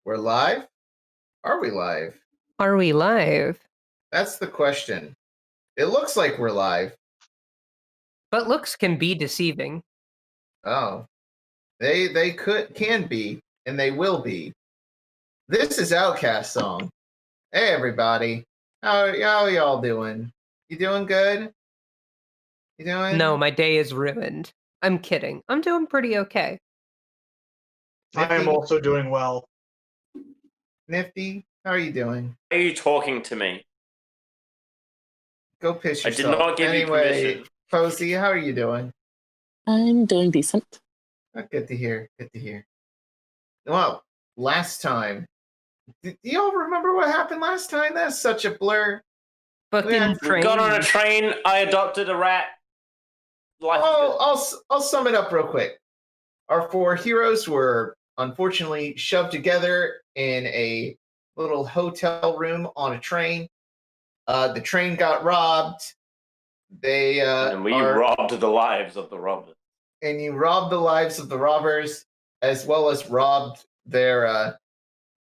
We're live? Are we live? Are we live? That's the question. It looks like we're live. But looks can be deceiving. Oh. They can be, and they will be. This is Outcast song. Hey everybody. How y'all doing? You doing good? You doing? No, my day is ruined. I'm kidding. I'm doing pretty okay. Nifty? I am also doing well. Nifty, how are you doing? Why are you talking to me? Go piss I yourself. did not give you permission. Posie, how are you doing? I'm doing decent. Oh, good to hear. Good to hear. Well, last time, do y'all remember what happened last time? That's such a blur. Fucking We got on a train. I adopted a rat. I'll sum it up real quick. Our four heroes were unfortunately shoved together in a little hotel room on a train. The train got robbed. And we robbed the lives of the robbers. And you robbed the lives of the robbers, as well as robbed their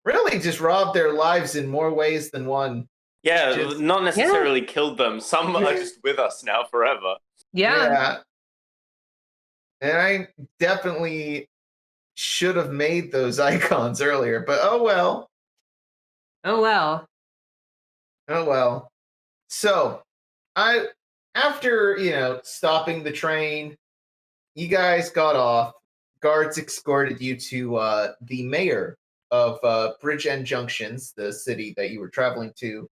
really just robbed their lives in more ways than one. Yeah, not necessarily killed them. Some are just with us now forever. Yeah. And I definitely should have made those icons earlier, but oh well. Oh well. Oh well. So, after, stopping the train, you guys got off. Guards escorted you to the mayor of Bridgeend Junctions, the city that you were traveling to.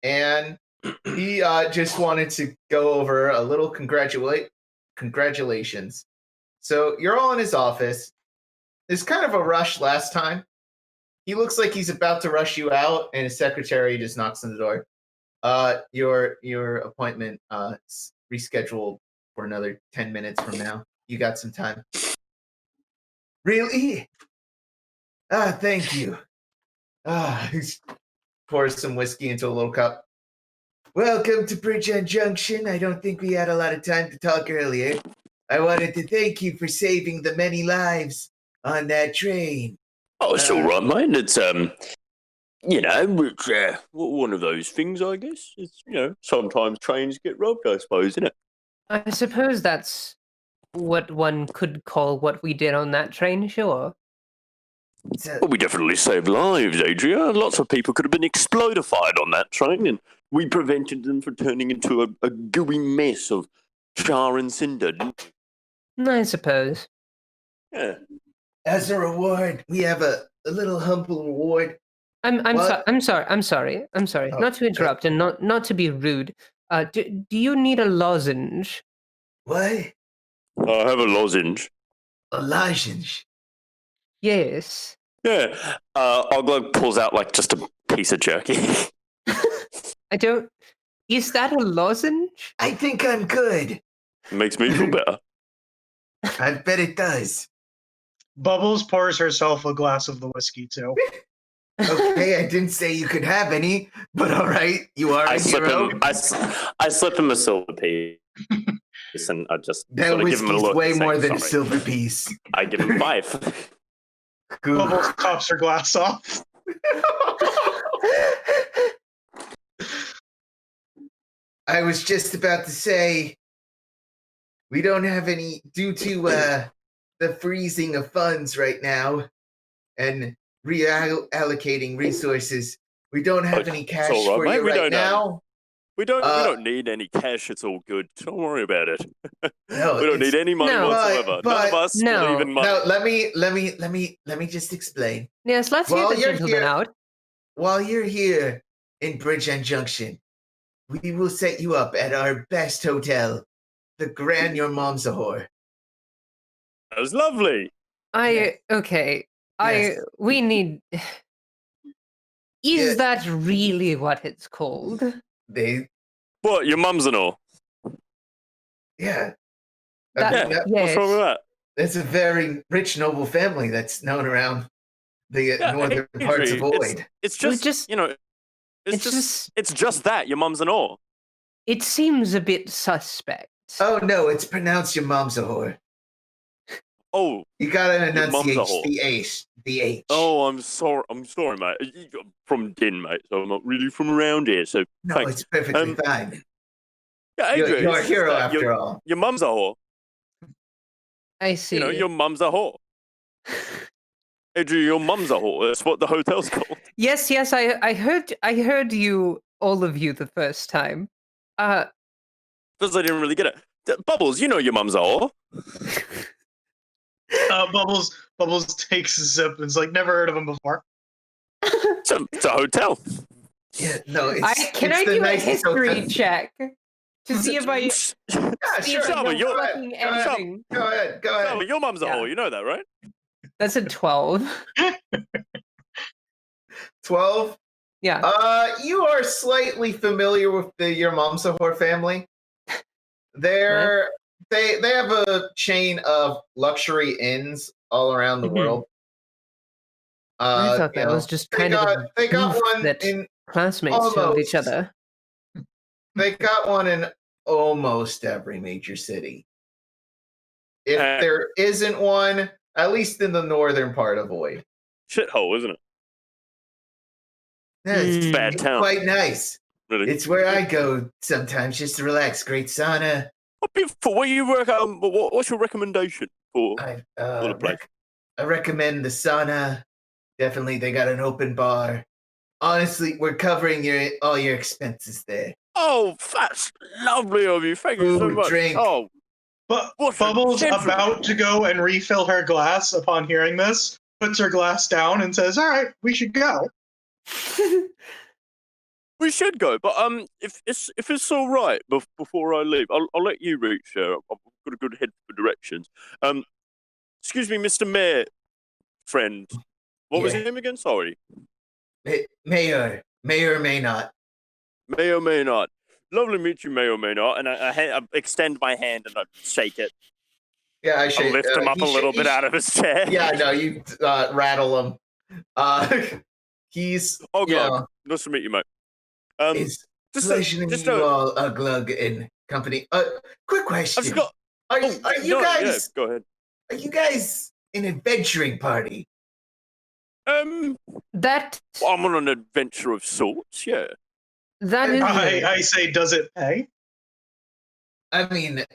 And he just wanted to go over a little congratulations. So you're all in his office. There's kind of a rush last time. He looks like he's about to rush you out, and his secretary just knocks on the door. Your appointment rescheduled for another 10 minutes from now. You got some time. Really? Thank you. He pours some whiskey into a little cup. Welcome to Bridgeend Junction. I don't think we had a lot of time to talk earlier. I wanted to thank you for saving the many lives on that train. Oh, it's all right, mate. It's one of those things, I guess. It's sometimes trains get robbed, I suppose, isn't it? I suppose that's what one could call what we did on that train, sure. Well, we definitely saved lives, Adria. Lots of people could have been explodified on that train, and we prevented them from turning into a gooey mess of char and cinder, didn't we? I suppose. Yeah. As a reward, we have a little humble reward. I'm sorry. Oh, Not to interrupt and not to be rude. Do you need a lozenge? What? I have a lozenge. A lozenge? Yes. Yeah. Oulug pulls out just a piece of jerky. Is that a lozenge? I think I'm good. Makes me feel better. I bet it does. Bubbles pours herself a glass of the whiskey, too. Okay, I didn't say you could have any, but all right, you are a hero. I slip him a silver piece, and I just that give him a look. Way more than a silver piece. I give him 5. Bubbles tops her glass off. I was just about to say, we don't have any, due to the freezing of funds right now and reallocating resources, we don't have any cash for you right now. We don't need any cash. It's all good. Don't worry about it. No, we don't need any money whatsoever. None of us no, even money. No, let me just explain. Yes, let's hear the gentleman out. While you're here in Bridgeend Junction, we will set you up at our best hotel, the Grand Your Mom's a Whore. That was lovely. We need. Is that really what it's called? What, your mum's and all? Yeah. Yes. What's wrong with that? It's a very rich, noble family that's known around the northern parts of Oulug. It's just that, your mum's and all. It seems a bit suspect. Oh, no, it's pronounced your mom's a whore. Oh, You gotta Your mum's a enunciate whore. the H. The H. oh, I'm sorry, mate. I'm from Din, mate, so I'm not really from around here. So no, thanks. it's perfectly Um, fine. Yeah, You're, Adria, you're it's a just hero that after all. your mum's a whore. I see. You know, your mum's a whore. Adria, your mum's a whore. That's what the hotel's called. Yes, I heard you, all of you, the first time. Because I didn't really get it. Bubbles, you know your mum's a whore. Bubbles takes a sip and is like, never heard of him before. It's a hotel. Yeah, no, it's. Can it's I the do a nicest history hotel. check to see if I Yeah, see sure. if I Shava, know you're- fucking Go ahead. anything? Go ahead. Go No, ahead. but your mum's a Yeah. whore. You know that, right? That's a 12. 12. Yeah. You are slightly familiar with your mom's a whore family. They have a chain of luxury inns all around the Mhm. world. I thought that was just kind of a they got beef one that in classmates showed each almost- other. they got one in almost every major city. If there isn't one, at least in the northern part of Void. Shithole, isn't it? Yeah, it's Bad town. quite nice. Really. It's where I go sometimes just to relax. Great sauna. For where you work, what's your recommendation for I the place? I recommend the sauna. Definitely, they got an open bar. Honestly, we're covering all your expenses there. Oh, that's lovely of you. Thank you so Food, much. drink. Oh, But What's a Bubbles, gentleman? about to go and refill her glass upon hearing this, puts her glass down and says, "All right, we should go." we should go, but if it's all right, before I leave, I'll let you reach there. I've got a good head for directions. Excuse me, Mr. Mayor, friend. What was Yeah. your name again? Sorry. Mayor or may not. May or may not. Lovely to meet you, may or may not. And I extend my hand and I shake it. Yeah, I I should lift him up a little bit out of his chair. Yeah, no, you rattle him. He's Oh, you God. know, Nice to meet you, mate. it's pleasure to meet you all, Oulug and company. Quick question. I've just got. Are Oh, you no, guys? Yeah, go ahead. Are you guys an adventuring party? That I'm on an adventure of sorts. Yeah. that is I say, does it pay? I mean,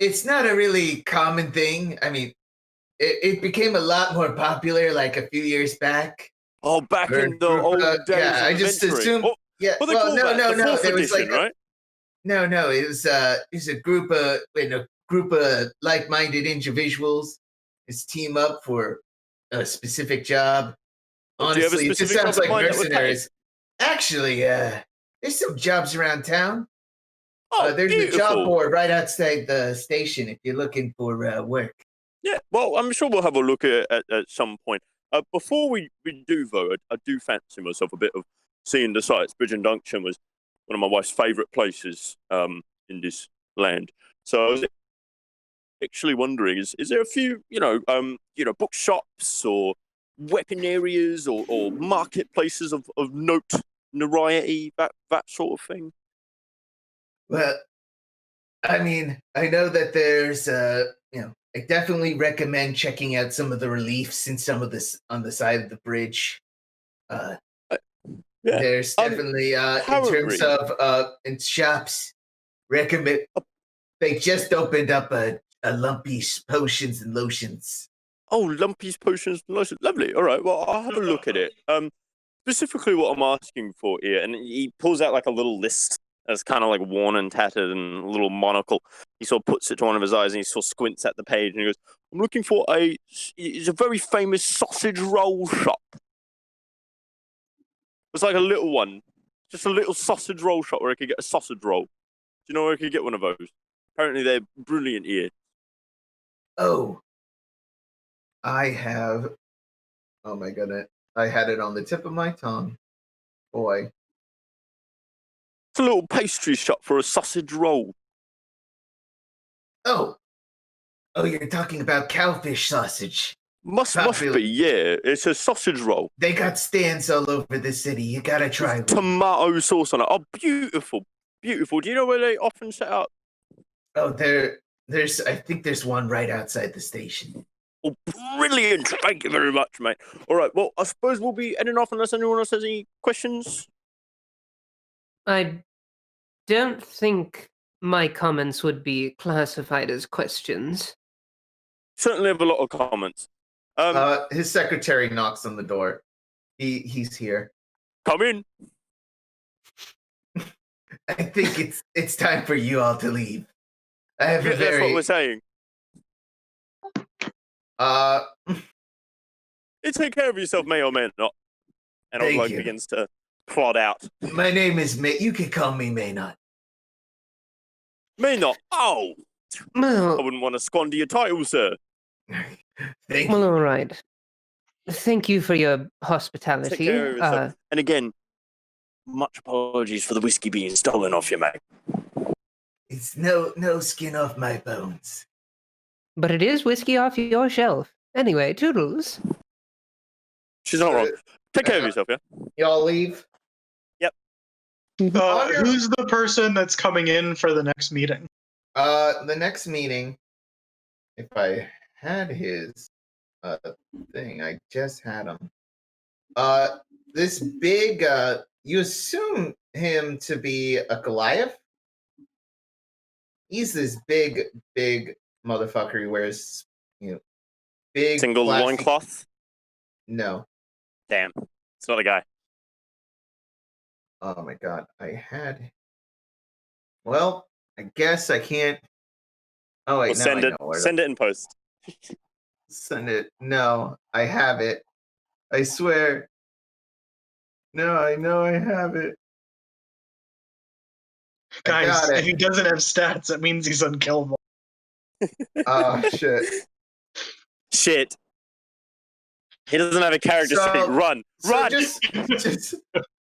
it's not a really common thing. I mean, it became a lot more popular like a few years back. Oh, back Or in the old days. yeah, of I just adventuring. assumed. Oh, Yeah, what they well, call no, that? no, The no. fourth There was edition, like right? no. It was a group of like-minded individuals. Just team up for a specific job. Do you have a Honestly, it just specific sounds job in like mind that would pay? mercenaries. Actually, there's some jobs around town. Oh, There's beautiful. a job board right outside the station if you're looking for work. Yeah, well, I'm sure we'll have a look at some point. Before we do, though, I do fancy myself a bit of seeing the sights. Bridge and Junction was one of my wife's favourite places in this land. So I was actually wondering, is there a few, bookshops or weapon areas or marketplaces of notoriety, that sort of thing? Well, I mean, I know that there's I definitely recommend checking out some of the reliefs in some of this on the side of the bridge. Yeah. There's definitely in terms of in shops, recommend they just opened up a Lumpy's potions and lotions. Oh, Lumpy's potions and lotions. Lovely. All right. Well, I'll have a look at it. Specifically what I'm asking for here, and he pulls out like a little list that's kind of like worn and tattered and a little monocle. He sort of puts it to one of his eyes and he sort of squints at the page and he goes, I'm looking for it's a very famous sausage roll shop. It's like a little one. Just a little sausage roll shop where I could get a sausage roll. Do you know where I could get one of those? Apparently they're brilliant here. Oh, I have. Oh my goodness. I had it on the tip of my tongue. Boy. It's a little pastry shop for a sausage roll. Oh, you're talking about cowfish sausage. Must Popular. be, yeah. It's a sausage roll. They got stands all over the city. You gotta try one. Tomato sauce on it. Oh, beautiful. Beautiful. Do you know where they often set up? Oh, I think there's one right outside the station. Oh, brilliant! Thank you very much, mate. All right, well, I suppose we'll be ending off unless anyone else has any questions. I don't think my comments would be classified as questions. Certainly have a lot of comments. His secretary knocks on the door. He's here. Come in. I think it's time for you all to leave. I have a That's what we're saying. You take care of yourself, may or may not. And Thank Oulug you. begins to plod out. My name is May. You can call me Maynard. May not. Oh, I Well, wouldn't want to squander your title, sir. Thank well, you. all right. Thank you for your Take hospitality. care of yourself. And again, much apologies for the whiskey being stolen off you, mate. It's no skin off my bones. But it is whiskey off your shelf. Anyway, toodles. She's not wrong. Take care of yourself, yeah? Y'all leave. Who's the person that's coming in for the next meeting? The next meeting, if I had his thing, I just had him. This big, you assume him to be a Goliath. He's this big motherfucker. He wears, big Single plastic- loincloth? No. Damn. It's not a guy. Oh my god, I had. Well, I guess I can't. Oh wait, Well, now send I it. know where to Send it in post. send it. No, I have it. I swear. No, I know I have it. I Guys, got it. if he doesn't have stats, that means he's unkillable. Oh shit. Shit. He doesn't have a character So- sheet. Run. So Run!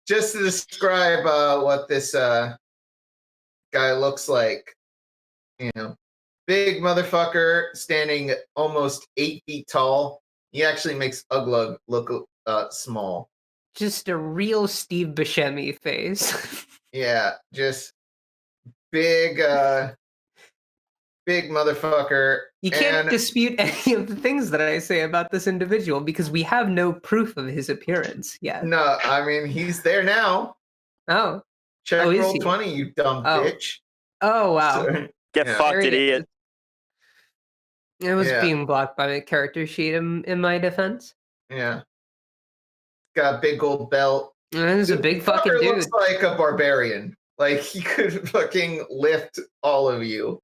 just to describe what this guy looks like, big motherfucker standing almost 8 feet tall. He actually makes Oulug look small. Just a real Steve Buscemi face. Yeah, just big motherfucker. You can't And- dispute any of the things that I say about this individual because we have no proof of his appearance yet. No, I mean he's there now. Oh. Check Oh, is roll he? 20, you dumb Oh. bitch. Oh, wow. So- Get Yeah. fucked, There it idiot. is. It was Yeah. being blocked by my character sheet in my defense. yeah. Got a big old belt. This is a The big fucking fucker dude. looks like a barbarian. Like he could fucking lift all of you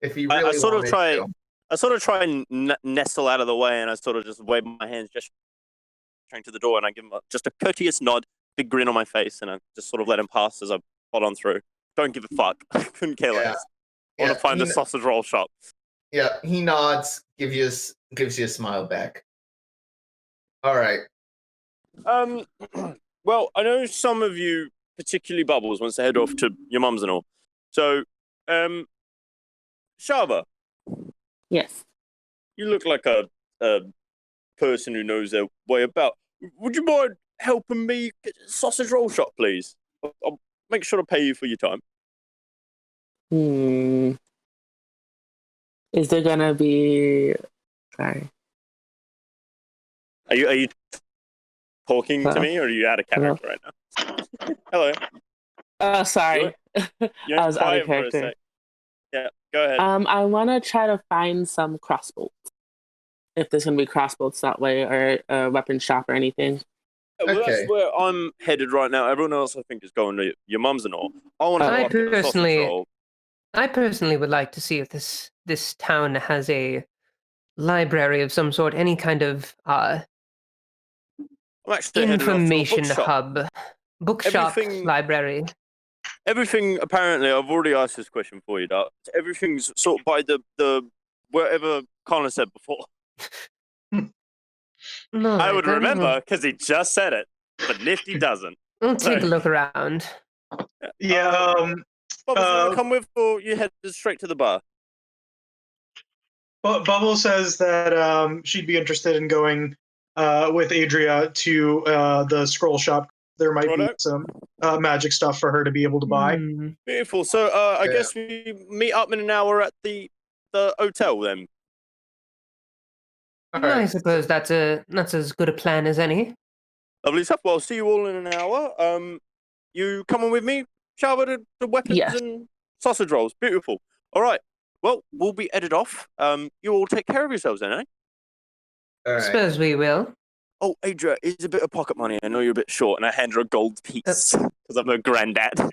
if he really I sort of wanted try- to. I sort of try and nestle out of the way, and I sort of just wave my hands, gesturing to the door, and I give him just a courteous nod, big grin on my face, and I just sort of let him pass as I plod on through. Don't give a fuck. Couldn't care less. I want to find the sausage roll shop. Yeah, he nods, gives you a smile back. All right. Well, I know some of you, particularly Bubbles, wants to head off to your mum's and all. So, Shava, Yes. you look like a person who knows their way about. Would you mind helping me get a sausage roll shop, please? I'll make sure to pay you for your time. Is there gonna be? Sorry. Are you talking to Hello? me, or are you out of character right now? Hello. Oh, sorry. You're I was out quiet of for a character. sec. Yeah, go ahead. I want to try to find some crossbolts. If there's gonna be crossbolts that way, or a weapon shop or anything. Well, okay. that's where I'm headed right now. Everyone else, I think, is going to your mum's and all. I want to I go up and get a sausage personally- roll. I personally would like to see if this town has a library of some sort, any kind of I'm actually headed off to a information bookshop. hub, bookshop, Everything- library. Everything, apparently, I've already asked this question for you, Doc. Everything's sort of by the whatever Connar said before. No, I would remember because he just said it, but Nifty doesn't. I'll take a look around. Yeah, Bob, you want to come with, or you head straight to the bar? but Bubble says that she'd be interested in going with Adria to the scroll shop. There might be Righto. some magic stuff for her to be able to buy. Hmm. Beautiful. So I Yeah. guess we meet up in an hour at the hotel then. All I right. suppose that's as good a plan as any. Lovely stuff. Well, I'll see you all in an hour. You coming with me? Shava the weapons Yes. and sausage rolls. Beautiful. All right. Well, we'll be headed off. You all take care of yourselves then, eh? All right. Suppose we will. Oh, Adria, here's a bit of pocket money. I know you're a bit short, and I hand her a gold piece because I'm a granddad. All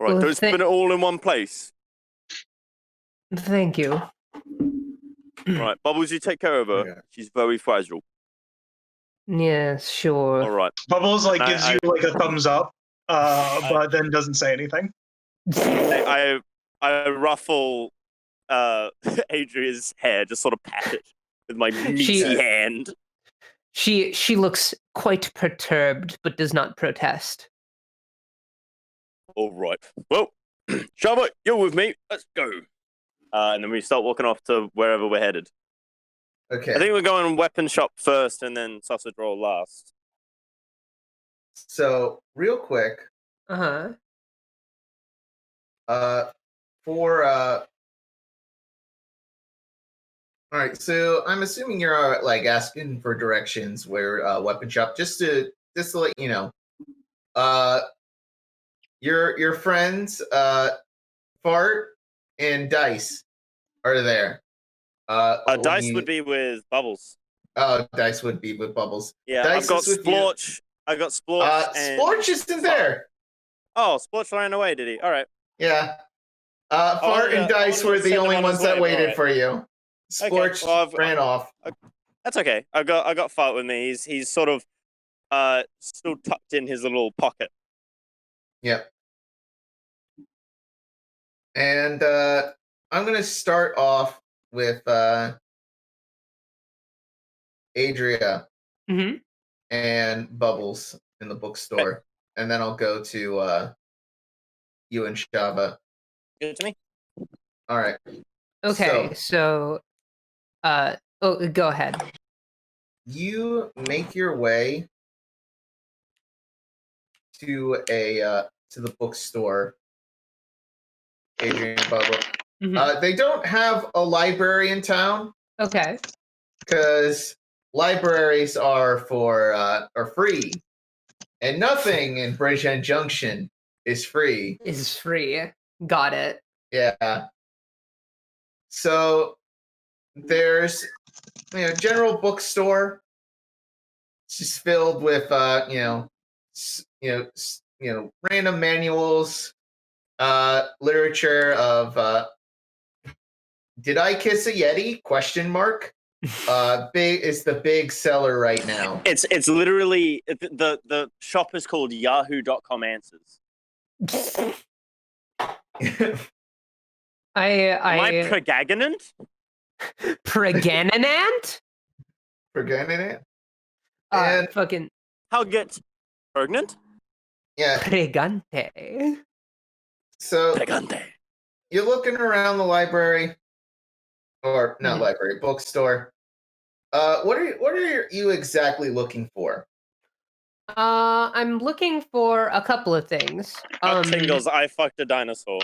right, Well, don't spend it all in one place. Thank you. All right, Bubbles, you take care of her. Okay. She's very fragile. Yes, sure. All right. Bubbles like I- gives you like a thumbs up, but then doesn't say anything. I ruffle Adria's hair, just sort of pat it with my meaty hand. She looks quite perturbed, but does not protest. All right. Well, Shava, you're with me. Let's go. And then we start walking off to wherever we're headed. Okay. I think we're going weapon shop first and then sausage roll last. So real quick, Uh-huh. for all right. So I'm assuming you're like asking for directions where weapon shop, just to let you know. Your friends Fart and Dice are there. Dice would be with Bubbles. Oh, Dice would be with Bubbles. Yeah, Dice I've got is with you. Splorch. I got Splorch and... Splorch isn't there. Oh, Splorch ran away, did he? All right. Yeah. Fart and Dice were the send only him on ones his that way, waited alright. for you. Splorch Okay, well, ran off. That's okay. I got Fart with me. He's sort of still tucked in his little pocket. Yep. And I'm gonna start off with Adria Mm-hmm. and Bubbles in the bookstore, and then I'll go to you and Shava. Good to me. All right. Okay, so go ahead. You make your way to the bookstore, Adrian and Bubba. Mhm. They don't have a library in town Okay. because libraries are free, and nothing in Bridgend Junction is free. Is free. Got it. Yeah. So there's general bookstore. It's just filled with random manuals, literature of Did I Kiss a Yeti? Question mark. Big is the big seller right now. It's literally the shop is called Yahoo.com Answers. Am I pregnant? Pregnant? Forgetting it. And Fucking How get pregnant? yeah. pregante. So Pregante. you're looking around the library, or not library, bookstore. What are you exactly looking for? I'm looking for a couple of things. Tingles, I fucked a dinosaur.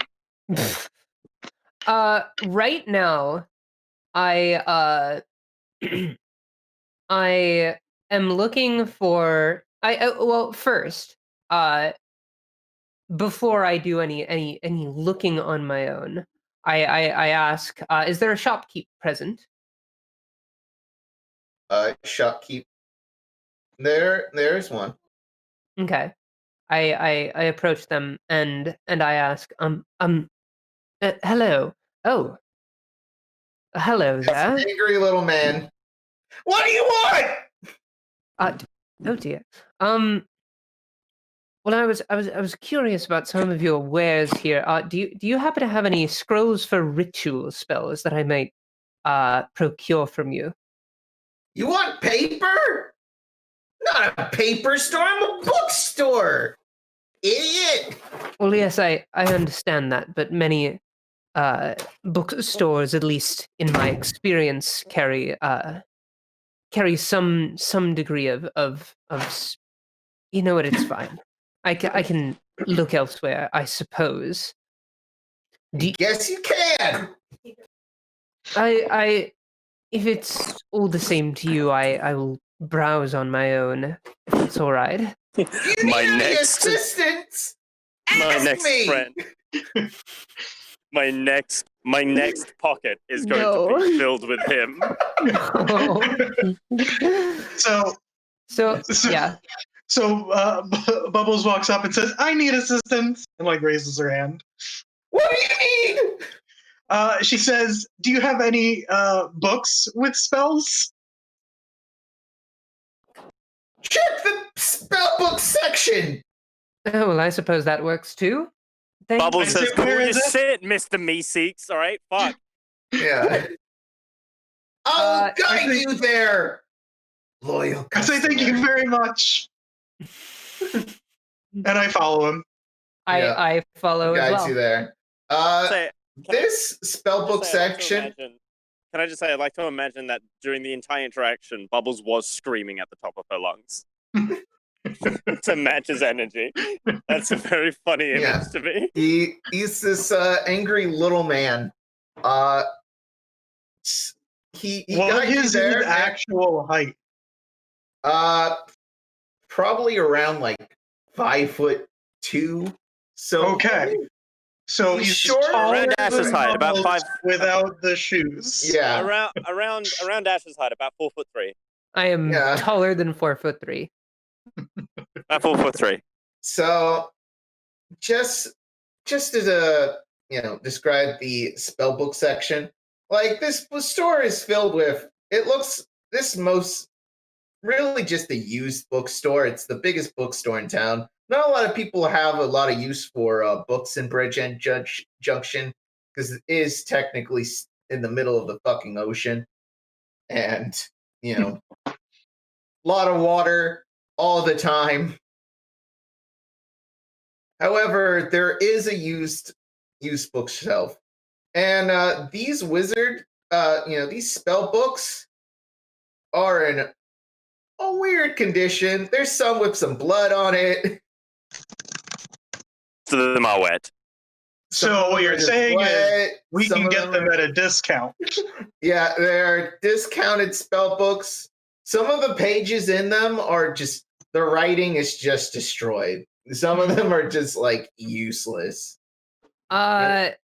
Right now, I I am looking for. Well, first, before I do any looking on my own, I ask, is there a shopkeep present? Shopkeep. There's one. Okay. I approach them and I ask, hello. Oh. Hello there. Angry little man. What do you want? Oh dear. Well, I was curious about some of your wares here. Do you happen to have any scrolls for ritual spells that I might procure from you? You want paper? Not a paper store. I'm a bookstore. Idiot. Well, yes, I understand that, but many bookstores, at least in my experience, carry some degree of you know what? It's fine. I can look elsewhere, I suppose. Guess you can. I if it's all the same to you, I will browse on my own. If it's all right. You My need any next- assistance? My Ask next me. friend. My next pocket is going No. to be filled with him. So Yeah. So Bubbles walks up and says, "I need assistance," and like raises her hand. What do you need? She says, "Do you have any books with spells?" Check the spellbook section. Oh, well, I suppose that works too. Thank Bubbles I says, say, "Cool where your is it?" sit, Mr. Meeseeks. All right, fuck." Yeah. I'll I guide think- you there. Loyal I say, "Thank you customer. very much," and I follow him. Yeah. I follow as Guides well. you there. Say, This spellbook section. Can I just say, I'd like to imagine that during the entire interaction, Bubbles was screaming at the top of her lungs to match his energy. That's a very funny image Yeah. to me. He's this angry little man. He What guides you is there. his actual height? Probably around like 5'2". So Okay. So He's he's short, taller around Ash's than height, about Bubbles 5 without the shoes. Yeah. Around Ash's height, about 4'3". I am Yeah. taller than 4'3". About 4'3". So just to describe the spellbook section, like this store is filled with. It looks really just a used bookstore. It's the biggest bookstore in town. Not a lot of people have a lot of use for books in Bridge End Junction because it is technically in the middle of the fucking ocean, and a lot of water all the time. However, there is a used bookshelf, and these these spell books are in a weird condition. There's some with some blood on it. Some of them are wet. So what you're saying is we Some can of get them at a discount. Yeah, they're discounted spell books. Some of the pages in them are just, the writing is just destroyed. Some of them are just like useless. Would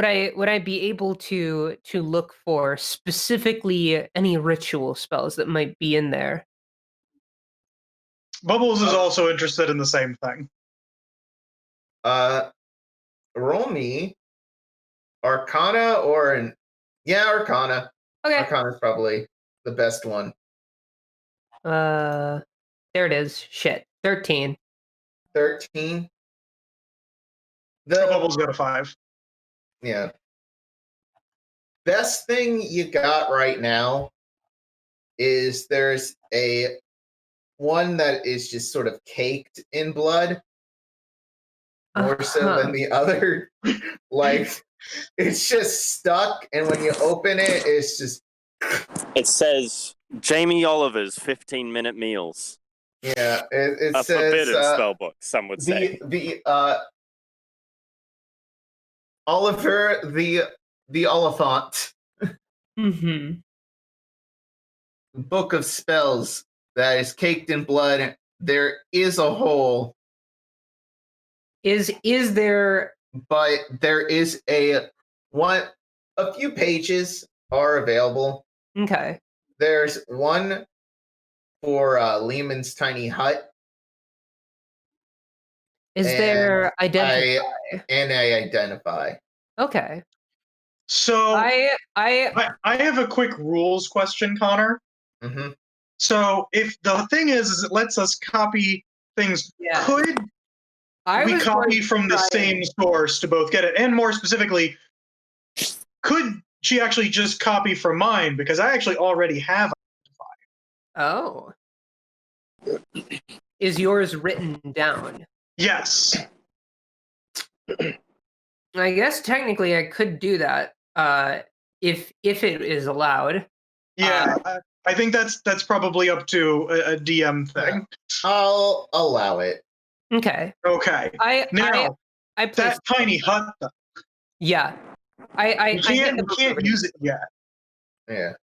I be able to look for specifically any ritual spells that might be in there? Bubbles is also interested in the same thing. Roll me Arcana Arcana. Okay. Arcana's probably the best one. There it is. Shit. 13. 13. Bubbles got a 5. Yeah. Best thing you got right now is there's a one that is just sort of caked in blood, more so than the other. Like, it's just stuck, and when you open it, it's just. It says Jamie Oliver's 15-minute meals. Yeah, it A says forbidden spell book, some would say. the Oliver the Oliphant Mm-hmm. book of spells that is caked in blood. There is a hole, Is there? but there is a few pages are available. Okay. There's one for Lehman's tiny hut. Is And there identity? I identify. Okay. So I I have a quick rules question, Connor. Mm-hmm. So if the thing is it lets us copy things, Yeah. could we was copy going to from the try same and- source to both get it? And more specifically, could she actually just copy from mine? Because I actually already have. Oh. Is yours written down? Yes. I guess technically I could do that. If it is allowed. Yeah. I think that's probably up to a DM thing. I'll allow it. Okay. Okay. I Now placed, that tiny hut, though, yeah. I we can't use it yet. Yeah.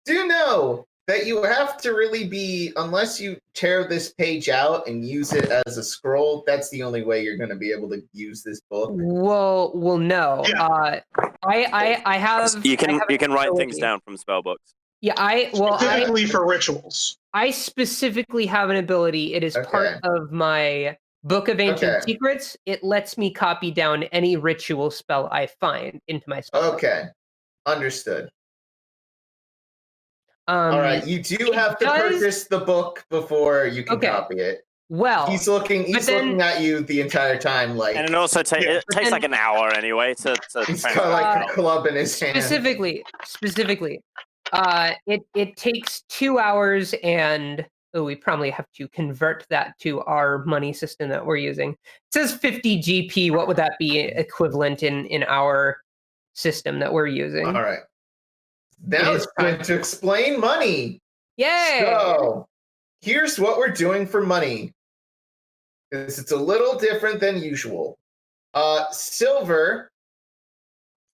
Do know that you have to really be, unless you tear this page out and use it as a scroll, that's the only way you're going to be able to use this book. Well, no. Yeah. I have. You I have can write things ability. down from spellbooks. Yeah, I Specifically for rituals. I specifically have an ability. It is part Okay. of my Book of Ancient Okay. Secrets. It lets me copy down any ritual spell I find into my spell. Okay. Understood. All All right. You do have to purchase the book before you can Okay. copy it. Well, He's looking at you the entire time like And it also it takes like an hour anyway to he's train got like it. a club in his hand. specifically, it takes 2 hours, and we probably have to convert that to our money system that we're using. It says 50 GP. What would that be equivalent in our system that we're using? All right. Now It it's is going to explain money. Yay! So here's what we're doing for money. It's a little different than usual. Silver.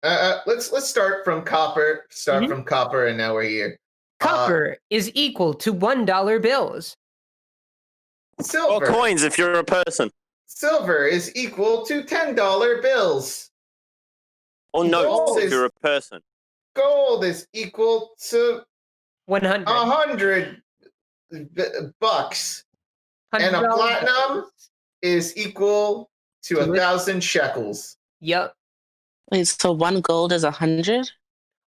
Let's start from copper. From copper, and now we're here. Copper is equal to $1 bills. Or Silver. coins if you're a person. Silver is equal to $10 bills. Or notes Gold if is- you're a person. Gold is equal to 100. $100 bucks. And a $100 platinum bills. is equal to 1,000 shekels. Yep. Wait, so 1 gold is 100?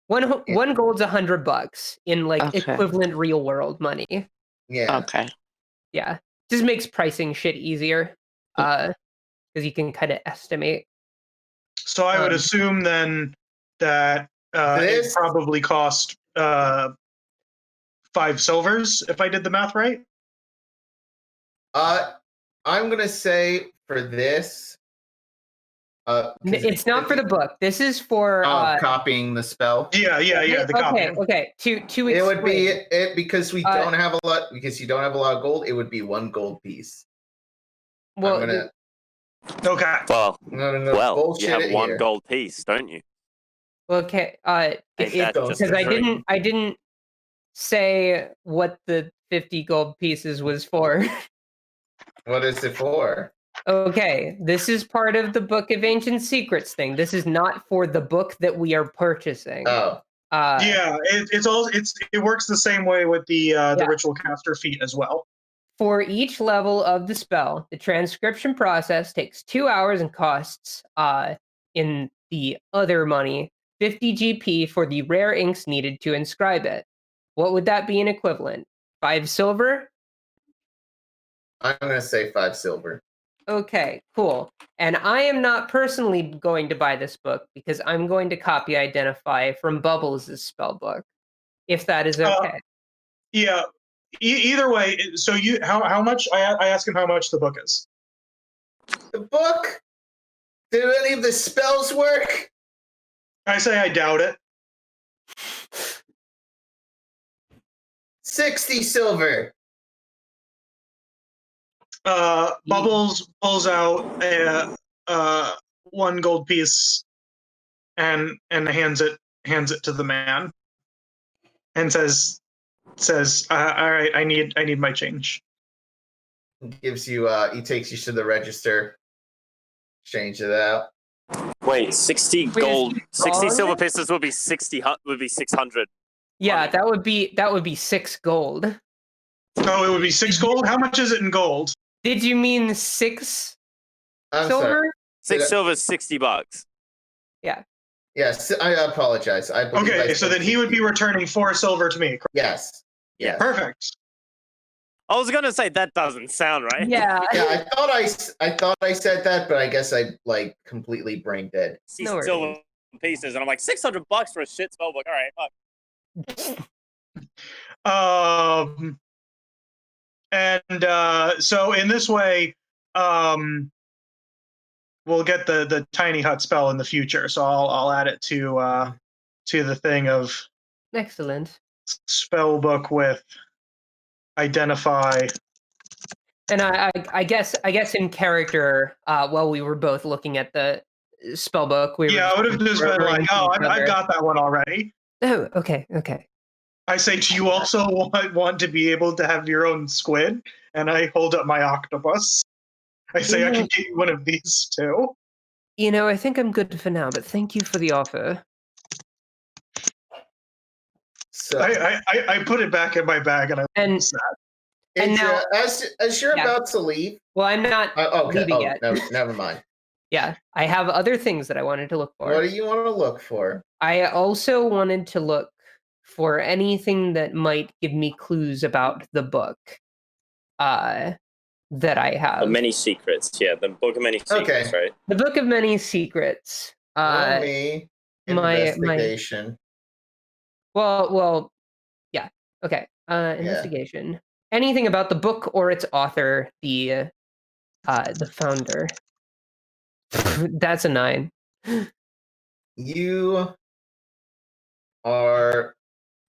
One gold's $100 in like Okay. equivalent real world money. Yeah. Okay. Yeah. Just makes pricing shit easier. Because you can kind of estimate. So I would assume then that it This- probably cost 5 silvers if I did the math right. I'm gonna say for this. 'Cause It's not for the book. This is for copying the spell. Yeah. The copy. Okay. To explain. It would be it because we Uh, don't have a lot. Because you don't have a lot of gold. It would be 1 gold piece. Well, I'm gonna, Okay. Well, no, bullshit you have it 1 here. gold piece, don't you? okay. Ain't that just Because a I dream? didn't say what the 50 gold pieces was for. What is it for? Okay, this is part of the Book of Ancient Secrets thing. This is not for the book that we are purchasing. Oh, Yeah, it works the same way with the ritual caster feat as well. For each level of the spell, the transcription process takes 2 hours and costs, in the other money, 50 GP for the rare inks needed to inscribe it. What would that be in equivalent? 5 silver? I'm gonna say 5 silver. Okay, cool. And I am not personally going to buy this book because I'm going to copy identify from Bubbles' spell book, if that is okay. Yeah. Either way, so how much? I ask him how much the book is. The book. Did any of the spells work? I say I doubt it. 60 silver. Bubbles pulls out a 1 gold piece and hands it to the man and says all right, I need my change. Gives you he takes you to the register. Exchange it out. Wait, 60 Wait, gold, is he 60 wrong? silver pieces would be 600. Yeah, that would be 6 gold. Oh, it would be 6 gold? How much is it in gold? Did you mean 6 I'm silver? sorry. 6 silver is $60. Yes, I apologize. I believe I Okay, so said then he would be 60. returning 4 silver to me. Yes. Yeah. Perfect. I was gonna say that doesn't sound right. Yeah. Yeah, I thought I said that, but I guess I like completely brain dead. See No worries. silver pieces, and I'm like $600 for a shit spellbook. All right, fuck. So in this way, we'll get the tiny hut spell in the future. So I'll add it to the thing of Excellent. spell book with identify. And I guess in character, while we were both looking at the spell book, we were Yeah, I would have just been like, oh, I've got that one already. Oh, okay. I say, do you also want to be able to have your own squid? And I hold up my octopus. I say, I can get you one of these too. I think I'm good for now, but thank you for the offer. So, I put it back in my bag and I And sad. and Adria, now- as you're Yeah. about to leave, well, I'm not leaving yet. No, never mind. Yeah, I have other things that I wanted to look for. What do you want to look for? I also wanted to look for anything that might give me clues about the book that I have. Many secrets, yeah. The Book of Many Secrets, Okay. right? The Book of Many Secrets. Roll me investigation. Well, yeah. Okay. Investigation. Anything about the book or its author, the founder. That's a 9. You are,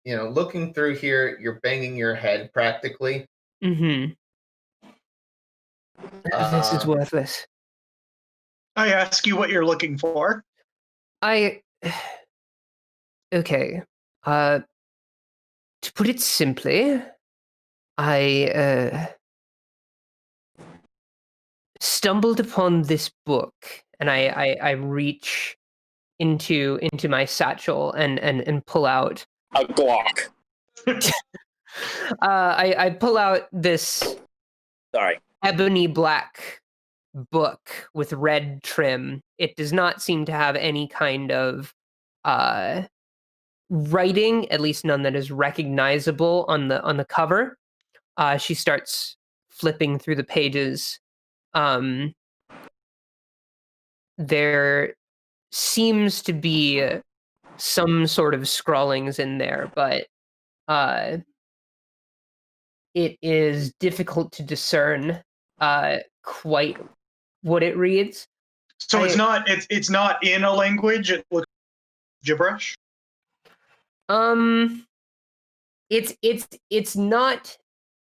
looking through here. You're banging your head practically. Mm-hmm. This is worthless. I ask you what you're looking for. Okay. To put it simply, I stumbled upon this book, and I reach into my satchel and pull out A Glock. I pull out this Sorry. ebony black book with red trim. It does not seem to have any kind of writing, at least none that is recognizable on the cover. She starts flipping through the pages. There seems to be some sort of scrawlings in there, but it is difficult to discern quite what it reads. So it's not in a language. It looks gibberish. It's not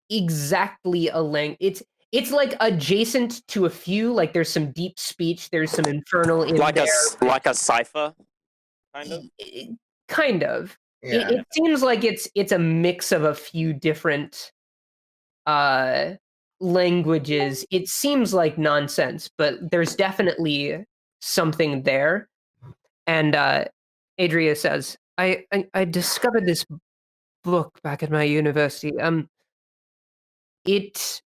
exactly a language. It's like adjacent to a few. Like there's some deep speech. There's some infernal in Like there. like a cipher, kind of. Kind of. Yeah. It seems like it's a mix of a few different languages. It seems like nonsense, but there's definitely something there. And Adria says, I discovered this book back at my university. It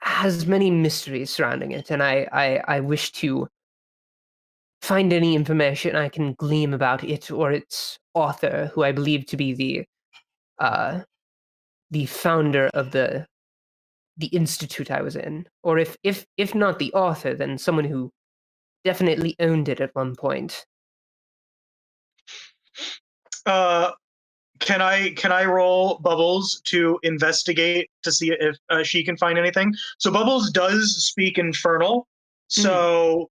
has many mysteries surrounding it, and I wish to find any information I can glean about it or its author, who I believe to be the founder of the institute I was in, or if not the author, then someone who definitely owned it at one point. Can I roll Bubbles to investigate to see if she can find anything? So Bubbles does speak Infernal. So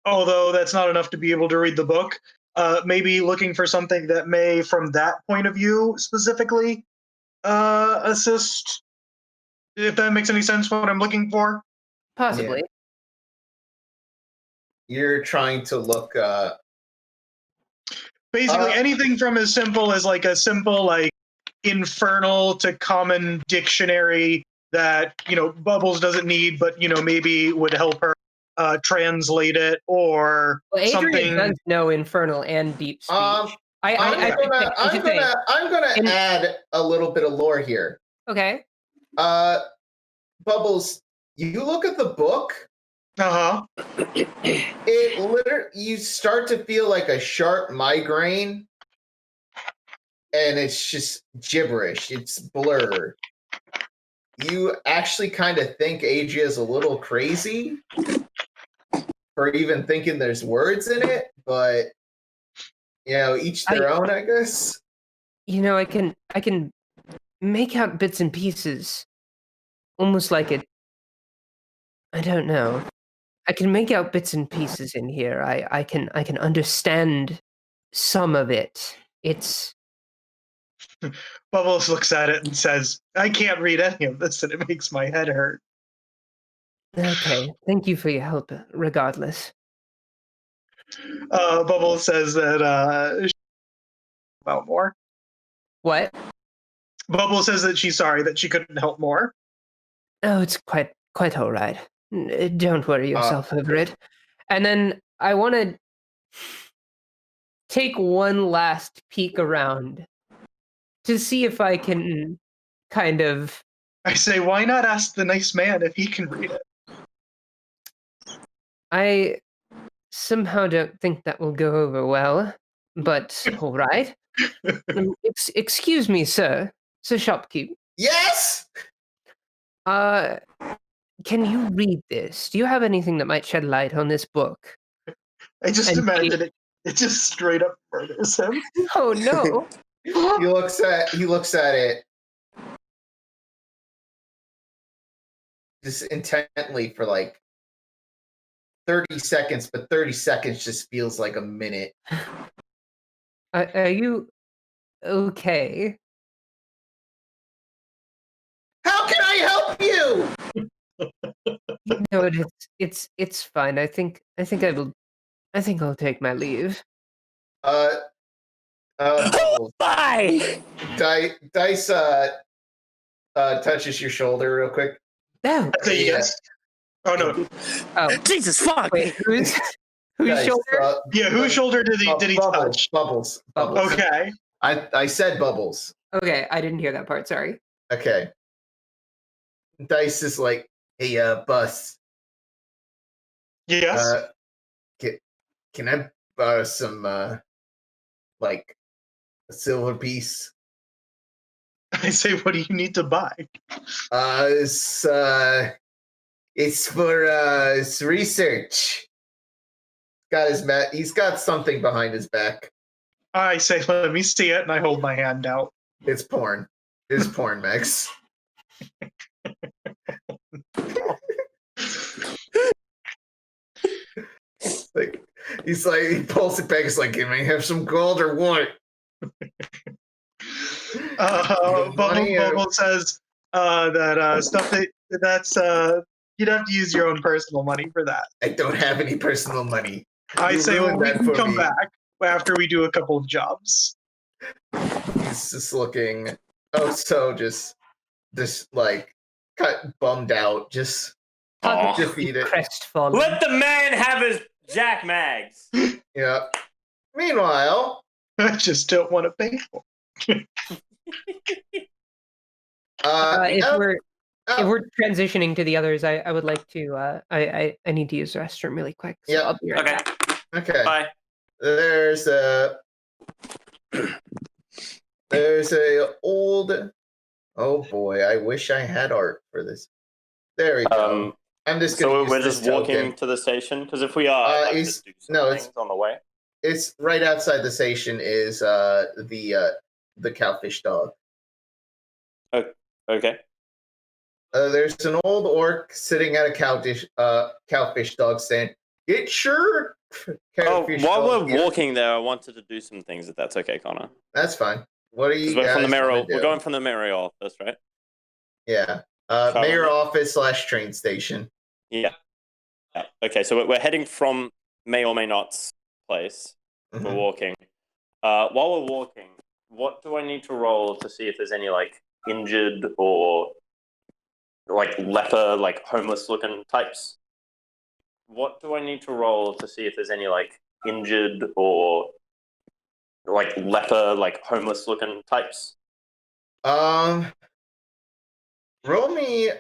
although that's not enough to be able to read the book, maybe looking for something that may, from that point of view specifically, assist. If that makes any sense, what I'm looking for. Possibly. You're trying to look. Basically, anything from as simple as like a simple like infernal to common dictionary that Bubbles doesn't need, but maybe would help her translate it, or Adria something. does know infernal and deep speech. I'm gonna add a little bit of lore here. Okay. Bubbles, you look at the book. It literally, you start to feel like a sharp migraine, and it's just gibberish. It's blurred. You actually kind of think Adria is a little crazy for even thinking there's words in it, but each their own, I guess. I can make out bits and pieces, almost like it. I don't know. I can make out bits and pieces in here. I can understand some of it. It's Bubbles looks at it and says, "I can't read any of this, and it makes my head hurt." okay. Thank you for your help, regardless. Bubbles says that about more. What? Bubbles says that she's sorry that she couldn't help more. Oh, it's quite all right. Don't worry yourself over it. And then I want to take one last peek around to see if I can kind of. I say, why not ask the nice man if he can read it? I somehow don't think that will go over well, but all right. Excuse me, sir. Sir Shopkeep. Yes. Can you read this? Do you have anything that might shed light on this book? I just And imagine it just straight up murders him. Oh no. He looks at it just intently for like 30 seconds, but 30 seconds just feels like a minute. Are you okay? How can I help you? No, it's fine. I think I'll take my leave. Bubbles. Bye! Dice touches your shoulder real quick. No. I say yes. Oh no. Oh, Jesus fuck! wait. Whose Dice, shoulder? Yeah, whose shoulder did he touch? Bubbles. Okay. I said Bubbles. Okay, I didn't hear that part. Sorry. Okay. Dice is like, hey, Bus. Yes. Can I borrow some, like, a silver piece? I say, what do you need to buy? It's for his research. He's got something behind his back. I say, let me see it, and I hold my hand out. It's porn. It's porn, Max. Like he pulls it back. He's like, "Can I have some gold or what?" Bubble says that stuff that's you'd have to use your own personal money for that. I don't have any personal money. I You say, well, ruined we that can for come me. back after we do a couple of jobs. He's just looking. Oh, so just like bummed out, just defeated. Crestfallen. Let the man have his Jack Mags. Yeah. Meanwhile, I just don't want to pay for it. If we're transitioning to the others, I would like to. I need to use the restroom really quick. So Yeah. I'll be right Okay. back. okay. Bye. There's a old. Oh boy, I wish I had art for this. There we go. I'm just gonna. So use we're this just walking token. to the station because if we are, I'd like to do some things on the way. It's right outside the station. Is the cowfish dog. Okay. There's an old orc sitting at a cowfish dog stand. It sure. While we're walking there, I wanted to do some things. If that's okay, Connor. That's fine. What are you We're guys from the mayor. gonna do? We're going from the mayor office, right? Yeah. Mayor office / train station. Yeah. Okay, so we're heading from may or may not's place. Mm-hmm. We're walking. While we're walking, what do I need to roll to see if there's any like injured or like leper, like homeless looking types? What do I need to roll to see if there's any like injured or like leper, like homeless looking types? Roll me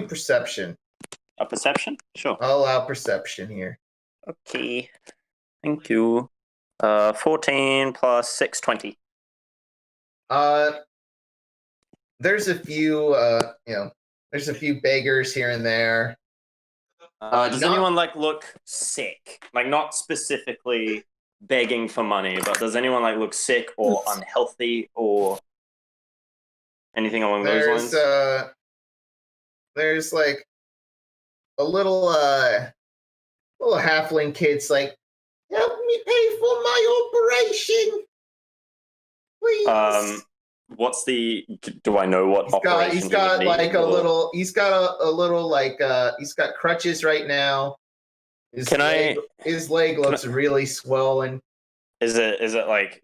perception. A perception? Sure. I'll allow perception here. Okay. Thank you. 14 plus 6, 20. There's a few there's a few beggars here and there. Does anyone like look sick? Like not specifically begging for money, but does anyone like look sick or unhealthy or anything along those lines? There's like a little halfling kid's like, help me pay for my operation, please. What's the? Do I know what operation? He's got like a little. He's got a little like. He's got crutches right now. His leg looks really swollen. Is it like,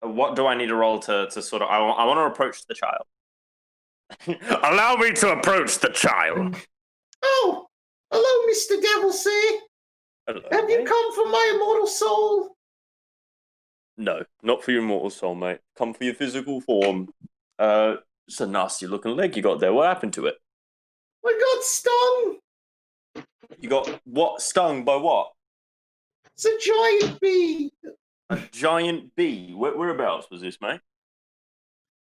what do I need to roll to sort of, I want to approach the child. Allow me to approach the child. Oh, hello, Mr. Devil, sir. Hello, Have you mate. come for my immortal soul? No, not for your mortal soul, mate. Come for your physical form. It's a nasty looking leg you got there. What happened to it? I got stung. You got what? Stung by what? It's a giant bee. A giant bee. Whereabouts was this, mate?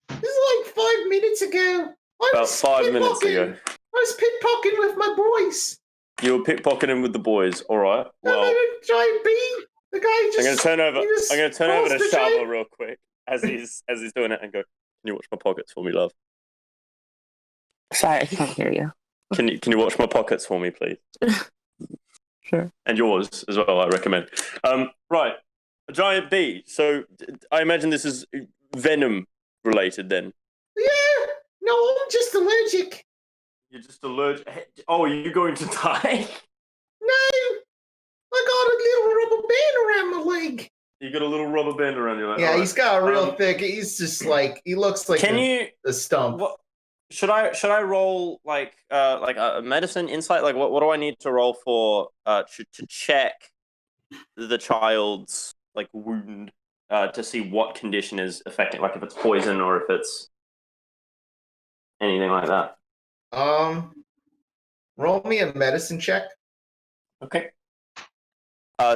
This is like 5 minutes ago. About 5 minutes ago. I was pickpocketing with my boys. You were pickpocketing with the boys. All right. And Well, then a giant bee. The guy just. I'm gonna turn over to crossed the Shava giant- real quick as he's doing it and go. Can you watch my pockets for me, love? Sorry, I can't hear you. Can you watch my pockets for me, please? Sure. And yours as well, I recommend. Right, a giant bee. So I imagine this is venom related then. Yeah. No, I'm just allergic. You're just allergic. Oh, are you going to die? No. I got a little rubber band around my leg. You got a little rubber band around your leg. Yeah, All right. he's got a real thick. He's just like he looks like a stump. What should I roll like a medicine insight? Like what do I need to roll for to check the child's like wound to see what condition is affecting, like if it's poison or if it's anything like that. Roll me a medicine check. Okay.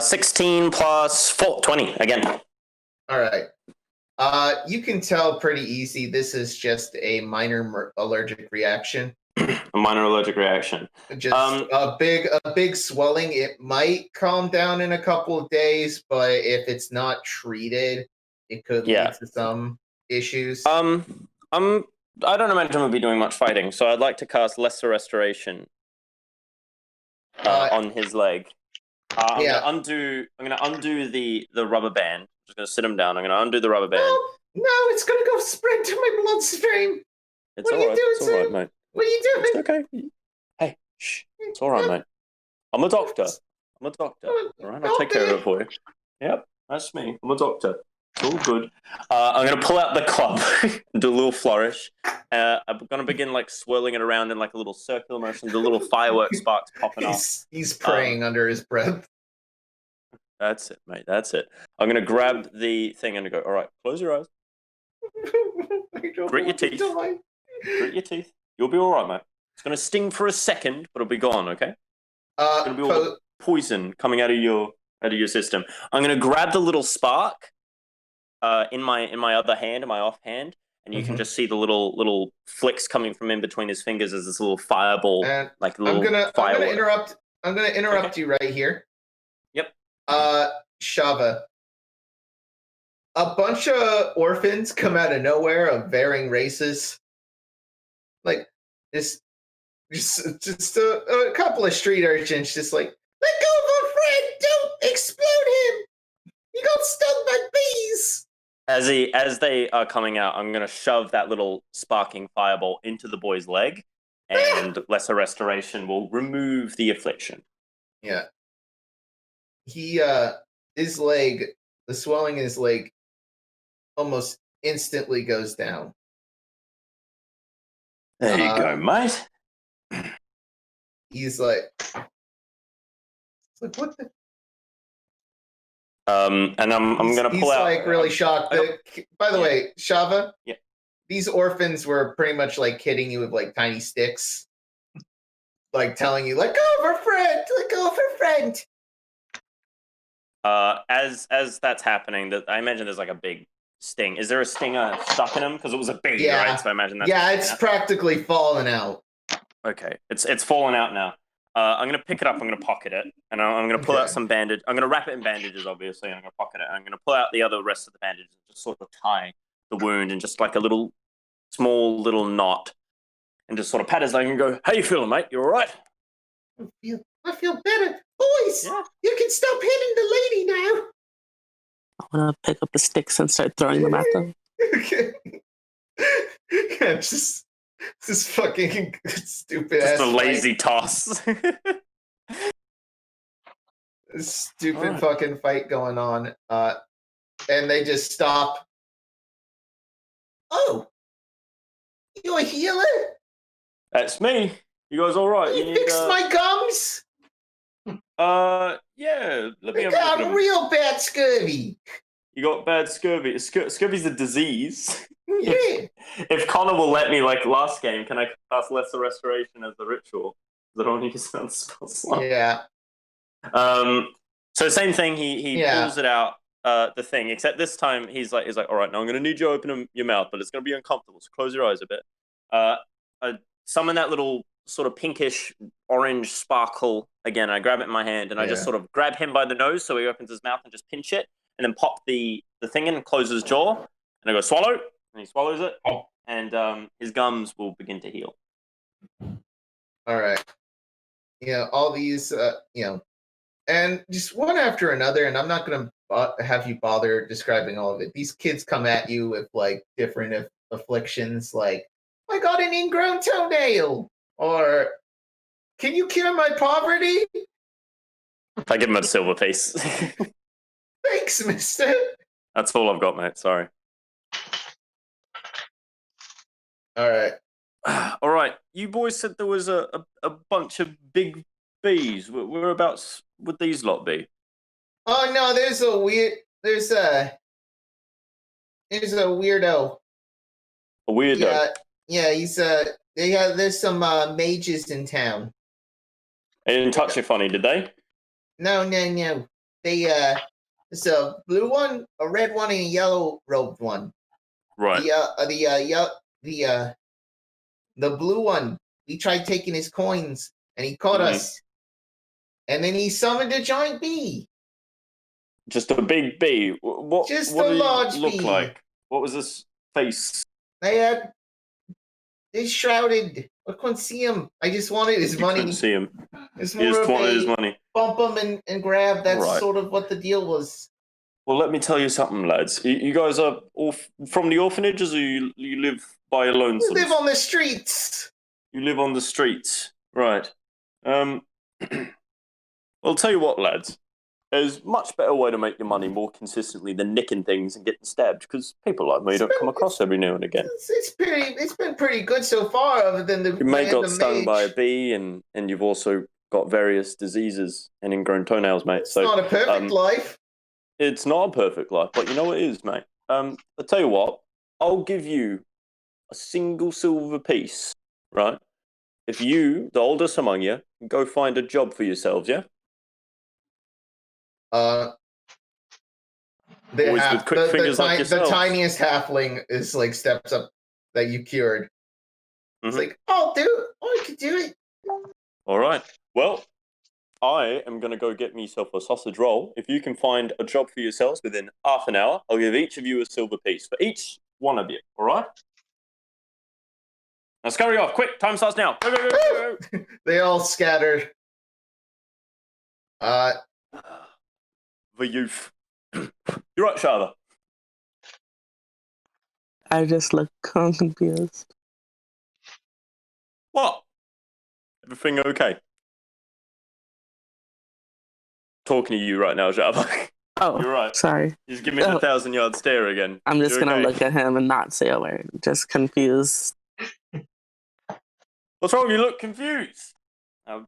16 plus 4, 20 again. All right. You can tell pretty easy. This is just a minor allergic reaction. A minor allergic reaction. Just a big swelling. It might calm down in a couple of days, but if it's not treated, it could lead to some issues. I don't imagine we'll be doing much fighting, so I'd like to cast Lesser Restoration on his leg. I'm gonna undo the rubber band. I'm just gonna sit him down. I'm gonna undo the rubber band. No, it's gonna go spread to my bloodstream. It's all right. It's all right, mate. What are you doing? It's okay. Hey, shh. It's all right, mate. I'm a doctor. All right, I'll take care of it for you. Yep, that's me. I'm a doctor. It's all good. I'm gonna pull out the club, do a little flourish. I'm gonna begin like swirling it around in like a little circular motion. The little firework sparks popping off. He's praying under his breath. That's it, mate. That's it. I'm gonna grab the thing and go. All right, close your eyes. Grit your teeth. Grit your teeth. You'll be all right, mate. It's gonna sting for a second, but it'll be gone. Okay. It's gonna be all the poison coming out of your system. I'm gonna grab the little spark in my other hand, in my off hand, and you can just see the little flicks coming from in between his fingers as this little fireball, And like little I'm gonna interrupt you right here. Yep. Shava. A bunch of orphans come out of nowhere of varying races. Like just a couple of street urchins just like, let go of our friend, don't explode him. He got stung by bees. As they are coming out, I'm gonna shove that little sparking fireball into the boy's leg, and Lesser Restoration will remove the affliction. Yeah. His leg, the swelling in his leg almost instantly goes down. There you go, mate. He's like, what the? And I'm gonna pull out. He's like really shocked. By the way, Shava. Yeah. These orphans were pretty much like hitting you with like tiny sticks, like telling you, "Let go of our friend. Let go of our friend." As that's happening, I imagine there's like a big sting. Is there a stinger stuck in him? Because it was a bee, Yeah. right? So I imagine that's it's practically fallen out. okay. It's fallen out now. I'm gonna pick it up. I'm gonna pocket it, and I'm gonna pull out some bandage. I'm gonna wrap it in bandages, obviously. And I'm gonna pocket it. I'm gonna pull out the other rest of the bandages, and just sort of tie the wound, and just like a small little knot, and just sort of pat his leg and go, "How you feeling, mate? You all right?" I feel better, boys. Yeah. You can stop hitting the lady now. I want to pick up the sticks and start throwing them at them. Yeah, just fucking stupid Just ass. a lazy toss. Stupid fucking fight going on. And they just stop. Oh, you a healer? That's me. You guys all right? You fixed my gums? Yeah. Let me I have a look at got them. real bad scurvy. You got bad scurvy. Scurvy's a disease. Yeah. If Connar will let me, like last game, can I cast Lesser Restoration as the ritual? I don't use that spell slot. Yeah. So same thing. He Yeah. pulls it out. The thing, except this time he's like, all right, now I'm gonna need you to open your mouth, but it's gonna be uncomfortable. So close your eyes a bit. I summon that little sort of pinkish orange sparkle again. I grab it in my hand and I just sort of grab him by the nose so he opens his mouth and just pinch it, and then pop the thing in and close his jaw, and I go swallow, and he swallows it, and his gums will begin to heal. All right. All these, and just one after another, and I'm not going to have you bother describing all of it. These kids come at you with, like, different afflictions, like, I got an ingrown toenail, or can you cure my poverty? I give him a silver piece. Thanks, mister. That's all I've got, mate. Sorry. All right. All right. You boys said there was a bunch of big bees. Whereabouts would these lot be? Oh no, there's a weirdo. A weirdo. Yeah, he's there's some mages in town. They didn't touch you funny, did they? No. They it's a blue one, a red one, and a yellow robed one. Right. The blue one, we tried taking his coins and he caught us. And then he summoned a giant bee. Just a big bee. What Just what a did large he look bee. like? What was his face? They shrouded. I couldn't see him. I just wanted his money. Couldn't see him. It's He more just of wanted a his money. bump him and grab. That's Right. sort of what the deal was. Well, let me tell you something, lads. You guys are all from the orphanages, or you live by your We lonesome? live on the streets. You live on the streets, right? Well, I'll tell you what, lads. There's a much better way to make your money more consistently than nicking things and getting stabbed, because people like me don't come across every now and again. It's been pretty good so far, other than the Your mate got the stung mage. by a bee, and you've also got various diseases and ingrown toenails, mate. It's not a perfect life. It's not a perfect life, but you know what it is, mate. I'll tell you what. I'll give you a single silver piece, right? If you, the oldest among you, go find a job for yourselves, yeah? Boys with quick fingers like the yourselves. tiniest halfling is like steps up that you cured. It's like, I'll do it. I can do it. All right. Well, I am going to go get myself a sausage roll. If you can find a job for yourselves within half an hour, I'll give each of you a silver piece for each one of you. All right? Now scurry off. Quick. Time starts now. Go, go, go, go, go. They all scattered. The youth. You're right, Shava. I just look confused. What? Everything okay? Talking to you right now, Shava. Oh, You're right. sorry. You just give me the 1,000-yard stare again. I'm just You're going to okay? look at him and not say a word. Just confused. What's wrong? You look confused.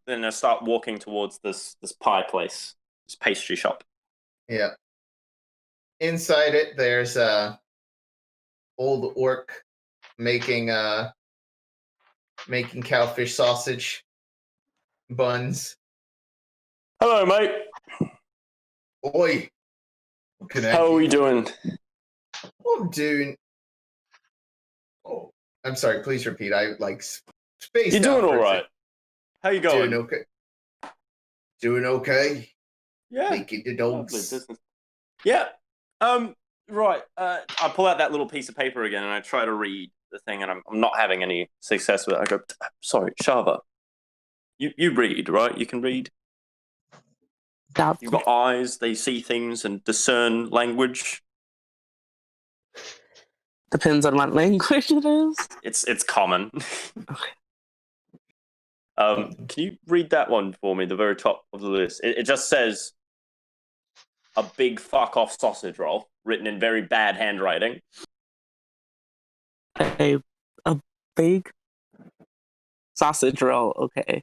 Then I start walking towards this pie place, this pastry shop. Yeah. Inside it, there's old orc making cowfish sausage buns. Hello, mate. Oi. What can I How are do? we doing? I'm doing. Oh, I'm sorry. Please repeat. I like space. You're doing all right. How you going? Doing okay. Doing okay. Yeah. Making the Lovely dogs. business. Yeah. Right. I pull out that little piece of paper again and I try to read the thing, and I'm not having any success with it. I go, sorry, Shava. You read, right? You can read. You've got eyes. They see things and discern language. Depends on what language it is. It's common. Okay. Can you read that one for me? The very top of the list. It just says a big fuck off sausage roll written in very bad handwriting. A big sausage roll. Okay.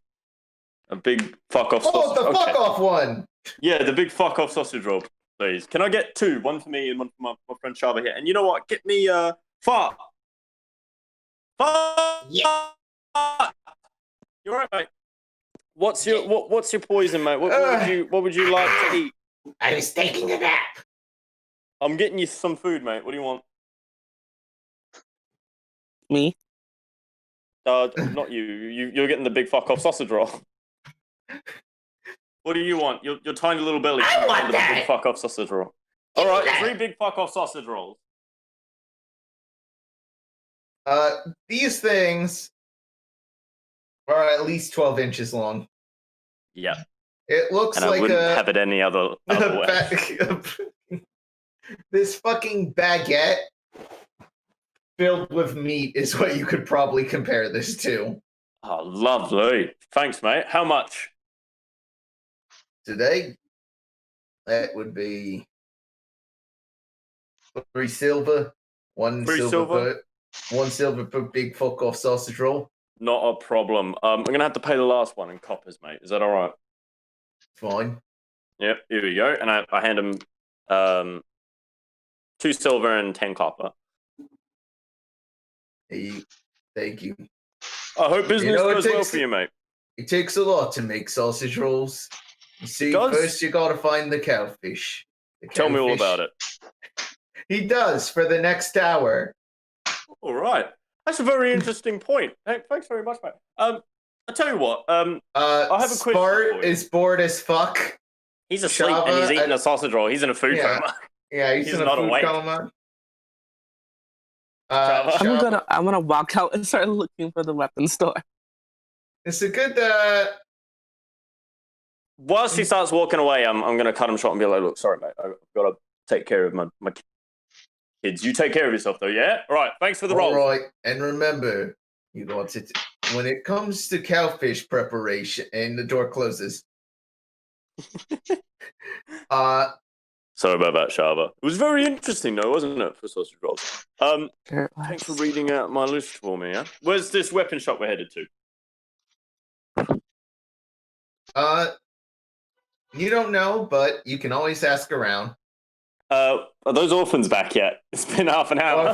A big fuck off Oh, sausage. the fuck off one. Yeah, the big fuck off sausage roll, please. Can I get 2? One for me and one for my friend Shava here. And you know what? Get me fuck. Yeah. You're right, mate. What's your poison, mate? What would you like to eat? I was taking a nap. I'm getting you some food, mate. What do you want? Me? Not you. You're getting the big fuck off sausage roll. What do you want? Your tiny little belly. I want the that. big fuck off sausage roll. Give All me right, that. 3 big fuck off sausage rolls. These things are at least 12 inches long. Yeah. It looks And like I wouldn't have it any other way. This fucking baguette filled with meat is what you could probably compare this to. Oh, lovely. Thanks, mate. How much? Today, that would be 3 silver, 1 3 silver, silver? per 1 silver per big fuck off sausage roll. Not a problem. I'm gonna have to pay the last one in coppers, mate. Is that all right? Fine. Yep. Here we go. And I hand him 2 silver and 10 copper. Hey, thank you. I hope business it goes well takes- for you, mate. It takes a lot to make sausage rolls. You see, Does? first you gotta find the cowfish. Tell me all cowfish- about it. He does for the next hour. All right. That's a very interesting point. Thanks very much, mate. I tell you what. I have a question for Spart you. is bored as fuck. He's asleep Shava, and he's eating a sausage roll. He's in a food Yeah. coma. Yeah, he's He's in a not food awake. coma. Shava? I'm gonna walk out and start looking for the weapon store. It's a good. Whilst he starts walking away, I'm going to cut him short and be like, look, sorry, mate. I've got to take care of my kids. You take care of yourself, though, yeah? All right, thanks for the roll. All right, and remember, you got to. When it comes to cowfish preparation, and the door closes. Sorry about that, Shava. It was very interesting, though, wasn't it, for sausage rolls? Sure it Thanks for was. reading out my list for me, yeah? Where's this weapon shop we're headed to? You don't know, but you can always ask around. Are those orphans back yet? It's been half an hour.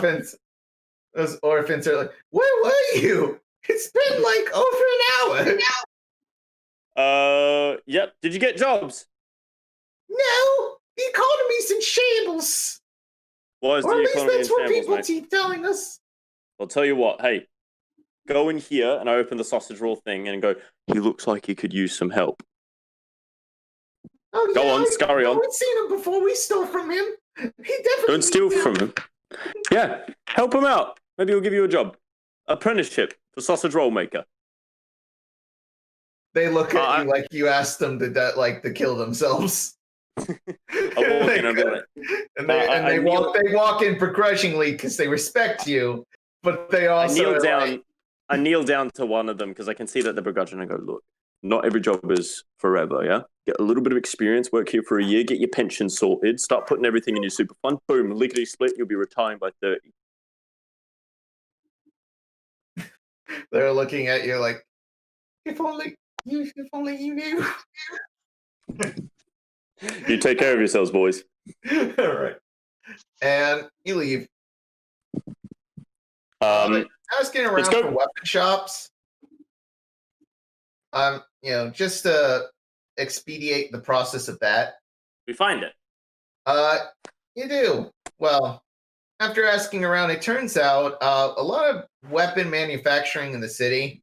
Those orphans are like, where were you? It's been like over an hour. Yep. Did you get jobs? No, the economy's in shambles. Why is Or the at least economy in that's what shambles, people mate? keep telling us. I'll tell you what. Hey, go in here and I open the sausage roll thing and go, he looks like he could use some help. Oh, Go yeah, on, scurry on. We've seen him before. We stole from him. He definitely Don't steal needs from help. him. Yeah, help him out. Maybe he'll give you a job. Apprenticeship for sausage roll maker. They look at you like you asked them to kill themselves. I'll walk in and be like, They walk in begrudgingly because they respect you, but they also I kneel are down. like, I kneel down to one of them because I can see that they're begrudging and I go, look, not every job is forever, yeah? Get a little bit of experience, work here for a year, get your pension sorted, start putting everything in your super fund, boom, lickety split, you'll be retiring by 30. they're looking at you like, if only you knew. You take care of yourselves, boys. All right, and you leave. Asking around let's go. for weapon shops. Just to expedite the process of that. We find it. You do. Well, after asking around, it turns out a lot of weapon manufacturing in the city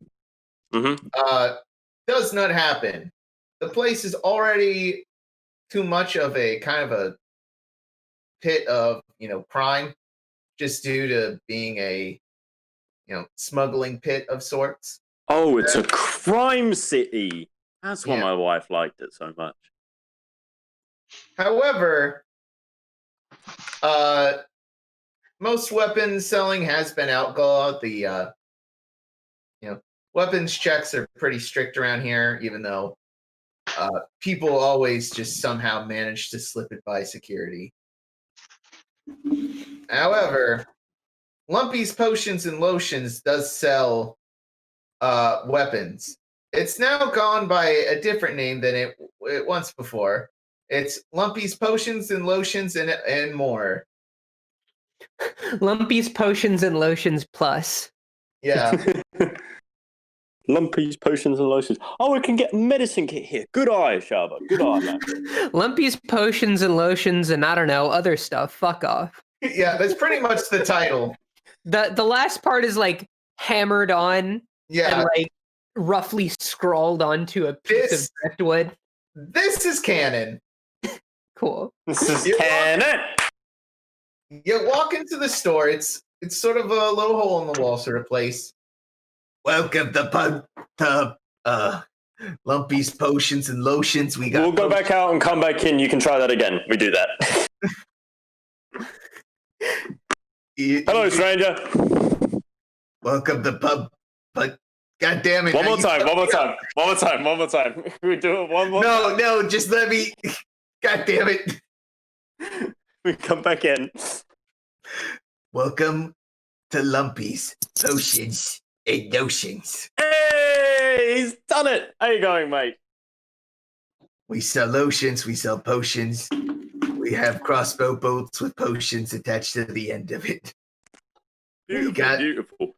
does not happen. The place is already too much of a kind of a pit of, crime, just due to being a, smuggling pit of sorts. Oh, it's a crime city. That's why Yeah. my wife liked it so much. However, most weapons selling has been outlawed. The weapons checks are pretty strict around here, even though people always just somehow manage to slip it by security. However, Lumpy's Potions and Lotions does sell weapons. It's now gone by a different name than it once before. It's Lumpy's Potions and Lotions and more. Lumpy's Potions and Lotions Plus. Yeah. Lumpy's Potions and Lotions. Oh, we can get a medicine kit here. Good eye, Shava. Good eye, man. Lumpy's Potions and Lotions and I don't know, other stuff. Fuck off. Yeah, that's pretty much the title. The last part is like hammered on Yeah. and like roughly scrawled onto a piece of driftwood. This is canon. Cool. This is canon. You walk into the store. It's sort of a little hole in the wall sort of place. Welcome to Lumpy's Potions and Lotions. We'll go back out and come back in. You can try that again. We do that. Hello, stranger. Welcome to pub. But God damn it! One more time. We do it one more. No, just let me. God damn it! We come back in. Welcome to Lumpy's Potions and Lotions. Hey, he's done it. How you going, mate? We sell lotions. We sell potions. We have crossbow bolts with potions attached to the end of it. Beautiful.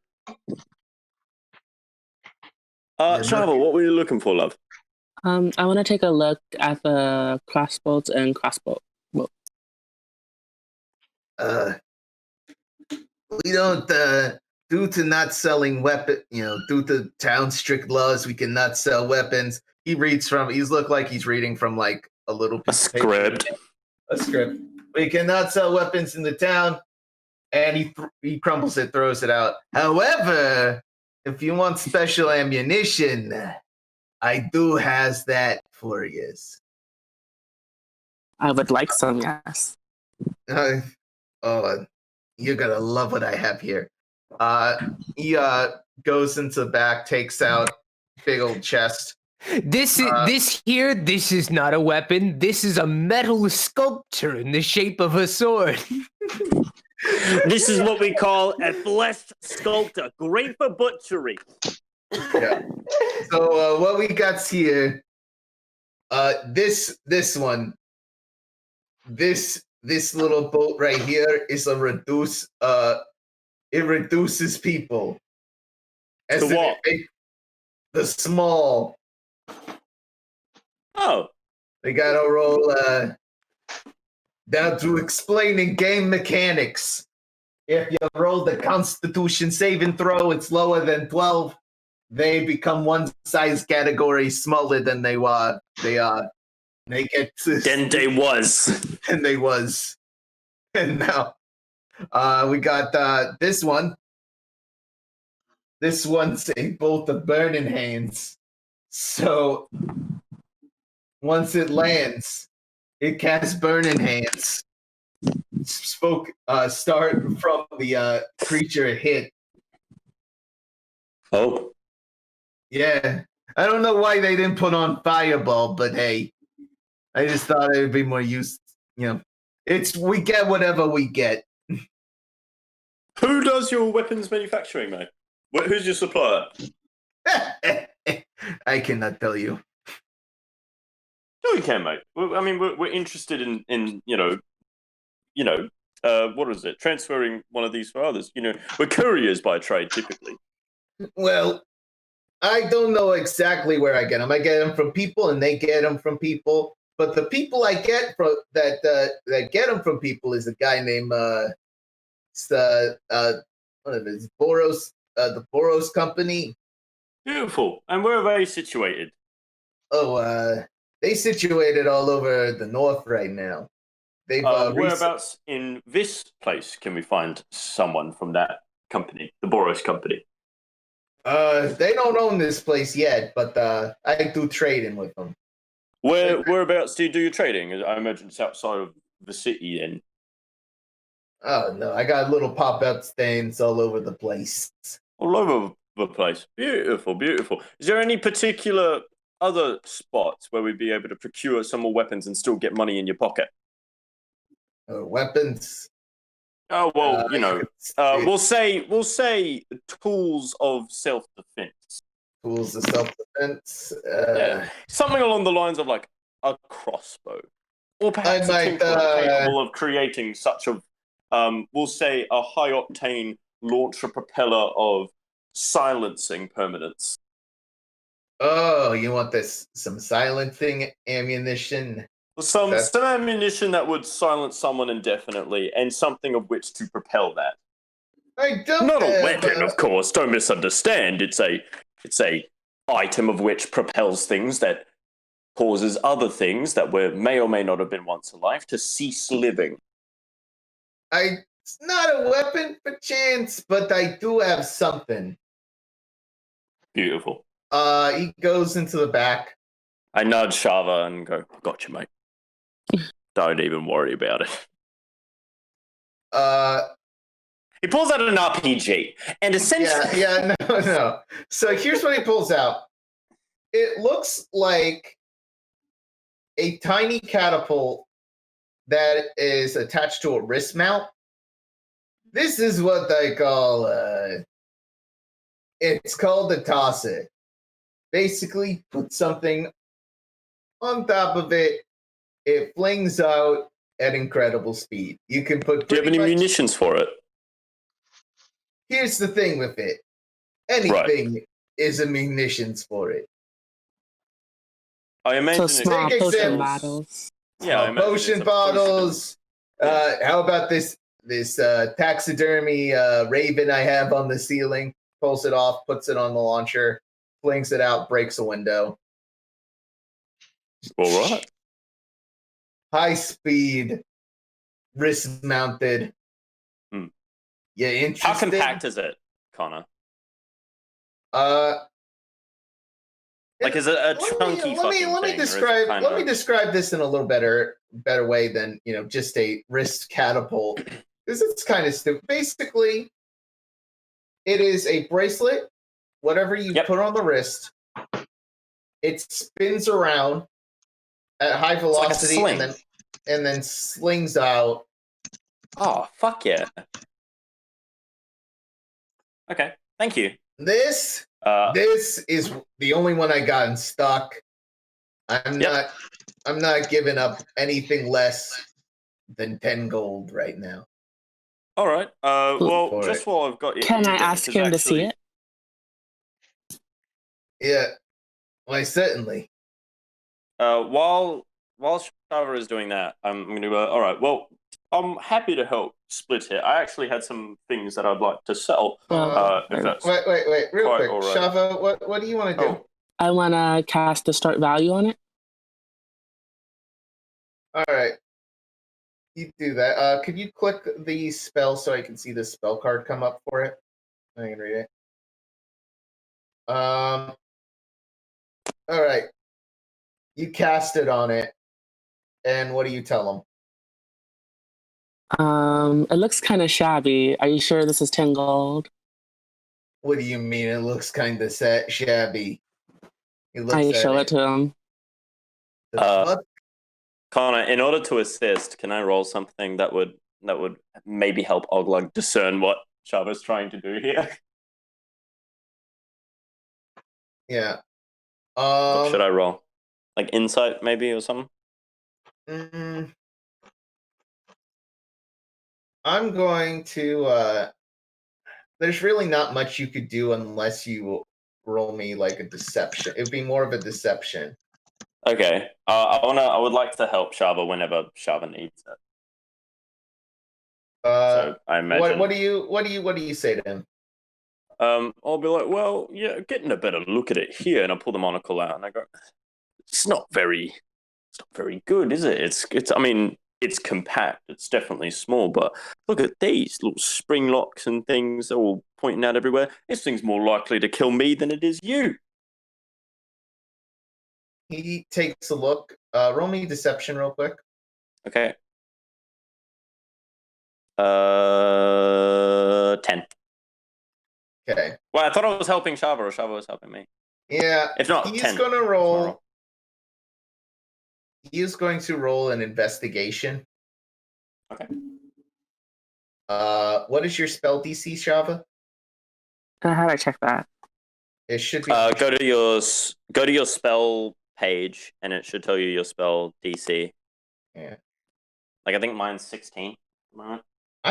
Shava, what were you looking for, love? I want to take a look at the crossbows and crossbow. We don't, due to not selling weapon, due to town strict laws, we cannot sell weapons. He's looked like he's reading from like a little piece of script. Paper. A script. We cannot sell weapons in the town, and he crumbles it, throws it out. However, if you want special ammunition, I do has that for you. I would like some, yes. You're gonna love what I have here. He goes into the back, takes out big old chest. This is not a weapon. This is a metal sculpture in the shape of a sword. This is what we call a blessed sculptor. Great for butchery. Yeah. So what we got here, this one, this little boat right here is it reduces people. To what? The small. Oh. They gotta roll down to explaining game mechanics. If you roll the Constitution saving throw, it's lower than 12. They become one size category smaller than they were. They get to, Then they was. and they was. And now we got this one. This one's a bolt of burning hands. So once it lands, it casts burning hands. Start from the creature it hit. Oh. Yeah. I don't know why they didn't put on fireball, but hey, I just thought it would be more used. We get whatever we get. Who does your weapons manufacturing, mate? Who's your supplier? I cannot tell you. No, you can, mate. I mean, we're interested in what is it? Transferring one of these for others. We're couriers by trade, typically. Well, I don't know exactly where I get them. I get them from people, and they get them from people. But the people I get from that get them from people is a guy named Boros, the Boros Company. Beautiful. And where are they situated? Oh, they situated all over the north right now. They've whereabouts in this place can we find someone from that company, the Boros Company? They don't own this place yet, but I do trading with them. Whereabouts do you do your trading? I imagine it's outside of the city then. Oh no, I got little pop-up stands all over the place. All over the place. Beautiful, beautiful. Is there any particular other spots where we'd be able to procure some more weapons and still get money in your pocket? Weapons. Oh well, we'll say tools of self-defense. Tools of self-defense. Yeah, something along the lines of like a crossbow, or perhaps a Tinkler capable of creating such a, we'll say a high-octane launcher propeller of silencing permanence. Oh, you want some silencing ammunition? Some ammunition that would silence someone indefinitely, and something of which to propel that. I don't. Not a weapon, of course. Don't misunderstand. It's a item of which propels things that causes other things that may or may not have been once alive to cease living. It's not a weapon for chance, but I do have something. Beautiful. He goes into the back. I nudge Shava and go, "Gotcha, mate. Don't even worry about it." He pulls out an RPG, and essentially... No. So here's what he pulls out. It looks like a tiny catapult that is attached to a wrist mount. This is what I call, it's called a tosser. Basically, put something on top of it. It flings out at incredible speed. You can put... Do you have any munitions for it? Here's the thing with it. Anything is a munitions for it. I imagine small potion bottles. Yeah, potion bottles. How about this taxidermy raven I have on the ceiling? Pulls it off, puts it on the launcher, flings it out, breaks a window. All right. High speed, wrist mounted. Yeah, interesting. How compact is it, Connar? Like, is it a chunky let me describe this in a little better way than just a wrist catapult. Because it's kind of stupid. Basically, it is a bracelet. Whatever you put on the wrist, it spins around at high velocity and then slings out. Oh, fuck yeah. Okay, thank you. This is the only one I got in stock. I'm not giving up anything less than 10 gold right now. All right. Well, just while I've got you, can I ask him to see it? Yeah. Why, certainly. While Shava is doing that, I'm going to go, all right, well, I'm happy to help split it. I actually had some things that I'd like to sell. If that's wait, real quick. Right. Shava, what do you want to do? I want to cast a start value on it. All right. You do that. Could you click the spell so I can see the spell card come up for it? I can read it. All right. You cast it on it, and what do you tell them? It looks kind of shabby. Are you sure this is 10 gold? What do you mean it looks kind of shabby? I show it to him. Connar, in order to assist, can I roll something that would maybe help Oulug discern what Shava's trying to do here? Yeah. What should I roll? Like insight, maybe, or something? I'm going to. There's really not much you could do unless you roll me like a deception. It'd be more of a deception. Okay. I would like to help Shava whenever Shava needs it. So I imagine. What do you say to him? I'll be like, well, yeah, getting a better look at it here, and I pull the monocle out, and I go, it's not very good, is it? It's. I mean, it's compact. It's definitely small, but look at these little spring locks and things. They're all pointing out everywhere. This thing's more likely to kill me than it is you. He takes a look. Roll me deception real quick. Okay. 10. Okay. Well, I thought I was helping Shava, or Shava was helping me. Yeah. If not, he's 10. gonna Tomorrow. roll. He is going to roll an investigation. Okay. What is your spell DC, Shava? How do I check that? It should be. Go to your spell page, and it should tell you your spell DC. Yeah. Like I think mine's 16. I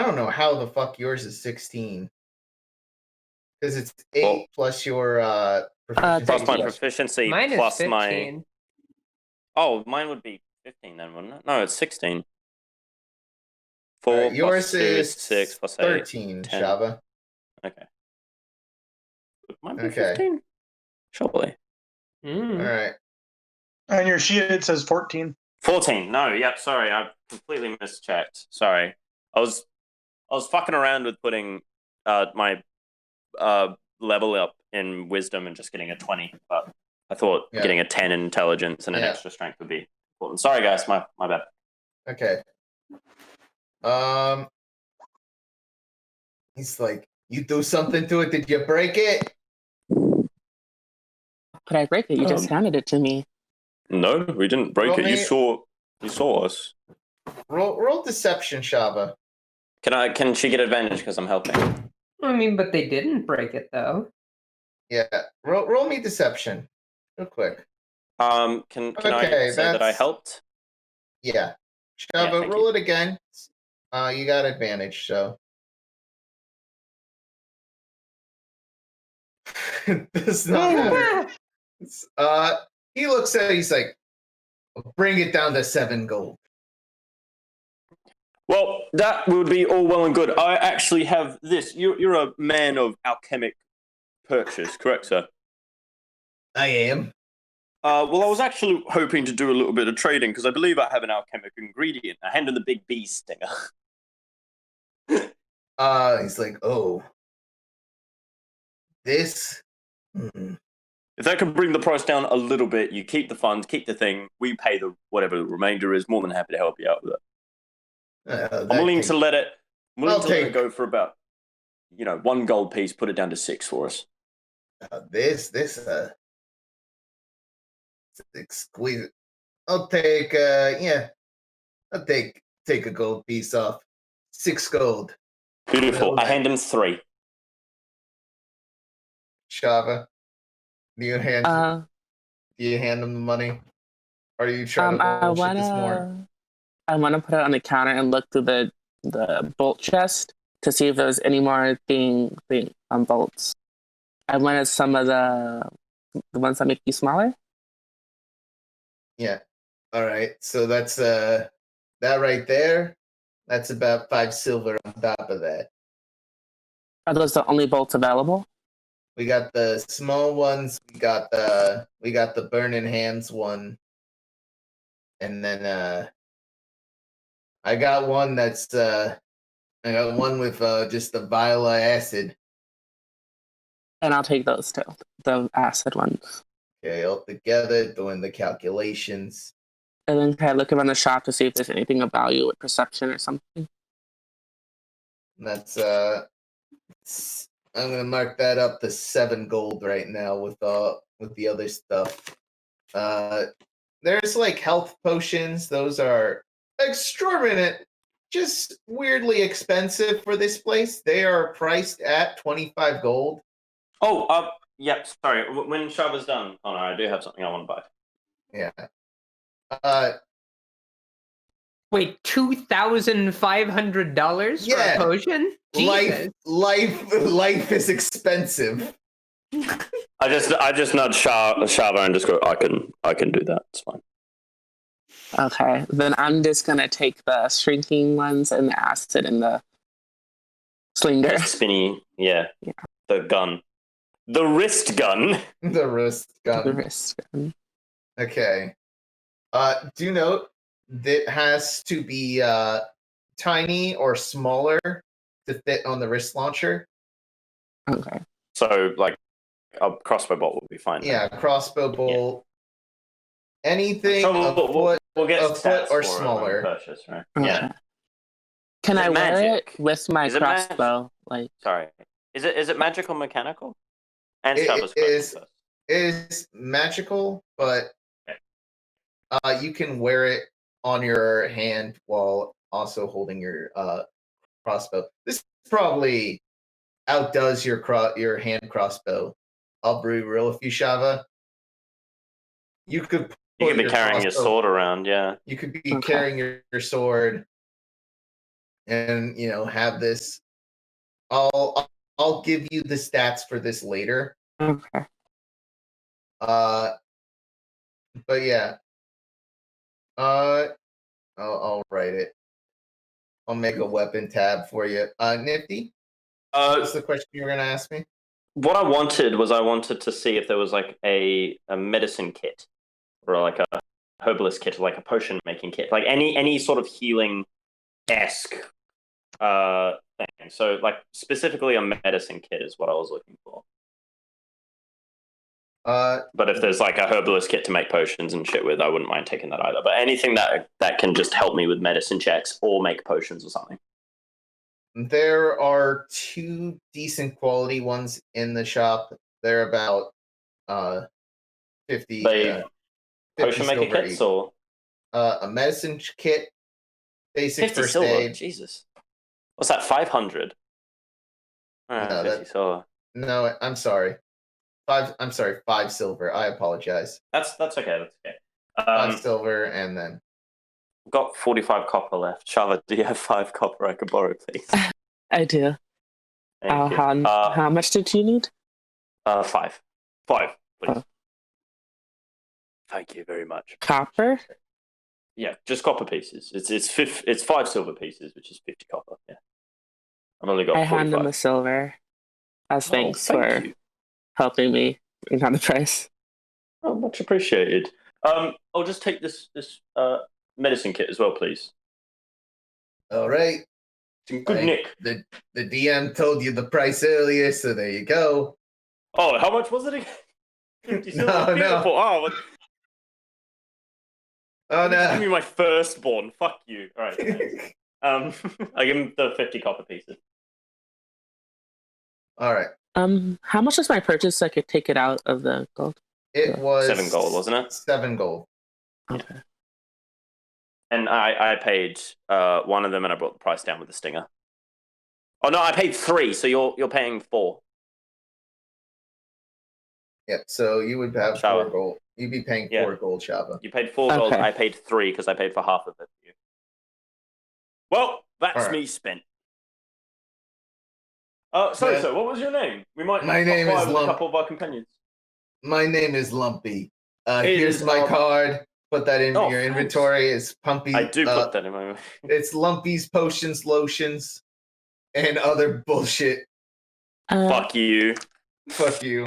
don't know how the fuck yours is 16. Because it's 8 plus your proficiency. Plus my proficiency Mine is plus 15. my. Oh, mine would be 15 then, wouldn't it? No, it's 16. 4 plus yours 2 is 6 plus 8. 13, 10. Shava. Okay. Would mine be Okay. 15? Surely. All right. On your sheet, it says 14. 14. No, yep, sorry. I completely mischecked. Sorry. I was fucking around with putting my level up in wisdom and just getting a 20, but I thought getting a 10 in intelligence and an extra strength would be important. Sorry guys, my bad. Okay. He's like, you do something to it, did you break it? Could I break it? You just handed it to me. No, we didn't break Roll it. me- You saw us. Roll deception, Shava. Can she get advantage because I'm helping? I mean, but they didn't break it though. Yeah. Roll me deception. Real quick. Can Okay, I say that I that's- helped? Yeah. Shava, thank roll you. it again. You got advantage, so. Does not matter. He looks at it, he's like, bring it down to 7 gold. Well, that would be all well and good. I actually have this. You're a man of alchemic purchase, correct, sir? I am. Well, I was actually hoping to do a little bit of trading because I believe I have an alchemic ingredient. I hand him the big bee stinger. He's like, oh. This? If that could bring the price down a little bit, you keep the funds, keep the thing. We pay the whatever the remainder is. More than happy to help you out with it. I'm willing to let it. I'm willing to let it go for about, 1 gold piece. Put it down to 6 for us. This exquisite. I'll take I'll take a gold piece off. 6 gold. Beautiful. I hand him 3. Shava, do you hand him the money? Or are you trying to bullshit this more? I want to put it on the counter and look through the bolt chest to see if there's any more thing on bolts. I wanted some of the ones that make you smaller. Yeah. All right. So that's that right there. That's about 5 silver on top of that. Are those the only bolts available? We got the small ones. We got the burning hands one, and then I got one that's I got one with just the vial of acid. And I'll take those too, the acid ones. Okay, all together doing the calculations. And then can I look around the shop to see if there's anything of value with perception or something? And that's I'm gonna mark that up to 7 gold right now with the other stuff. There's like health potions. Those are exorbitant, just weirdly expensive for this place. They are priced at 25 gold. Oh, yep. Sorry. When Shava's done, Connar, I do have something I want to buy. Yeah. Wait, $2,500 for a potion? Jesus. Life is expensive. I just nudge Shava and just go, I can do that. It's fine. Okay, then I'm just gonna take the shrinking ones and the acid and the slinger. Spinny, yeah. The gun. The wrist gun. The wrist gun. The wrist gun. Okay. Do note that has to be tiny or smaller to fit on the wrist launcher. Okay. So, like, a crossbow bolt will be fine. Yeah, crossbow bolt. Yeah. Anything So we'll get a foot stats or for it when we smaller. purchase, right? Okay. Yeah. Can Is I it wear magic? it with my Is it crossbow? Like, Sorry. Is it magic or mechanical? And It Shava's is- question first. is magical, but you can wear it on your hand while also holding your crossbow. This probably outdoes your hand crossbow. I'll be real with you, Shava. You could You could be your carrying your sword around, yeah. You could be carrying your sword, and have this. I'll give you the stats for this later. Okay. But yeah. I'll write it. I'll make a weapon tab for you. Nifty. What's the question you were gonna ask me? What I wanted to see if there was like a medicine kit or like a herbalist kit, or like a potion making kit, like any sort of healing esque thing. So like specifically a medicine kit is what I was looking for. But if there's like a herbalist kit to make potions and shit with, I wouldn't mind taking that either. But anything that can just help me with medicine checks or make potions or something. There are 2 decent quality ones in the shop. They're about 50. 50 potion maker kits each. or a medicine kit, basic 50 first silver. aid. Jesus, what's that? 500. No, 50 silver. No, I'm sorry. 5 silver. I apologize. That's okay. That's okay. 5 silver, and then got 45 copper left. Shava, do you have 5 copper I could borrow, please? I do. How much did you need? 5. 5, please. Oh. Thank you very much. Copper? Yeah, just copper pieces. It's 5 silver pieces, which is 50 copper. Yeah, I've only got 45. I hand him a silver as thanks thank for you. helping me bring down the price. Oh, much appreciated. I'll just take this medicine kit as well, please. All right. Good nick. The DM told you the price earlier, so there you go. Oh, how much was it again? 50 silver. No. Beautiful. Oh no! Give me my firstborn. Fuck you. All right. I give him the 50 copper pieces. All right. How much was my purchase so I could take it out of the gold? It was 7 gold, wasn't it? 7 gold. Okay. And I paid one of them, and I brought the price down with the stinger. Oh no, I paid 3, so you're paying 4. Yep. So you would have Shava. 4 gold. You'd be paying 4 gold, Shava. You paid 4 gold. I paid 3 because I paid for half of it for you. Well, that's me spent. Sorry, sir. What was your name? We might. My name is with a couple of our companions. My name is Lumpy. Here's my card. Put that in your inventory. It's Pumpy. I do put that in my. It's Lumpy's potions, lotions, and other bullshit. Fuck you. Fuck you.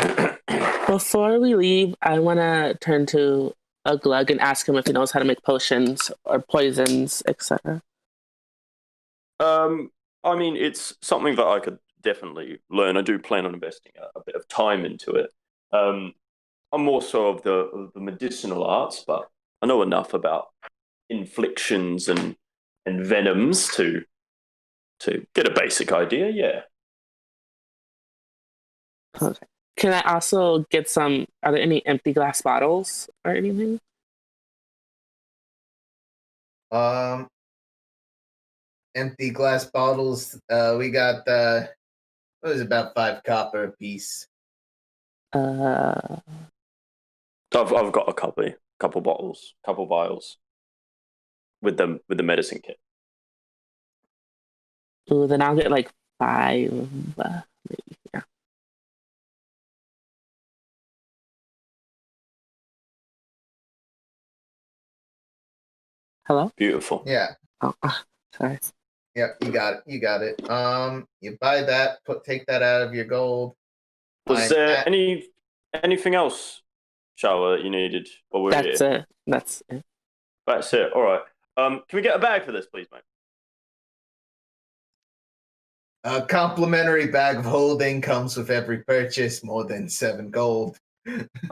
Before we leave, I want to turn to Oulug and ask him if he knows how to make potions or poisons, etc. I mean, it's something that I could definitely learn. I do plan on investing a bit of time into it. I'm more so of the medicinal arts, but I know enough about inflictions and venoms to get a basic idea. Yeah. Okay. Can I also get some? Are there any empty glass bottles or anything? Empty glass bottles. We got what was about 5 copper a piece. I've got a couple bottles, couple vials with the medicine kit. Ooh, then I'll get like 5. Maybe, yeah. Hello? Beautiful. Yeah. Oh, sorry. Yep, you got it. You got it. You buy that. Take that out of your gold. Was there anything else, Shava, that you needed? Or That's it. That's it. That's it. All right. Can we get a bag for this, please, mate? A complimentary bag of holding comes with every purchase, more than 7 gold.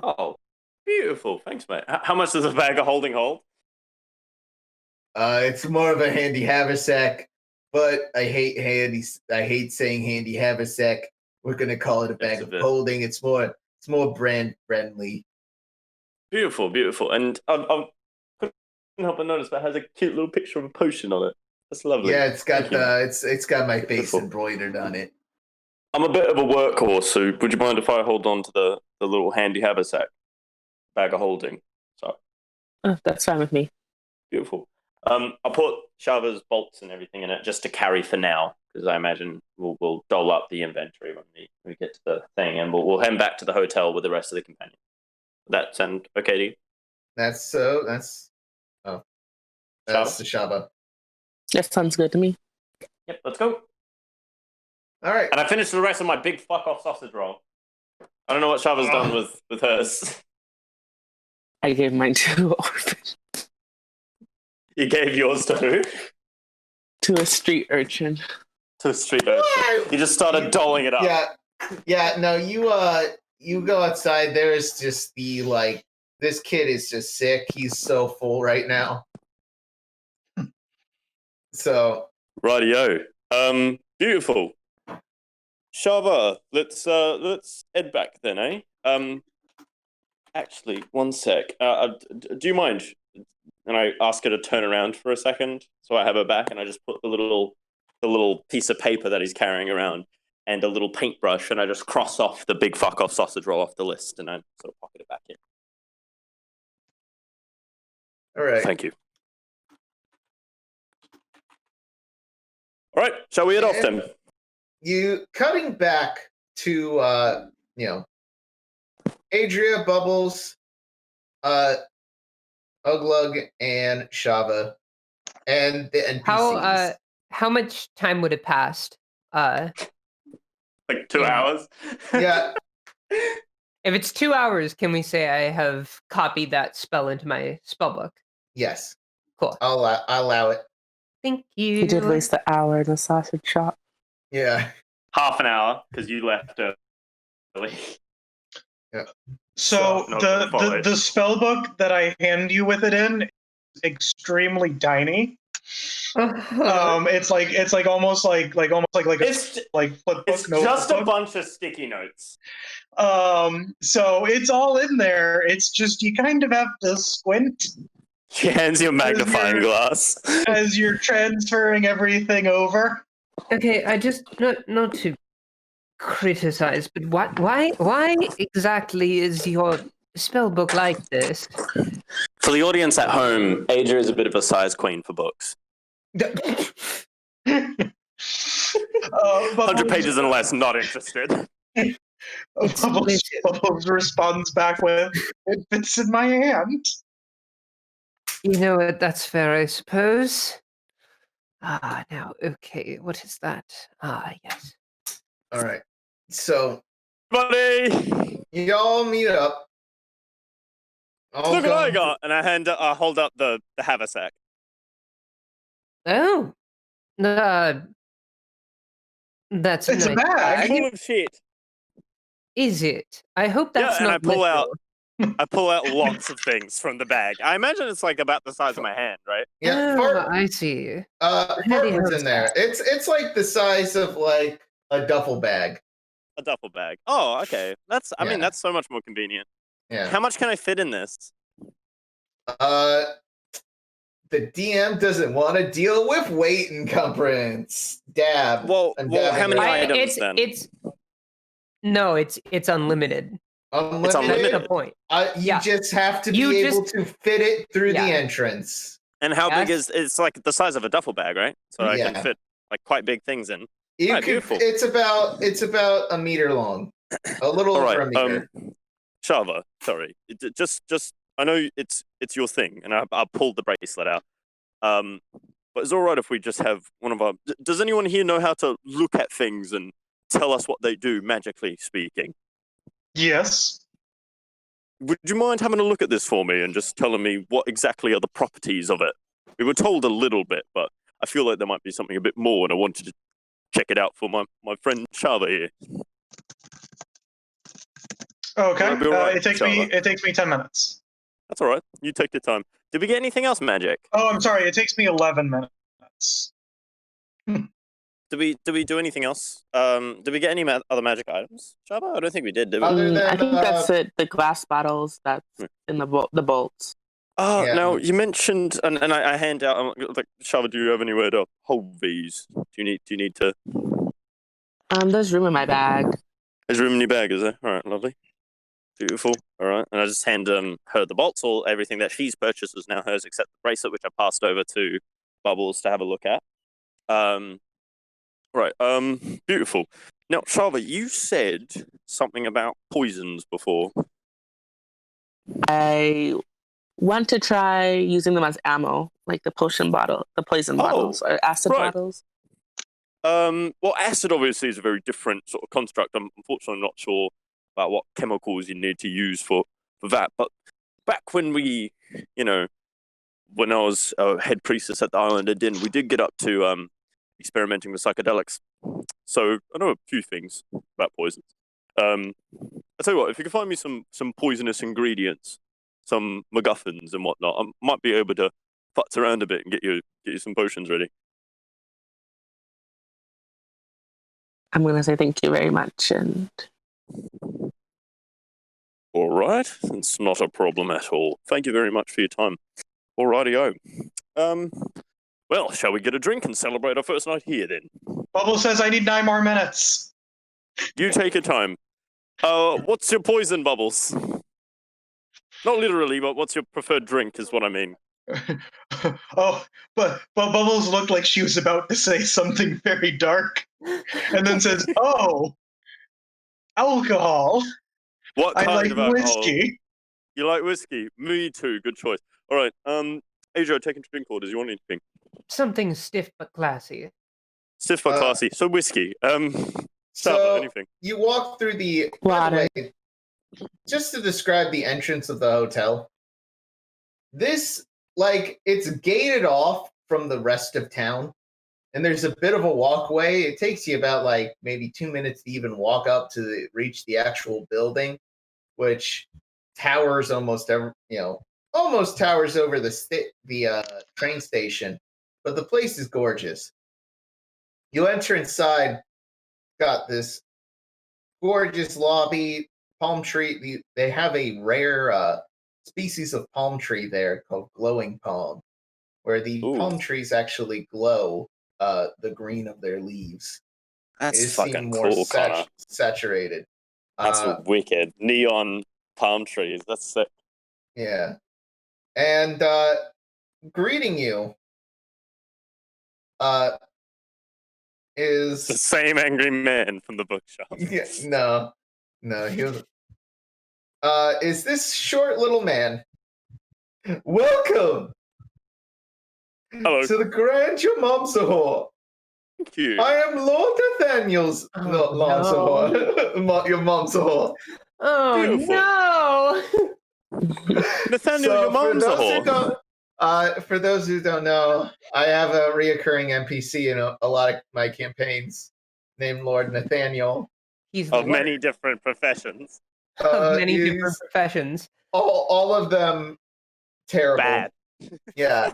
Oh, beautiful. Thanks, mate. How much does a bag of holding hold? It's more of a handy haversack, but I hate saying handy haversack. We're gonna call it a bag of holding. It's more It's more brand friendly. Beautiful, beautiful. And I couldn't help but notice that has a cute little picture of a potion on it. That's lovely. Yeah, it's got Thank you. it's got my face Beautiful. embroidered on it. I'm a bit of a workhorse, so would you mind if I hold on to the little handy haversack bag of holding? So That's fine with me. beautiful. I'll put Shava's bolts and everything in it just to carry for now, because I imagine we'll dole up the inventory when we get to the thing, and we'll head back to the hotel with the rest of the companions. That sound okay to you? That's the Shava. That sounds good to me. Yep, let's go. All right. And I finished the rest of my big fuck off sausage roll. I don't know what Shava's done with hers. I gave mine to orphan. You gave yours to who? To a street urchin. To a street urchin. You just started doling it up. Yeah. No, you go outside. There's just this kid is just sick. He's so full right now. So. Rightio. Beautiful. Shava, let's head back then, eh? Actually, one sec. Do you mind? And I ask her to turn around for a second, so I have her back, and I just put the little piece of paper that he's carrying around and a little paintbrush, and I just cross off the big fuck off sausage roll off the list, and I sort of pocket it back in. All right. Thank you. All right, shall we head off then? You cutting back to Adria, Bubbles, Oulug, and Shava, and the NPCs. How much time would have passed? Like 2 hours? Yeah. If it's 2 hours, can we say I have copied that spell into my spell book? Yes. Cool. I'll allow it. Thank you. He did waste an hour in the sausage shop. Yeah. Half an hour, because you left early. Yeah. So the spell book that I hand you with it in is extremely tiny. It's almost like flip book. It's notebook. just a bunch of sticky notes. So it's all in there. It's just you kind of have to squint. She hands you a magnifying glass as you're transferring everything over. Okay, I just not to criticize, but why exactly is your spell book like this? For the audience at home, Adria is a bit of a size queen for books. 100 pages and less, not interested. Bubbles responds back with, "It fits in my hand." You know what? That's fair, I suppose. Now, okay, what is that? Yes. All right. So, Buddy, y'all meet up. look what I got, and I hold up the haversack. Oh, that's It's a bag. Full of shit. Is it? I hope that's and not. I pull out lots of things from the bag. I imagine it's like about the size of my hand, right? Yeah. I see. Fartman's in there. It's like the size of like a duffel bag. A duffel bag. Oh, okay. I mean, that's so much more convenient. Yeah. How much can I fit in this? The DM doesn't want to deal with weight encumbrance. Dab. Well, how many items then? It's unlimited. Unlimited? It's unlimited. That's the point. You just have to be able to fit it through the entrance. And how big is it's like the size of a duffel bag, right? So I can fit like quite big things in. Beautiful. It's about a meter long. A little over a meter. Shava, sorry. Just I know it's your thing, and I'll pull the bracelet out. But it's all right if we just have one of our. Does anyone here know how to look at things and tell us what they do, magically speaking? Yes. Would you mind having a look at this for me and just telling me what exactly are the properties of it? We were told a little bit, but I feel like there might be something a bit more, and I wanted to check it out for my friend Shava here. Okay. Right, it takes me 10 minutes. That's all right. You take your time. Did we get anything else magic? Oh, I'm sorry. It takes me 11 minutes. did we do anything else? Did we get any other magic items, Shava? I don't think we did we? Other than, I think that's it. The glass bottles that's in the bolts. Oh, Yeah. now you mentioned, and I hand out. I'm like, Shava, do you have anywhere to hold these? Do you need to? There's room in my bag. There's room in your bag, is there? All right, lovely, beautiful. All right, and I just hand her the bolts. All everything that she's purchased is now hers, except the bracelet, which I passed over to Bubbles to have a look at. Right. Beautiful. Now, Shava, you said something about poisons before. I want to try using them as ammo, like the potion bottle, the poison bottles, or acid bottles. Well, acid obviously is a very different sort of construct. I'm unfortunately not sure about what chemicals you need to use for that. But back when when I was head priestess at the Island of Din, we did get up to experimenting with psychedelics. So I know a few things about poisons. I'll tell you what, if you can find me some poisonous ingredients, some MacGuffins and whatnot, I might be able to futz around a bit and get you some potions ready. I'm going to say thank you very much. And all right, it's not a problem at all. Thank you very much for your time. Alrighty-o. Well, shall we get a drink and celebrate our first night here then? Bubble says I need 9 more minutes. You take your time. What's your poison, Bubbles? Not literally, but what's your preferred drink is what I mean. Oh, but Bubbles looked like she was about to say something very dark, and then says, "Oh, alcohol. What kind I like of alcohol? whiskey." You like whiskey? Me too. Good choice. All right. Adria, taking drink orders. You want anything? Something stiff but classy. Stiff but classy. So whiskey. So anything. you walk through the water. Way, just to describe the entrance of the hotel. This, it's gated off from the rest of town, and there's a bit of a walkway. It takes you about maybe 2 minutes to even walk up to reach the actual building, which towers almost towers over the train station. But the place is gorgeous. You enter inside. Got this gorgeous lobby, palm tree. They have a rare species of palm tree there called glowing palm, where the palm trees actually glow the green of their leaves. That's fucking cool, Connar. Saturated. That's wicked. Neon palm trees. That's sick. Yeah. And greeting you is the same angry man from the bookshop. Yeah, no, he was. Is this short little man? Welcome. Hello. To the Grandeur Momsahor. Thank you. I am Lord Nathaniel's not Momsahor. Your Momsahor. Oh Beautiful. no! Nathaniel, your mom's a whore. For those who don't know, I have a reoccurring NPC in a lot of my campaigns named Lord Nathaniel. He's of many different professions. Of many different professions. All of them terrible. Bad. Yeah.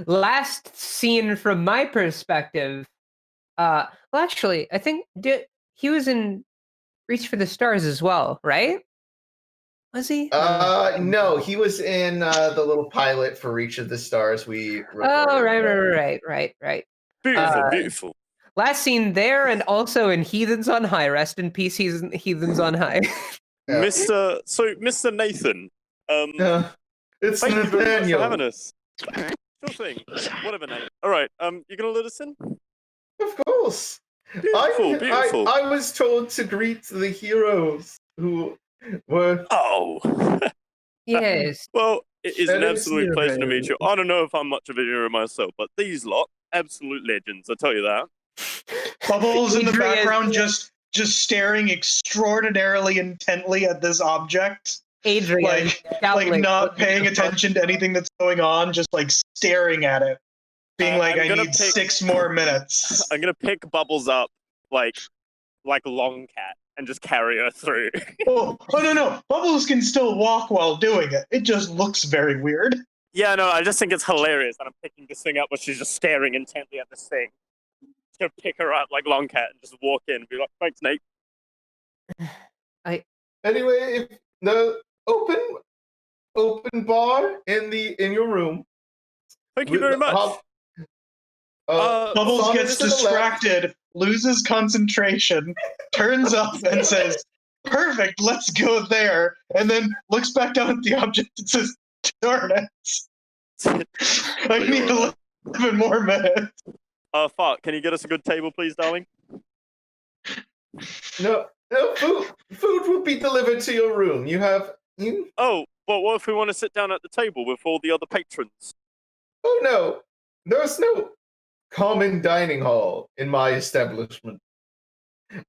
Last seen from my perspective, well, actually, I think he was in Reach for the Stars as well, right? Was he? No, he was in the little pilot for Reach of the Stars. We recorded. Right. Beautiful. Last seen there, and also in Heathens on High. Rest in peace, Heathens on High. Yeah. Mr. Nathan. It's thank you very much for Nathaniel. having us. Sure thing. Whatever name. All right. You gonna let us in? Of course. Beautiful. I was told to greet the heroes who were. Oh. Yes. Well, it is an absolute pleasure to meet you. I don't know if I'm much of a hero myself, but these lot, absolute legends. I tell you that. Bubbles in the background, just staring extraordinarily intently at this object. Adria, like not paying attention to anything that's going on, just staring at it, being I need 6 more minutes. I'm gonna pick Bubbles up like Long Cat and just carry her through. oh no! Bubbles can still walk while doing it. It just looks very weird. Yeah, no, I just think it's hilarious that I'm picking this thing up, but she's just staring intently at this thing. gonna pick her up like Long Cat and just walk in and be like, "Thanks, Nate." Anyway, if the open bar in your room. Thank you very much. Bubbles Saunders gets to the left. distracted, loses concentration, turns up and says, "Perfect, let's go there," and then looks back down at the object and says, "Darn it. I need 11 more minutes." Fuck. Can you get us a good table, please, darling? No, food will be delivered to your room. Oh, but what if we want to sit down at the table with all the other patrons? Oh no, there's no common dining hall in my establishment.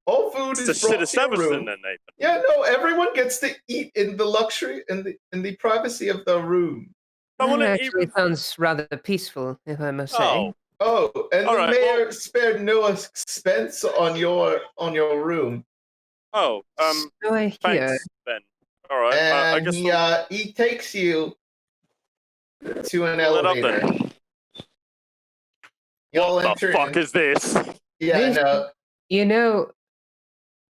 All food It's a is shit brought to your establishment, room. then, Nathan. Yeah, no, everyone gets to eat in the luxury in the privacy of the room. I want That to eat actually with... sounds rather peaceful, if I must say. Oh, Oh, and All the right, mayor well- spared no expense on your room. oh, So I hear. thanks, Ben. All right, I And guess he takes you to an we'll let up elevator. then. Y'all What the enter fuck in. is this? Yeah, This- no. You know,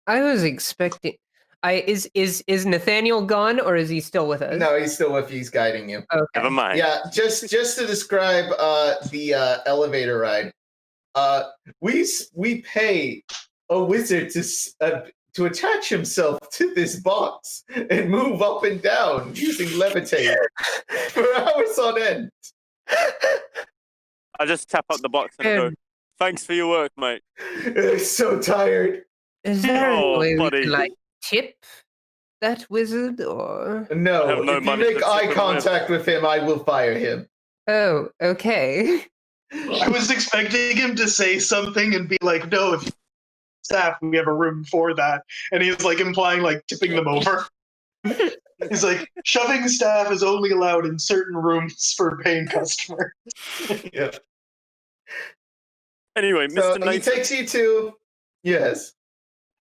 I was expecting. Is Nathaniel gone or is he still with us? No, he's still with you. He's guiding you. Okay. Never mind. Yeah, just to describe the elevator ride. We pay a wizard to attach himself to this box and move up and down using levitate for hours on end. I just tap up the box and go, "Thanks for your work, mate." So tired. Is there Oh, a way we buddy. can like tip that wizard or? No, I have no if you money make to eye tip him contact with him, I will fire him. Oh, okay. I was expecting him to say something and be like, "No, if staff, we have a room for that," and he's like implying like tipping them over. He's like, "Shoving staff is only allowed in certain rooms for paying customers." Yeah. Anyway, So Mr. he Nathan, takes you to. Yes.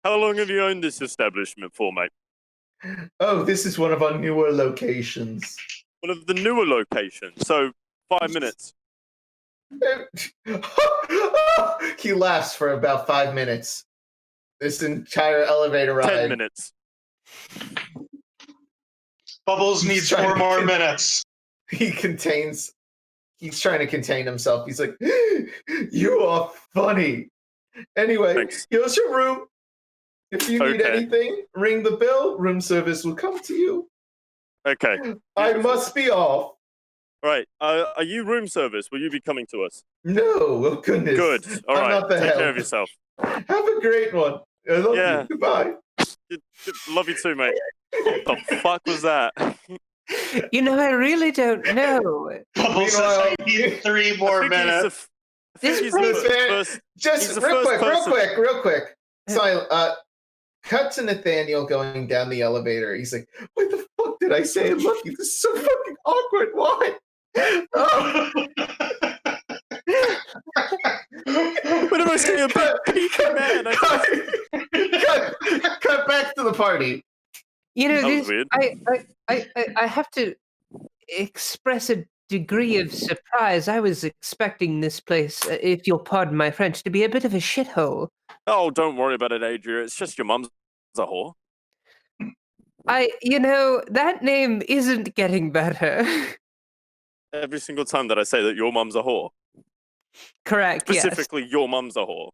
how long have you owned this establishment for, mate? Oh, this is one of our newer locations. One of the newer locations. So 5 minutes. He laughs for about 5 minutes. This entire elevator ride. 10 minutes. Bubbles He's needs trying 4 to more get- minutes. He's trying to contain himself. He's like, "You are funny." Anyway, Thanks. here's your room. If you need Okay. anything, ring the bell. Room service will come to you. Okay. I Beautiful. must be off. Right. Are you room service? Will you be coming to us? No, oh goodness. Good. All I'm right. not the Take care help. of yourself. Have a great one. I love Yeah. you. Goodbye. Love you too, mate. What the fuck was that? You know, I really don't know. Bubbles says, Meanwhile- "I need 3 more I think he's the minutes." f- I think This he's the place- first. Just He's the real first quick, person- real quick. So, cut to Nathaniel going down the elevator. He's like, "What the fuck did I say? I love you. This is so fucking awkward. Why?" Oh. What am I saying? A big peaky man. Cut back to the party. You know, That was this, weird. I have to express a degree of surprise. I was expecting this place, if you'll pardon my French, to be a bit of a shithole. Oh, don't worry about it, Adria. It's just your mum's a whore. You know, that name isn't getting better. Every single time that I say that your mum's a whore, Correct, yes. specifically your mum's a whore.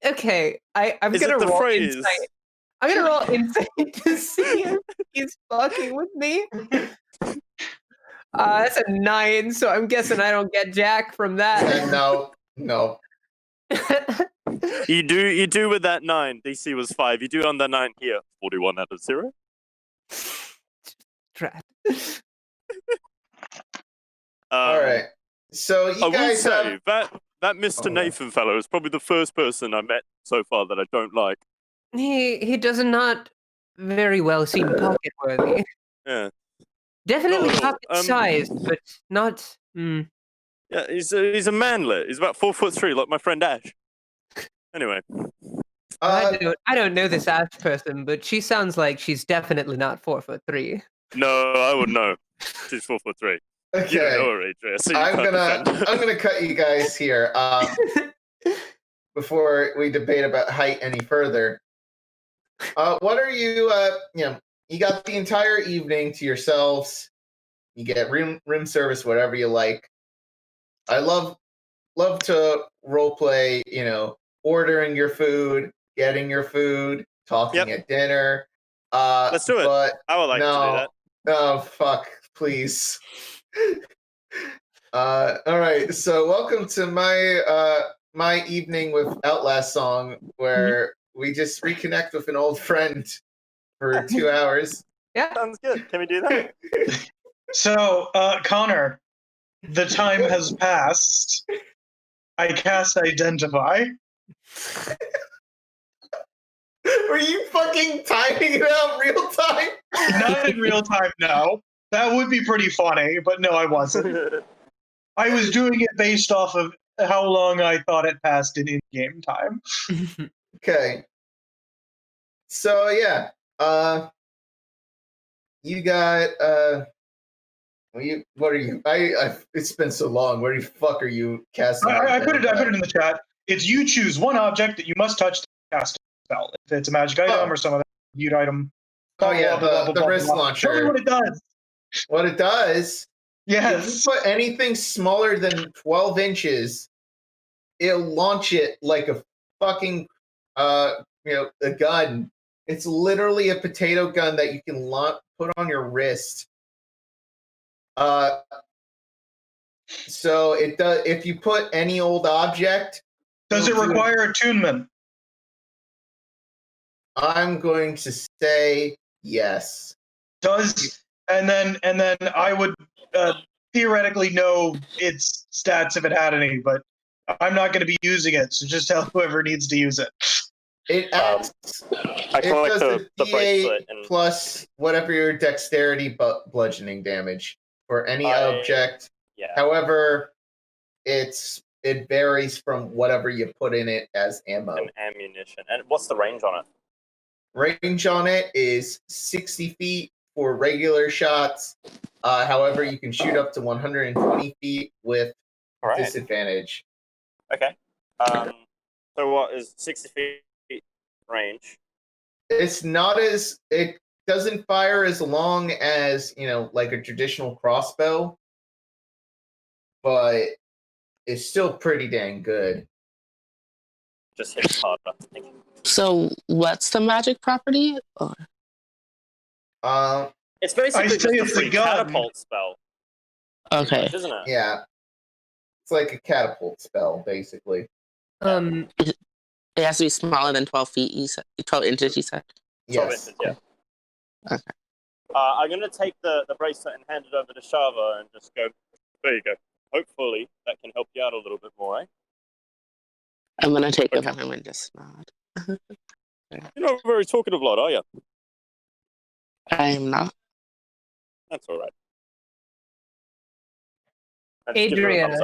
Okay, I'm Is gonna it the roll phrase? insight. I'm gonna roll insight to see if he's fucking with me. That's a 9, so I'm guessing I don't get jack from that. No. You do with that 9. DC was 5. You do on the 9 here. 41 out of 0. Crap. All right. So I you will guys say have. that Mr. Oh. Nathan fellow is probably the first person I met so far that I don't like. He does not very well seem pocket worthy. Yeah, Definitely Not at all. pocket sized, but not. yeah. He's a manlet. He's about 4'3", like my friend Ashe. Anyway, Uh, I don't know this Ashe person, but she sounds like she's definitely not 4'3". no, I would know. She's 4'3". Okay. You don't know her, Adria, so you I'm can't defend. gonna cut you guys here before we debate about height any further. What are you? You got the entire evening to yourselves. You get room service, whatever you like. I love to role play. Ordering your food, getting your food, talking at dinner. Let's do it. But I would like to do that. Oh fuck! Please. All right. So welcome to my evening with Outlast song, where we just reconnect with an old friend for 2 hours. Yeah. Sounds good. Can we do that? So, Connar, the time has passed. I cast Identify. Were you fucking timing it out real time? Not in real time, no. That would be pretty funny, but no, I wasn't. I was doing it based off of how long I thought it passed in in-game time. Okay. So yeah, you got what are you? It's been so long. Where the fuck are you casting? I put it in the chat. It's you choose one object that you must touch to cast a spell. If it's a magic item or some other viewed item. Oh yeah, the wrist launcher. Tell me what it does. What it does? Yes. If you put anything smaller than 12 inches, it'll launch it like a fucking a gun. It's literally a potato gun that you can put on your wrist. So it does. If you put any old object, Does it require attunement? I'm going to say yes. And then I would theoretically know its stats if it had any, but I'm not going to be using it, so just tell whoever needs to use it. It adds. I It collect does the a bracelet D8 and plus whatever your dexterity bludgeoning damage for any object. yeah. However, it varies from whatever you put in it as ammo. And ammunition. And what's the range on it? Range on it is 60 feet for regular shots. However, you can shoot up to 120 feet with All right. disadvantage. Okay. So what is 60 feet range? It's not as it doesn't fire as long as like a traditional crossbow, but it's still pretty dang good. Just hits harder. Thank you. So, what's the magic property? Or... It's basically just a free catapult spell. Okay. Isn't it? Yeah, it's like a catapult spell, basically. It has to be smaller than 12 feet. 12 inches. You said. 12 Yes. inches, yeah. Okay. I'm going to take the bracelet and hand it over to Shava and just go, there you go. Hopefully that can help you out a little bit more, eh? I'm gonna take it from him and just nod. You're not a very talkative lot, are you? I'm not. That's all right. And just give her a Adria. thumbs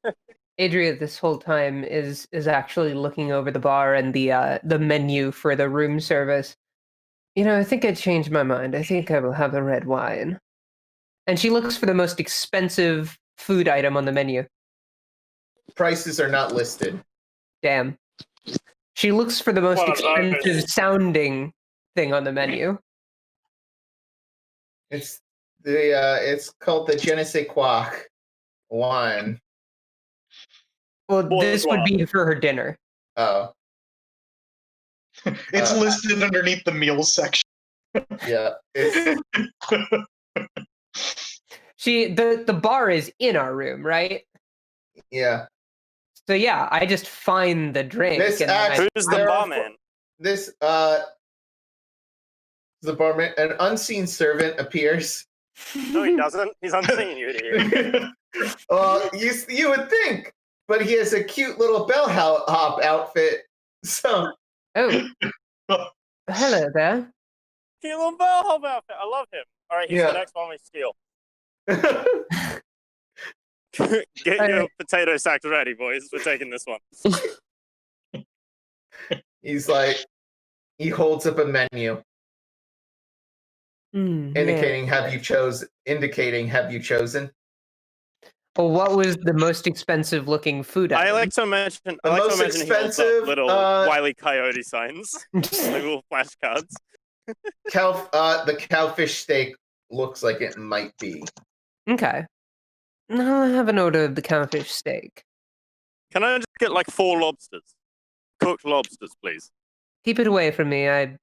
up. Adria, this whole time is actually looking over the bar and the menu for the room service. I think I changed my mind. I think I will have a red wine. And she looks for the most expensive food item on the menu. Prices are not listed. Damn. She looks for the most Well, expensive sounding thing on the menu. It's called the Je ne sais quoi wine. Well, Well, this would be for her dinner. Oh, It's listed underneath the meals section. yeah. The bar is in our room, right? Yeah. So yeah, I just find the drink. This and then actually- Who's the There are barman? This the barman, an unseen servant appears. No, he doesn't. He's unseen, you idiot. Well, you would think, but he has a cute little bellhop outfit. So Oh, hello there. Cute little bellhop outfit. I love him. All right, he's Yeah. the next one we steal. Get your potato sacks ready, boys. We're taking this one. he's like, he holds up a menu Mm, indicating have you chosen. Well, what was the most expensive looking food I item? like to imagine. The most he holds up expensive, little Wile E. Coyote signs, like little flashcards. The cowfish steak looks like it might be. Okay. I'll have an order of the cowfish steak. Can I just get like 4 lobsters? Cooked lobsters, please. Keep it away from me. I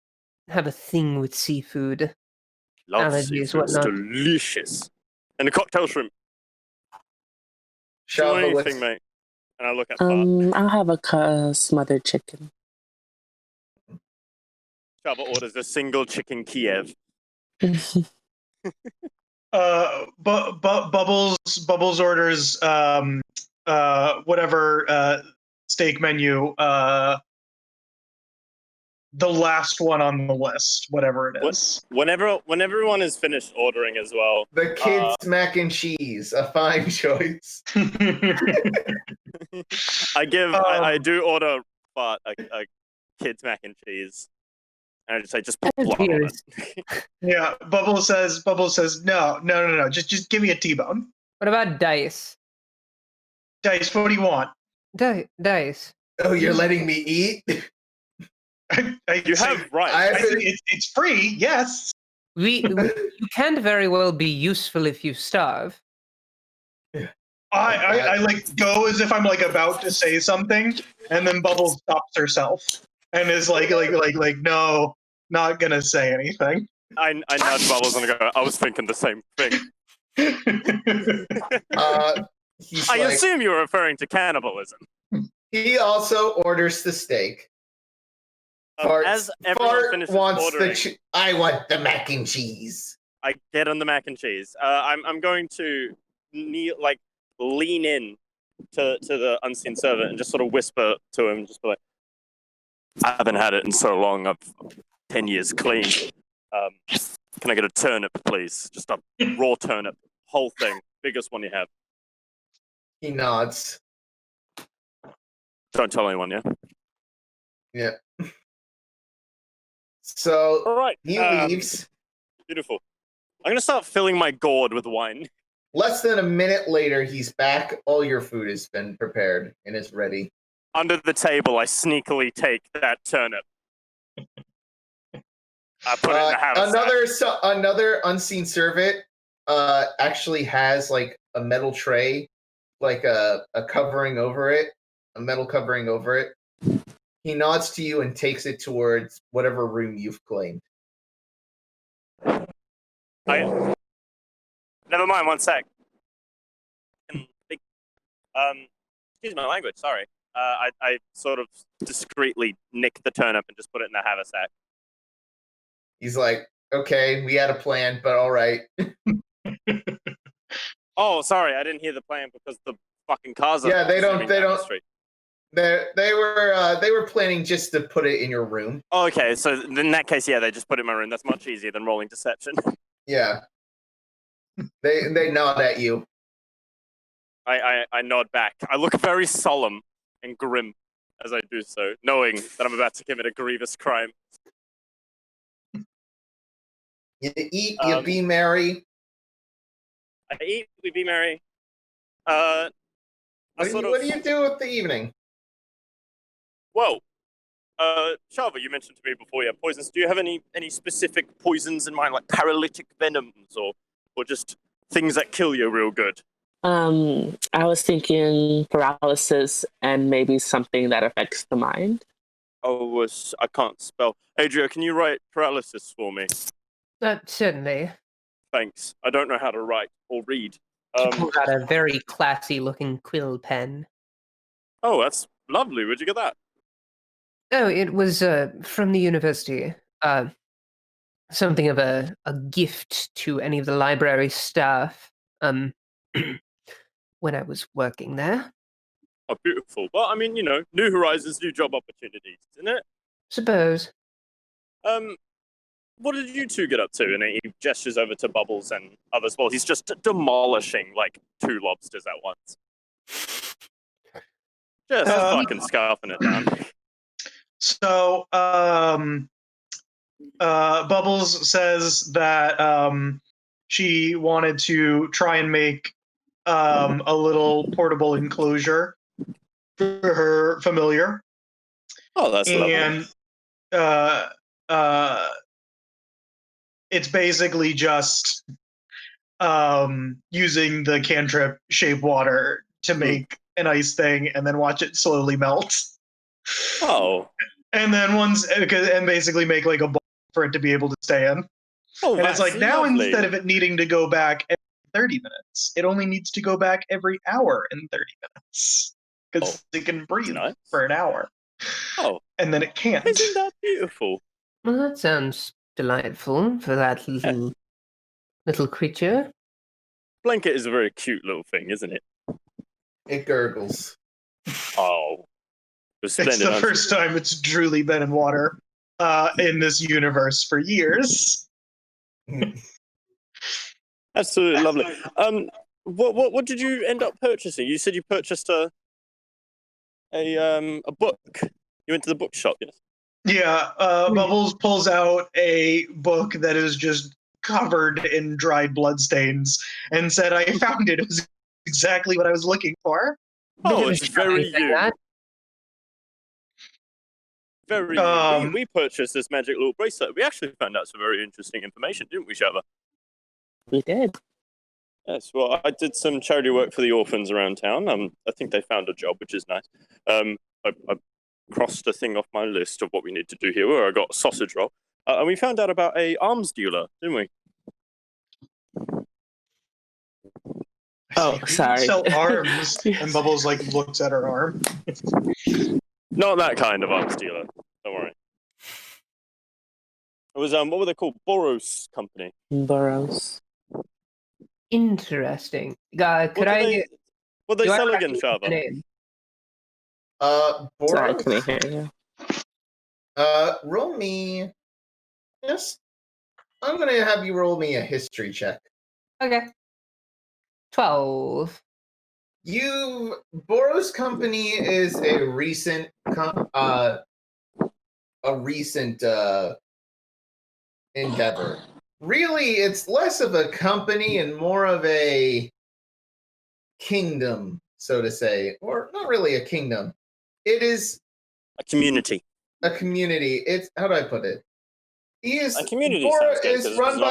have a thing with seafood. Love Allergies, seafood. It's whatnot. delicious. And a cocktail shrimp. Do you want Shava, anything, mate? And I look at Bart. I'll have a smothered chicken. Shava orders a single chicken Kiev. Bubbles orders whatever steak menu, the last one on the list, whatever it is. Whenever everyone is finished ordering as well. The kids' mac and cheese, a fine choice. I do order Bart a kid's mac and cheese. And I just say, just put blood on it. Yeah, Bubbles says, no, just give me a T-bone. What about dice? Dice, what do you want? Dice. Oh, you're letting me eat? You have right. It's free, yes. You can very well be useful if you starve. I like go as if I'm like about to say something, and then Bubbles stops herself and is like no, not gonna say anything. I nudge Bubbles and I go, I was thinking the same thing. I assume you're referring to cannibalism. He also orders the steak. As everyone finishes ordering, I want the mac and cheese. I get on the mac and cheese. I'm going to lean in to the unseen servant and just sort of whisper to him, just be like, I haven't had it in so long. I've 10 years clean. Can I get a turnip, please? Just a raw turnip, whole thing, biggest one you have. He nods. Don't tell anyone, yeah? Yeah. So All right. he leaves. Beautiful. I'm gonna start filling my gourd with wine. Less than a minute later, he's back. All your food has been prepared and is ready. Under the table, I sneakily take that turnip. I put it in the haversack. Another unseen servant actually has like a metal tray, like a covering over it, a metal covering over it. He nods to you and takes it towards whatever room you've claimed. Never mind, one sec. Excuse my language, sorry. I sort of discreetly nick the turnip and just put it in the haversack. He's like, okay, we had a plan, but all right. Oh, sorry, I didn't hear the plan because the fucking cars are they don't. the street. They were planning just to put it in your room. Oh, okay, so in that case, yeah, they just put it in my room. That's much easier than rolling deception. Yeah. They nod at you. I nod back. I look very solemn and grim as I do so, knowing that I'm about to commit a grievous crime. You eat, you be merry. I eat, we be merry. What do you do with the evening? Whoa. Shava, you mentioned to me before you have poisons. Do you have any specific poisons in mind, like paralytic venoms or just things that kill you real good? I was thinking paralysis and maybe something that affects the mind. Oh, I can't spell. Adria, can you write paralysis for me? Certainly. Thanks. I don't know how to write or read. Pulled out a very classy-looking quill pen. Oh, that's lovely. Where'd you get that? Oh, it was from the university. Something of a gift to any of the library staff. When I was working there. Oh, beautiful. Well, I mean, new horizons, new job opportunities, isn't it? Suppose. What did you two get up to? And he gestures over to Bubbles and others. Well, he's just demolishing like 2 lobsters at once. Just fucking scarfing it down. So, Bubbles says that she wanted to try and make a little portable enclosure for her familiar. Oh, that's lovely. And it's basically just using the cantrip shape water to make an ice thing and then watch it slowly melt. Oh. And then and basically make like a bowl for it to be able to stay in. Oh, And it's that's like now lovely. instead of it needing to go back every 30 minutes, it only needs to go back every hour in 30 minutes. Because it can breathe nice. for an hour. Oh. And then it can't. Isn't that beautiful? Well, that sounds delightful for that little creature. Blanket is a very cute little thing, isn't it? It gurgles. Oh. It's the first time it's truly been in water in this universe for years. Absolutely lovely. What did you end up purchasing? You said you purchased a book. You went to the bookshop, yes? Yeah, Bubbles pulls out a book that is just covered in dried bloodstains and said, I found it. It was exactly what I was looking for. Oh, it's very you. Very you. We purchased this magic little bracelet. We actually found out some very interesting information, didn't we, Shava? We did. Yes, well, I did some charity work for the orphans around town. I think they found a job, which is nice. I crossed a thing off my list of what we need to do here, where I got a sausage roll. And we found out about a arms dealer, didn't we? Oh, sorry. Sell arms. And Bubbles like looks at her arm. Not that kind of arms dealer. Don't worry. It was what were they called? Boros Company. Boros. Interesting. What they sell again, Shava? Sorry, I Boros? couldn't hear you. Roll me. Yes. I'm gonna have you roll me a history check. Okay. 12. Boros Company is a recent endeavor. Really, it's less of a company and more of a kingdom, so to say, or not really a kingdom. It is a community. A community. It's how do I put it? A community sounds good, is run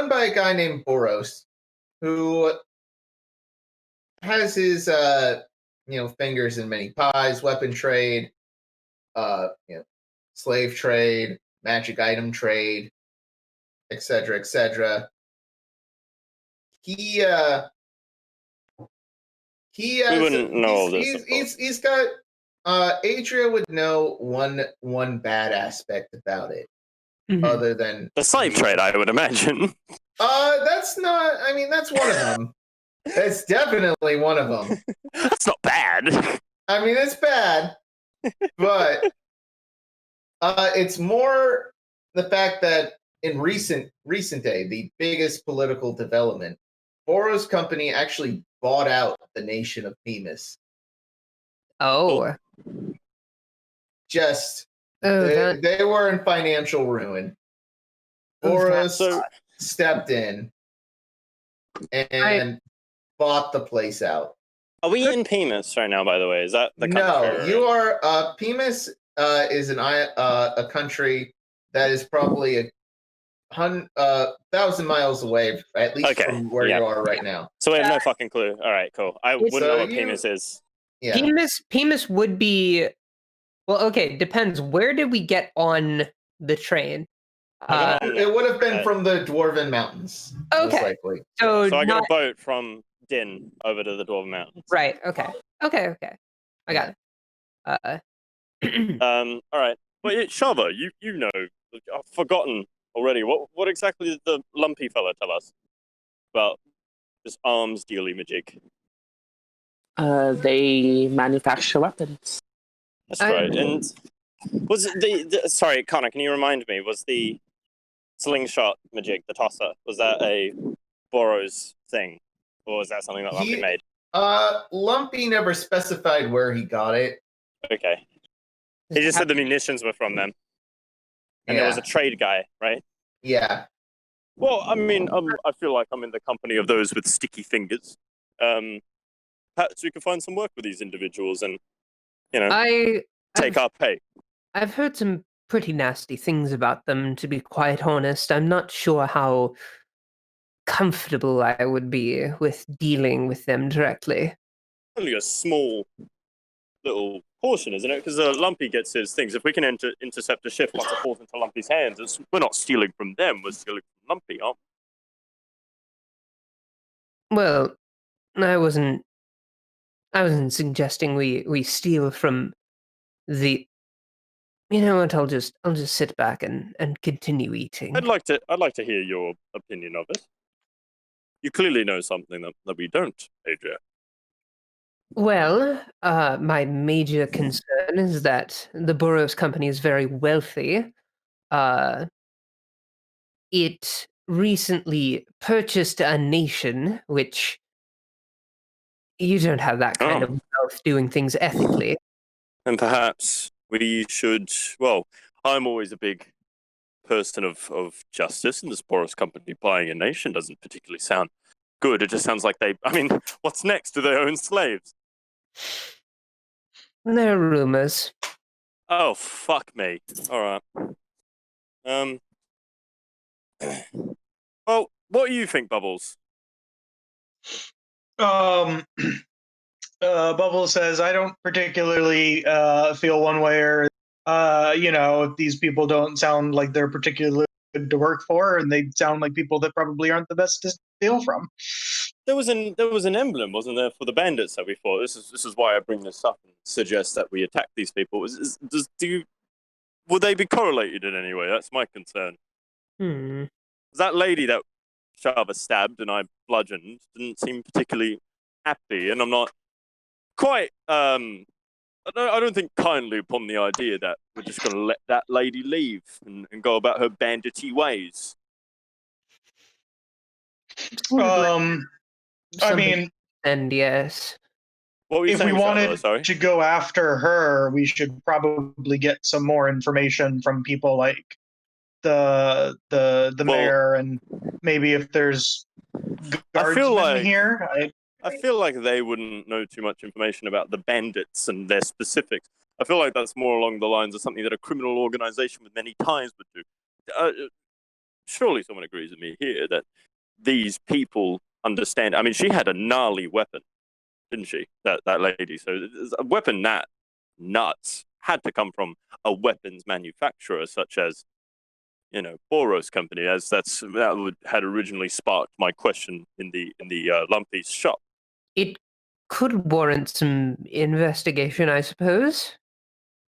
by a guy named Boros, who has his fingers in many pies, weapon trade, slave trade, magic item trade, etc., etc. He has, wouldn't know all this. He's got Adria would know one bad aspect about it, other than the slave trade, I would imagine. That's not. I mean, that's one of them. That's definitely one of them. That's not bad. I mean, it's bad, but it's more the fact that in recent day, the biggest political development, Boros Company actually bought out the nation of Themis. Oh. They were in financial ruin. Boros stepped in and bought the place out. Are we in Themis right now, by the way? Is that the country? No, you are. Themis is a country that is probably 1,000 miles away, at least from where you are right now. So we have no fucking clue. All right, cool. I wouldn't know what Themis is. Yeah. Themis would be. Well, okay, depends. Where did we get on the train? It would have been from the Dwarven Mountains. Okay. Most likely. So I got a boat from Din over to the Dwarven Mountains. Right. Okay. I got it. All right. But Shava, you know, I've forgotten already. What exactly did the lumpy fella tell us about this arms dealy majig? They manufacture weapons. That's right. And was it sorry, Connar, can you remind me, was the slingshot majig, the tosser, was that a Boros thing? Or was that something that Lumpy made? Lumpy never specified where he got it. Okay. He just said the munitions were from them. And there was a trade guy, right? Yeah. Well, I mean, I feel like I'm in the company of those with sticky fingers. Perhaps we can find some work with these individuals and, take our pay. I've heard some pretty nasty things about them, to be quite honest. I'm not sure how comfortable I would be with dealing with them directly. Only a small little portion, isn't it? Because Lumpy gets his things. If we can intercept a shift once it falls into Lumpy's hands, we're not stealing from them, we're stealing from Lumpy, aren't we? Well, I wasn't suggesting we steal from the. You know what? I'll just sit back and continue eating. I'd like to hear your opinion of it. You clearly know something that we don't, Adria. Well, my major concern is that the Boros company is very wealthy. It recently purchased a nation, which you don't have that kind of wealth doing things ethically. And perhaps we should. Well, I'm always a big person of justice, and this Boros company buying a nation doesn't particularly sound good. It just sounds like what's next? Do they own slaves? There are rumors. Oh, fuck me. All right. Well, what do you think, Bubbles? Bubbles says, I don't particularly feel one way or, if these people don't sound like they're particularly good to work for, and they sound like people that probably aren't the best to steal from. There was an emblem, wasn't there, for the bandits that we fought? This is why I bring this up and suggest that we attack these people. Would they be correlated in any way? That's my concern. That lady that Shava stabbed and I bludgeoned didn't seem particularly happy, and I'm not quite. I don't think kindly upon the idea that we're just going to let that lady leave and go about her bandity ways. I mean, and yes. What were you if saying, we wanted Shava? to go after her, we should probably get some more information from people like the mayor, and maybe if there's guardsmen here. I feel like they wouldn't know too much information about the bandits and their specifics. I feel like that's more along the lines of something that a criminal organization with many ties would do. Surely someone agrees with me here that these people understand. I mean, she had a gnarly weapon, didn't she? That lady. So a weapon that nuts had to come from a weapons manufacturer such as, Boros company, as had originally sparked my question in the Lumpy's shop. It could warrant some investigation, I suppose.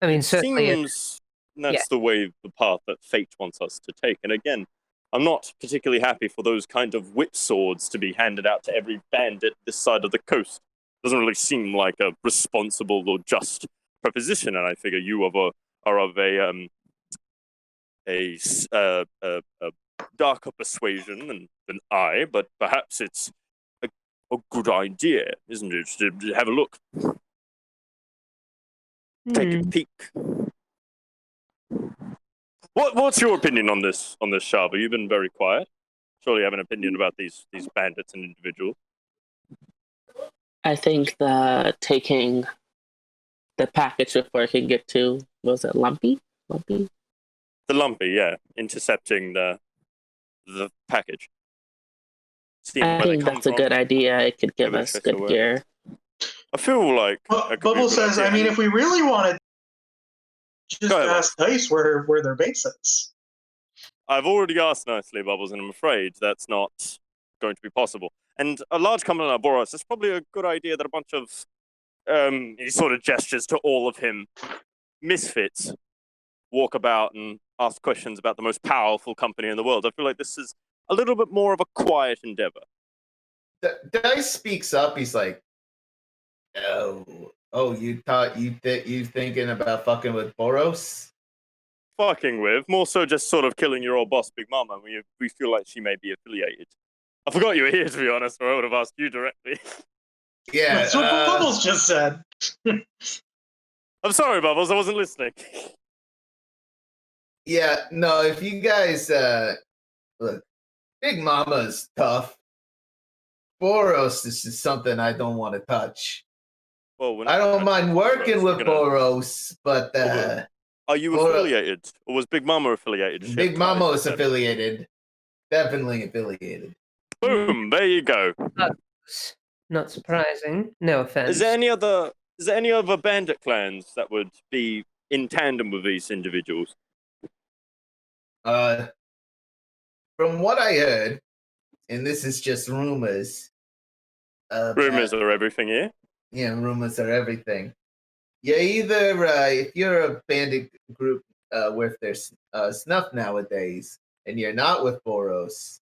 I mean, certainly. Seems that's the path that fate wants us to take. And again, I'm not particularly happy for those kind of whip swords to be handed out to every bandit this side of the coast. Doesn't really seem like a responsible or just proposition. And I figure you are of a darker persuasion than I, but perhaps it's a good idea, isn't it? To have a look. Take a peek. What's your opinion on this, Shava? You've been very quiet. Surely you have an opinion about these bandits and individuals. I think taking the package before I can get to, was it Lumpy? The Lumpy, yeah. Intercepting the package. I think that's a good idea. It could give us good gear. I feel like... Bubble says, I mean, if we really wanted, just ask Dice where their base is. I've already asked nicely, Bubbles, and I'm afraid that's not going to be possible. And a large company like Boros, it's probably a good idea that a bunch of, he sort of gestures to all of him, misfits, walk about and ask questions about the most powerful company in the world. I feel like this is a little bit more of a quiet endeavor. Dice speaks up. He's like, "Oh, you thought you thinking about fucking with Boros? Fucking with, more so just sort of killing your old boss, Big Mama. We feel like she may be affiliated. I forgot you were here, to be honest, or I would have asked you directly. Yeah, that's what Bubbles just said. I'm sorry, Bubbles, I wasn't listening. Yeah, no, if you guys look, Big Mama's tough. Boros is just something I don't want to touch. Well, we're I not don't gonna mind touch working Boros. with We're gonna- Boros, but Are you Boros- affiliated, or was Big Mama affiliated? She Big had Mama ties is to them. affiliated. Definitely affiliated. Boom! There you go. Not surprising. No offense. Is there any other bandit clans that would be in tandem with these individuals? From what I heard, and this is just rumors. Rumors are everything here. Yeah, rumors are everything. Yeah, either if you're a bandit group with their snuff nowadays, and you're not with Boros,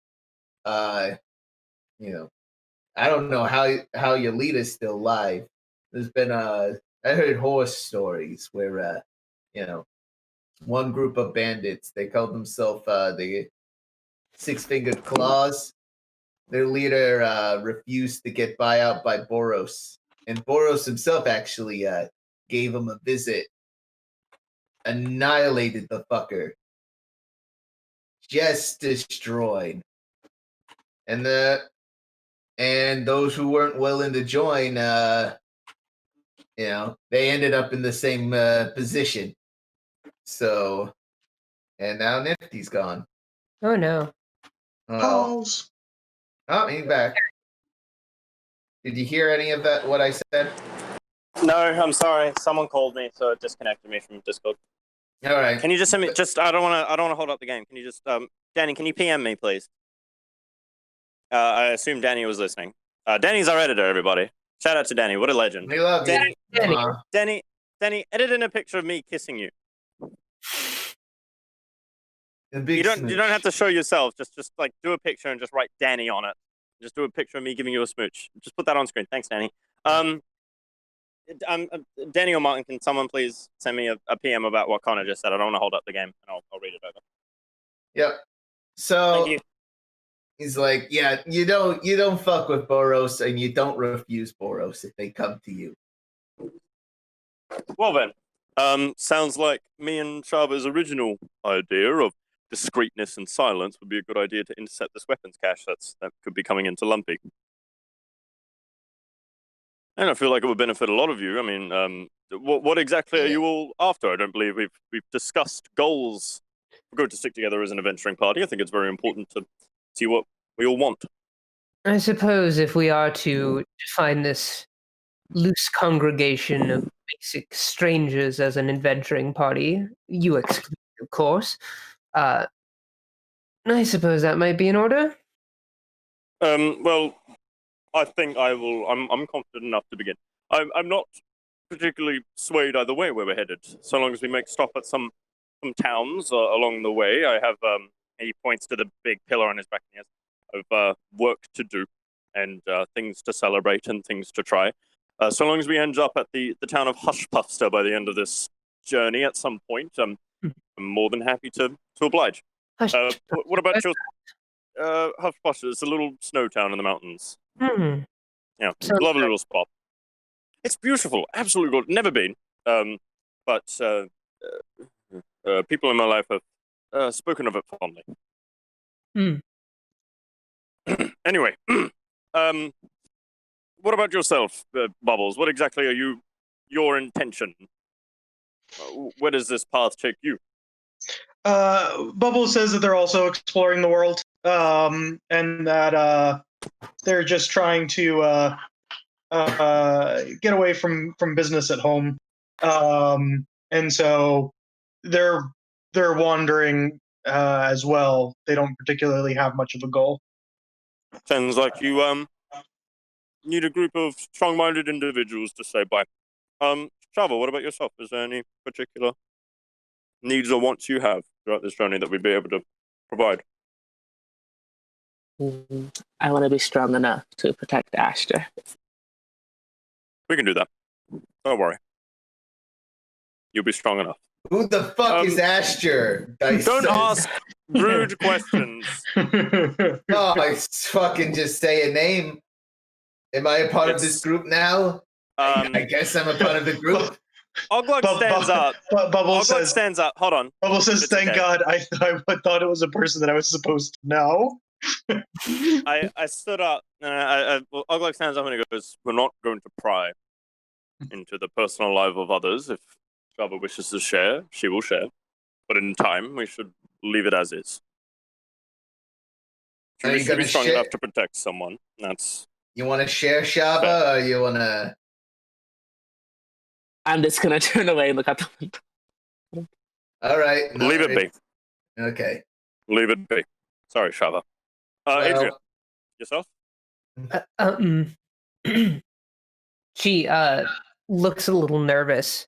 you know, I don't know how your leader's still alive. There's been I heard horror stories where one group of bandits, they called themselves the Six-Fingered Claws. Their leader refused to get buyout by Boros, and Boros himself actually gave him a visit, annihilated the fucker, just destroyed. And those who weren't willing to join, they ended up in the same position. So, and now Nifty's gone. Oh no. Balls. Oh, he's back. Did you hear any of that? What I said? No, I'm sorry. Someone called me, so it disconnected me from Discord. All right. Can you just send me? I don't want to hold up the game. Can you just, Danny? Can you PM me, please? I assume Danny was listening. Danny's our editor, everybody. Shout out to Danny. What a legend. We love you. Danny. Danny, edit in a picture of me kissing you. You don't have to show yourself. Just like do a picture and just write Danny on it. Just do a picture of me giving you a smooch. Just put that on screen. Thanks, Danny. Danny or Martin, can someone please send me a PM about what Connar just said? I don't want to hold up the game, and I'll read it over. Yep. So Thank you. he's like, yeah, you don't fuck with Boros, and you don't refuse Boros if they come to you. Well then, sounds like me and Shava's original idea of discreetness and silence would be a good idea to intercept this weapons cache that could be coming into Lumpy. And I feel like it would benefit a lot of you. I mean, what exactly are you all after? I don't believe we've discussed goals. We're going to stick together as an adventuring party. I think it's very important to see what we all want. I suppose if we are to define this loose congregation of basic strangers as an adventuring party, you excluded, of course, I suppose that might be in order. Well, I think I will. I'm confident enough to begin. I'm not particularly swayed either way where we're headed, so long as we make stop at some towns along the way. I have he points to the big pillar on his back. He has work to do and things to celebrate and things to try. So long as we end up at the town of Hushpuffster by the end of this journey at some point, I'm more than happy to oblige. What about your Hushpuffster? It's a little snow town in the mountains. Hmm. Yeah, Sounds lovely good. little spot. It's beautiful, absolutely gorgeous. Never been, but people in my life have spoken of it fondly. Anyway, what about yourself, Bubbles? What exactly are your intention? Where does this path take you? Bubbles says that they're also exploring the world, and that they're just trying to get away from business at home, and so they're wandering as well. They don't particularly have much of a goal. Sounds like you need a group of strong-minded individuals to say bye. Shava, what about yourself? Is there any particular needs or wants you have throughout this journey that we'd be able to provide? I want to be strong enough to protect Ashe. We can do that. Don't worry. You'll be strong enough. Who the fuck is Asher? Don't ask rude questions. Oh, I fucking just say a name. Am I a part of this group now? I guess I'm a part of the group. Oulug stands up. Bubbles Oulug says, stands up. Hold on. Bubbles says, It's thank okay. God, I thought it was a person that I was supposed to know. I stood up and Oulug stands up and he goes, "We're not going to pry into the personal life of others. If Shava wishes to share, she will share. But in time, we should leave it as is. She Are you wishes to be gonna strong share? enough to protect someone. That's You want to share Shava, or you want to? I'm just gonna turn away and look out the window. All right. no leave it be. worries. Okay. Leave it be. Sorry, Shava. Well, Adria, yourself? She looks a little nervous,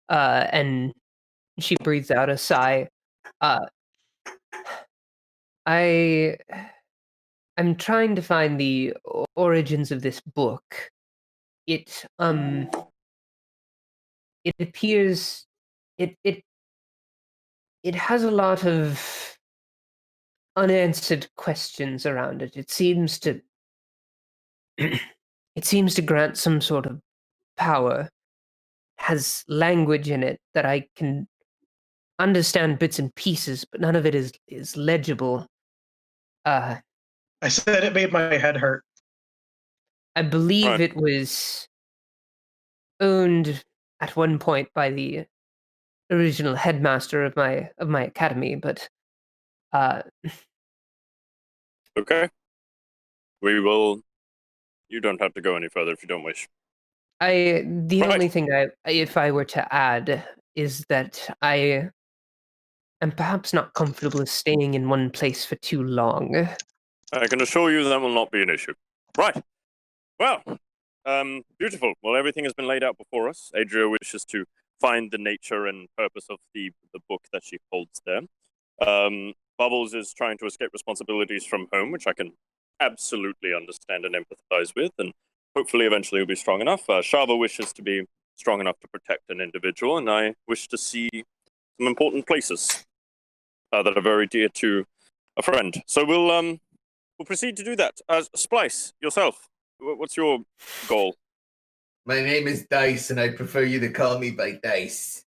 and she breathes out a sigh. I'm trying to find the origins of this book. It appears it has a lot of unanswered questions around it. It seems to grant some sort of power. Has language in it that I can understand bits and pieces, but none of it is legible. I said it made my head hurt. I believe Right. it was owned at one point by the original headmaster of my academy, but Okay. We will. You don't have to go any further if you don't wish. the Right. only thing if I were to add is that I am perhaps not comfortable with staying in one place for too long. I can assure you that will not be an issue. Right. Well, beautiful. Well, everything has been laid out before us. Adria wishes to find the nature and purpose of the book that she holds there. Bubbles is trying to escape responsibilities from home, which I can absolutely understand and empathize with, and hopefully eventually will be strong enough. Shava wishes to be strong enough to protect an individual, and I wish to see some important places that are very dear to a friend. So we'll proceed to do that. Splice, yourself, what's your goal? My name is Dice, and I prefer you to call me by Dice.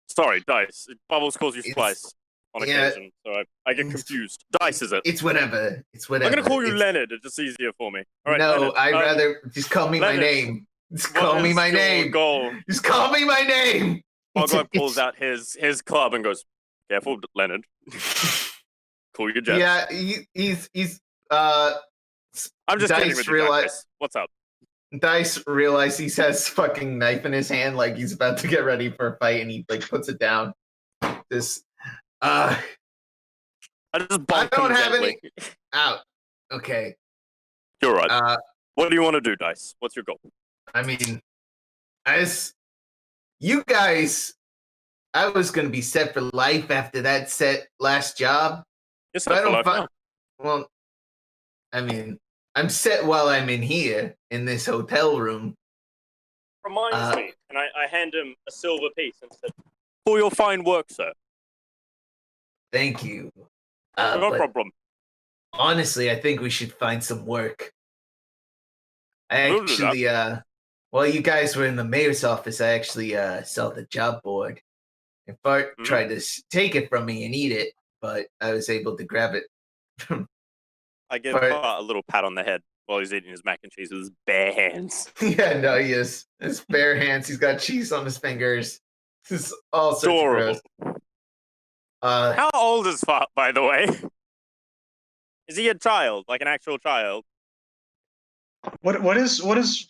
Sorry, Dice. Bubbles calls you It's- Splice on yeah. occasion, so I get confused. Dice, is it? It's whatever. It's whatever. I'm going to call you It's- Leonard. It's just easier for me. All right, no, Leonard, I'd rather just call me Leonard, my name. Just what call me is my your name. goal? Just call me my name. Oulug pulls out his club and goes, "Careful, Leonard. Cool your jets." Yeah, he's I'm just Dice kidding with you, Dice. What's up? Dice realizes he has fucking knife in his hand, like he's about to get ready for a fight, and he like puts it down. This, I just I bonk don't him have gently. any. Out. Okay. You're right. What do you want to do, Dice? What's your goal? I mean, as you guys, I was gonna be set for life after that last job. You're But I set for don't life find. now. Well, I mean, I'm set while I'm in here in this hotel room. Reminds me, and I hand him a silver piece and said, "For your fine work, sir." Thank you. No But problem. honestly, I think we should find some work. I We'll do actually, while you guys were in the mayor's office, I actually saw the job board. And Bart tried to take it from me and eat it, but I was able to grab it. I give Bart- Bart a little pat on the head while he's eating his mac and cheese with his bare hands. Yeah, no, he is. His bare hands. He's got cheese on his fingers. This is all sorts of Adorable. gross. How old is Fart, by the way? Is he a child, like an actual child? What is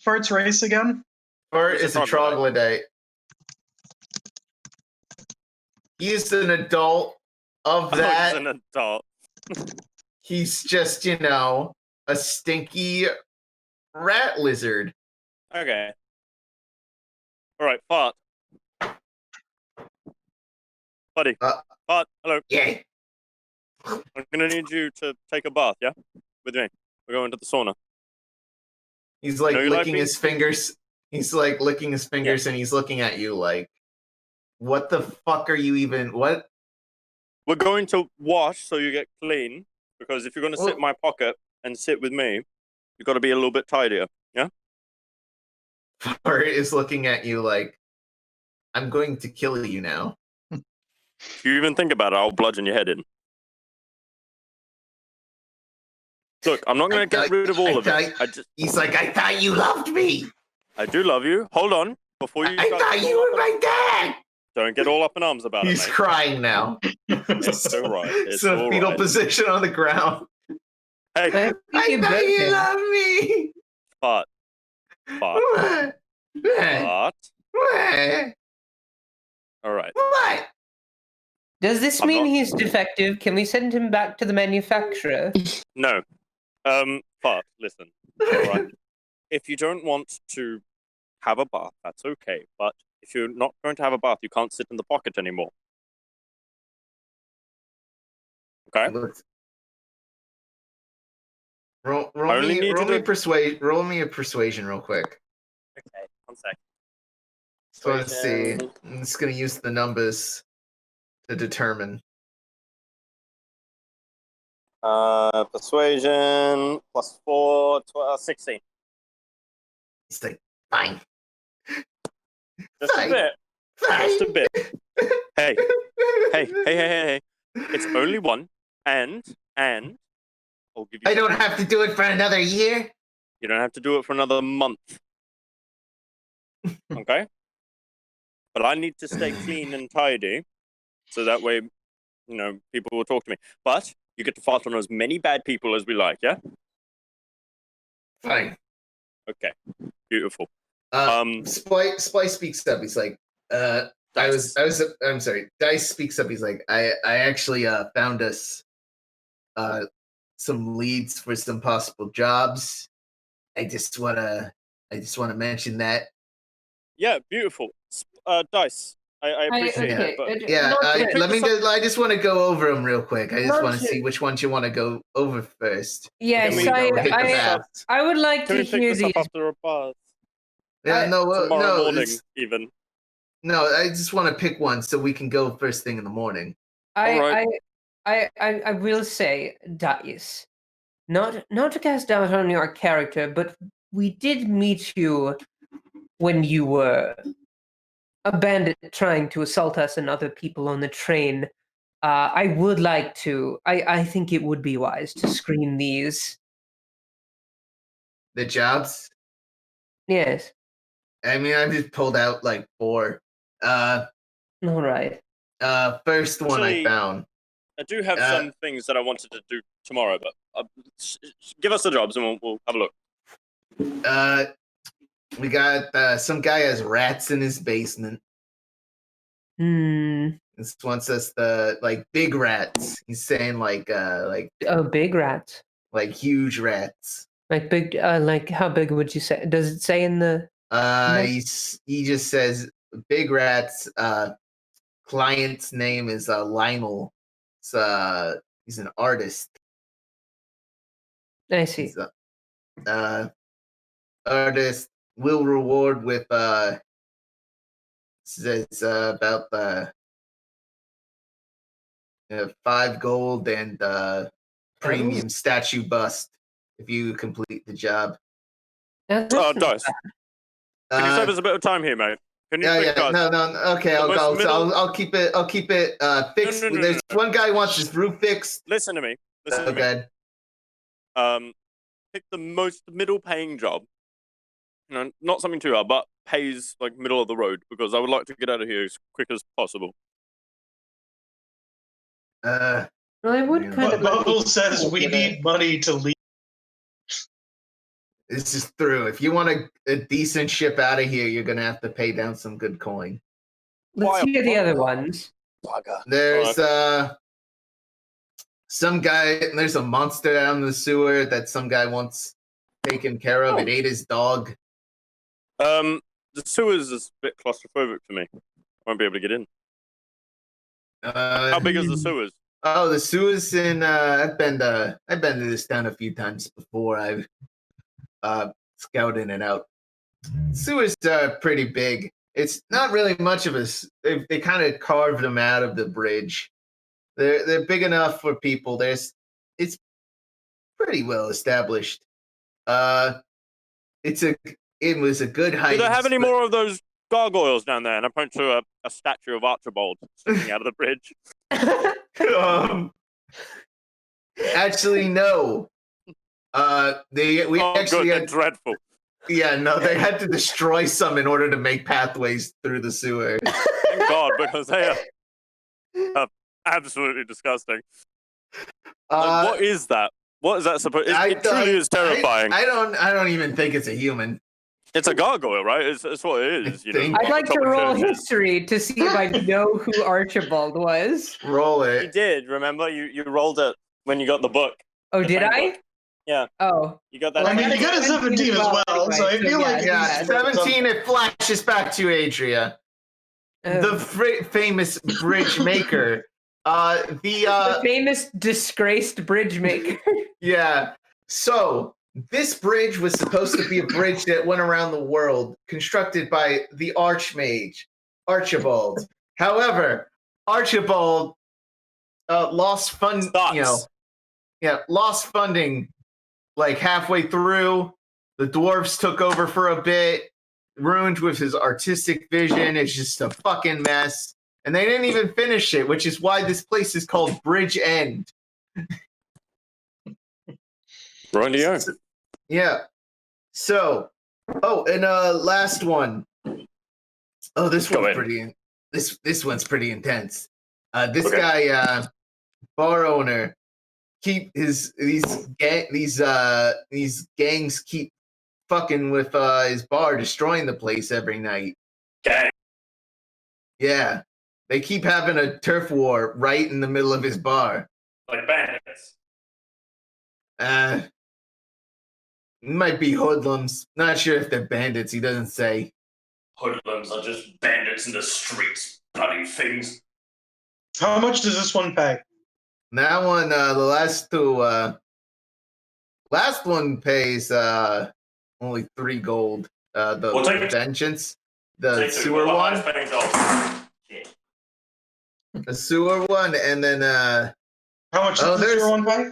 Fart's race again? Bart He's a is a troglodyte. He is an adult of that. He's an adult. He's just, a stinky rat lizard. Okay. All right, Fart. Buddy. Fart, hello. Yeah. I'm going to need you to take a bath, yeah? With me. We're going to the sauna. He's like No, you licking like his fingers. He's like licking his fingers and he's looking at you like, what the fuck are you even, what? We're going to wash so you get clean, because if you're going to sit in my pocket and sit with me, you've got to be a little bit tidier, yeah? Bart is looking at you like, I'm going to kill you now. If you even think about it, I'll bludgeon your head in. Look, I'm not going to get rid of all of it. He's like, I thought you loved me. I do love you. Hold on. Before you I thought you were my dad. Don't get all up in arms about He's it, mate. crying now. It's all right. It's in a all fetal right. position on the ground. Hey, I thought you loved me. but. What? All right. What? Does this mean he's defective? Can we send him back to the manufacturer? No. But listen. All right. If you don't want to have a bath, that's okay. But if you're not going to have a bath, you can't sit in the pocket anymore. Okay. Roll me a persuasion real quick. Okay. 1 sec. So let's see. I'm just gonna use the numbers to determine. Persuasion +4, 16. He's like, fine. Just Fine. a bit. Fine. Just a bit. Hey. It's only one, and I'll give you. I don't have to do it for another year. You don't have to do it for another month. Okay? But I need to stay clean and tidy, so that way, people will talk to me. But you get to fart on as many bad people as we like, yeah? Fine. Okay. Beautiful. Splice speaks up. He's like, I'm sorry. Dice speaks up. He's like, I actually found us some leads for some possible jobs. I just wanna mention that. Yeah, beautiful. Dice. I appreciate it. But Yeah, I just want to go over them real quick. I just want to see which ones you want to go over first. Yes, I would like to hear these. After a bath? Yeah, Tomorrow morning, even. No, I just want to pick one so we can go first thing in the morning. I will say, Dice, not to cast doubt on your character, but we did meet you when you were a bandit trying to assault us and other people on the train. I would like to. I think it would be wise to screen these. The jobs? Yes. I mean, I've just pulled out like 4. All right. First one I found. I do have some things that I wanted to do tomorrow, but give us the jobs and we'll have a look. We got some guy has rats in his basement. This wants us big rats. He's saying big rats. Like huge rats. Like big like how big would you say? Does it say in the he just says big rats. Client's name is Lionel. He's an artist. I see. Artist will reward with says about the 5 gold and premium statue bust if you complete the job. Dice. Can you save us a bit of time here, mate? Can you No. Okay, I'll go. So I'll keep it fixed. No. There's one guy who wants his roof fixed. Listen to me. Pick the most middle-paying job. Not something too hard, but pays like middle of the road because I would like to get out of here as quick as possible. Well, I would kind of. Bubble says we need money to leave. This is through. If you want a decent ship out of here, you're gonna have to pay down some good coin. Let's hear the other ones. There's some guy. There's a monster down in the sewer that some guy wants taken care of. It ate his dog. The sewers is a bit claustrophobic for me. I won't be able to get in. How big is the sewers? Oh, the sewers in. I've been to this town a few times before. I've scouted in and out. Sewers are pretty big. It's not really much of a. They kind of carved them out of the bridge. They're big enough for people. It's pretty well established. It was a good height. Do they have any more of those gargoyles down there? And I point to a statue of Archibald sticking out of the bridge. Actually, no. We Oh, actually good. They're had, dreadful. yeah, no, they had to destroy some in order to make pathways through the sewer. Thank God, because they are absolutely disgusting. What is that? What is that supposed? It truly is terrifying. I don't even think it's a human. It's a gargoyle, right? It's what it is. You know, think- I'd like to Top of roll churches. history to see if I know who Archibald was. Roll You it. did. Remember, you rolled it when you got the book. Oh, The did main I? book. Yeah. Oh, You got that. I mean, you got a 17 as well, so I feel like Yeah, 17. It flashes back to Adria, the famous bridge maker. The famous disgraced bridge maker. Yeah. So this bridge was supposed to be a bridge that went around the world, constructed by the Archmage, Archibald. However, Archibald lost fund. Lost funding like halfway through. The dwarves took over for a bit, ruined with his artistic vision. It's just a fucking mess. And they didn't even finish it, which is why this place is called Bridge End. Rightio. Yeah. So, and last one. Oh, this Go one's in. pretty. This one's pretty intense. This guy, bar owner, keep these gangs keep fucking with his bar, destroying the place every night. Gang. Yeah, they keep having a turf war right in the middle of his bar. Like bandits. Might be hoodlums. Not sure if they're bandits. He doesn't say. Hoodlums are just bandits in the streets, bloody things. How much does this one pay? That one, the last two, last one pays only 3 gold. The vengeance, the sewer one, the sewer one, and then how much does the sewer one pay?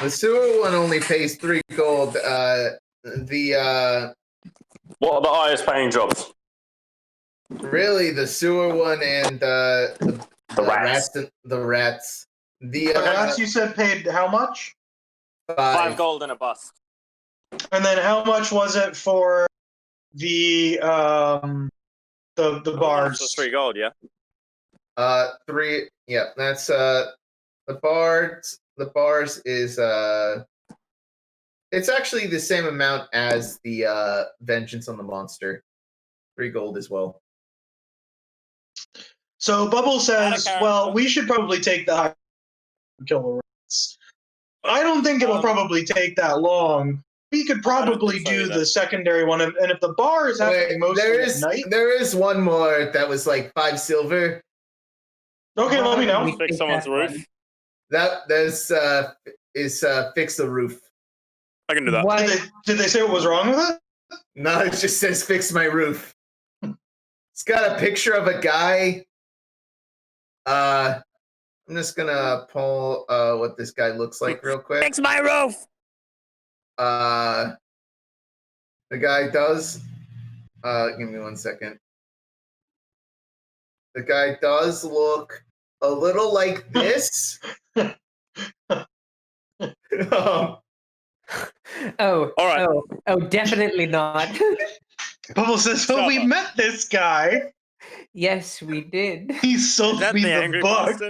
The sewer one only pays 3 gold. What are the highest paying jobs? Really, the sewer one and the rats. The rats. The rats you said paid how much? 5 gold and a bust. And then how much was it for the bars? That's 3 gold, yeah. 3. Yeah, that's the bars. The bars is it's actually the same amount as the vengeance on the monster. 3 gold as well. So Bubble says, well, we should probably take the high kill the rats. I don't think it'll probably take that long. We could probably do the secondary one, and if the bar is happening mostly at night. There is one more that was like 5 silver. Okay, let me know. Fix someone's roof. There's fix the roof. I can do that. Did they say what was wrong with it? No, it just says fix my roof. It's got a picture of a guy. I'm just gonna pull what this guy looks like real quick. Fix my roof. The guy does. Give me 1 second. The guy does look a little like this. Oh, all right. Oh, definitely not. Bubble says, "Oh, we met this guy." Yes, we did. He sold me the book.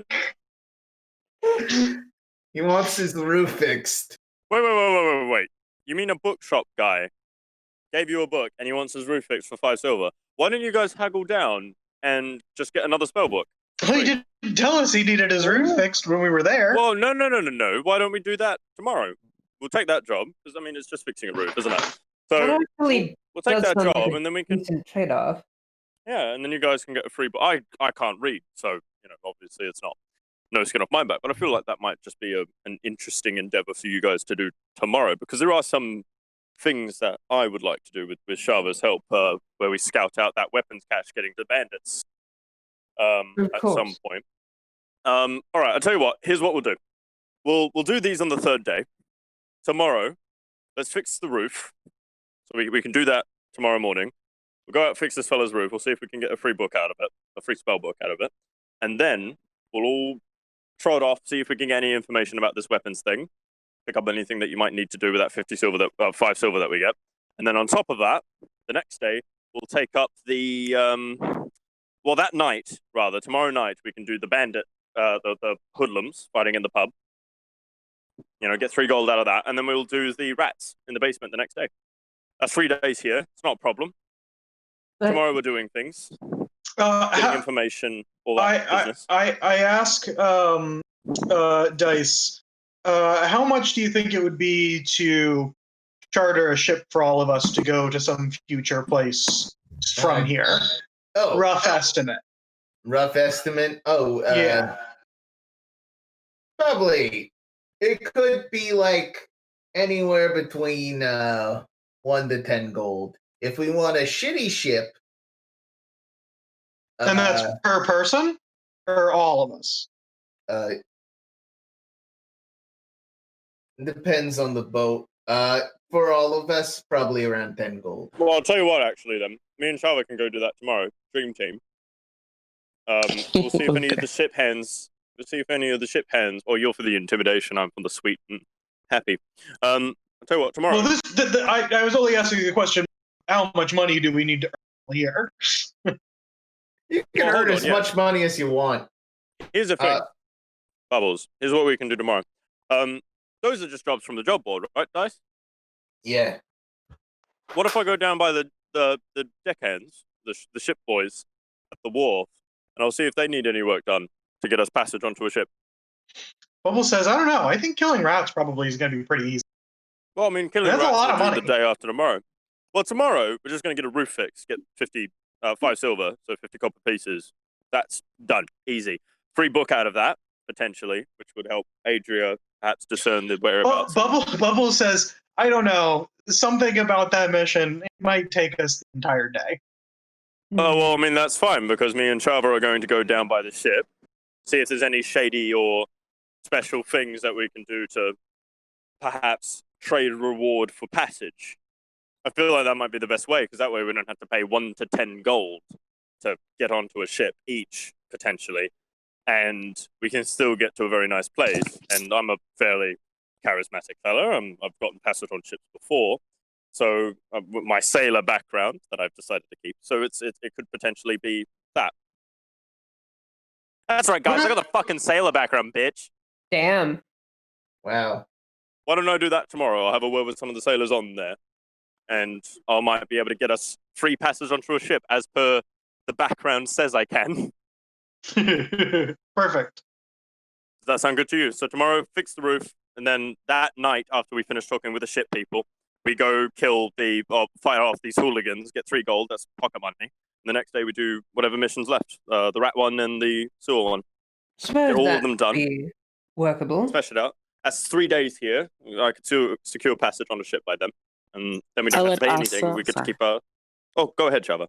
He wants his roof fixed. Wait. You mean a bookshop guy gave you a book and he wants his roof fixed for 5 silver? Why don't you guys haggle down and just get another spell book? Well, he didn't tell us he needed his roof fixed when we were there. Well, no. Why don't we do that tomorrow? We'll take that job, because, I mean, it's just fixing a roof, isn't it? So, we'll take that job, and then we can... trade-off. Yeah, and then you guys can get a free book. I can't read, so, obviously it's not no skin off my back, but I feel like that might just be an interesting endeavor for you guys to do tomorrow, because there are some things that I would like to do with Shava's help, where we scout out that weapons cache getting to bandits at some point. All right, I'll tell you what. Here's what we'll do. We'll do these on the 3rd day. Tomorrow, let's fix the roof. So we can do that tomorrow morning. We'll go out and fix this fella's roof. We'll see if we can get a free book out of it, a free spell book out of it. And then we'll all trot off, see if we can get any information about this weapons thing. pick up anything that you might need to do with that 50 silver, that 5 silver that we get. And then on top of that, the next day, we'll take up the, that night, rather, tomorrow night, we can do the bandit, the hoodlums fighting in the pub. Get 3 gold out of that. And then we'll do the rats in the basement the next day. That's 3 days here. It's not a problem. Tomorrow we're doing things. Getting information, all that business. I ask Dice, how much do you think it would be to charter a ship for all of us to go to some future place from here? Rough estimate. Rough estimate? Yeah. Probably. It could be like anywhere between 1 to 10 gold. If we want a shitty ship. And that's per person? Or all of us? Depends on the boat. For all of us, probably around 10 gold. Well, I'll tell you what, actually, then. Me and Shava can go do that tomorrow. Dream team. We'll see if any of the ship hands... or you're for the intimidation, I'm for the sweet and happy. I'll tell you what, tomorrow... Well, I was only asking you the question, how much money do we need to earn here? You can earn as much money as you want. Here's the thing. Bubbles, here's what we can do tomorrow. Those are just jobs from the job board, right, Dice? Yeah. What if I go down by the deckhands, the ship boys at the wharf, and I'll see if they need any work done to get us passage onto a ship? Bubble says, I don't know. I think killing rats probably is going to be pretty easy. Well, I mean, killing rats will do the day after tomorrow. Well, tomorrow, we're just going to get a roof fix, get 5 silver, so 50 copper pieces. That's done. Easy. Free book out of that, potentially, which would help Adria perhaps discern the whereabouts. Bubble says, I don't know. Something about that mission, it might take us the entire day. Oh, well, I mean, that's fine, because me and Shava are going to go down by the ship, see if there's any shady or special things that we can do to perhaps trade reward for passage. I feel like that might be the best way, because that way we don't have to pay 1 to 10 gold to get onto a ship each, potentially. And we can still get to a very nice place. And I'm a fairly charismatic fella. I've gotten passage on ships before. So with my sailor background that I've decided to keep. So it could potentially be that. That's right, guys. I got the fucking sailor background, bitch. Damn. Wow. Why don't I do that tomorrow? I'll have a word with some of the sailors on there. And I might be able to get us free passage onto a ship as per the background says I can. Perfect. Does that sound good to you? So tomorrow, fix the roof, and then that night after we finish talking with the ship people, we go fight off these hooligans, get 3 gold, that's pocket money. And the next day we do whatever mission's left, the rat one and the sewer one. Get all of them done. Be workable. Smash it out. That's 3 days here. I could secure passage on a ship by then. And then we don't have to pay anything. We get to keep our... Oh, go ahead, Shava.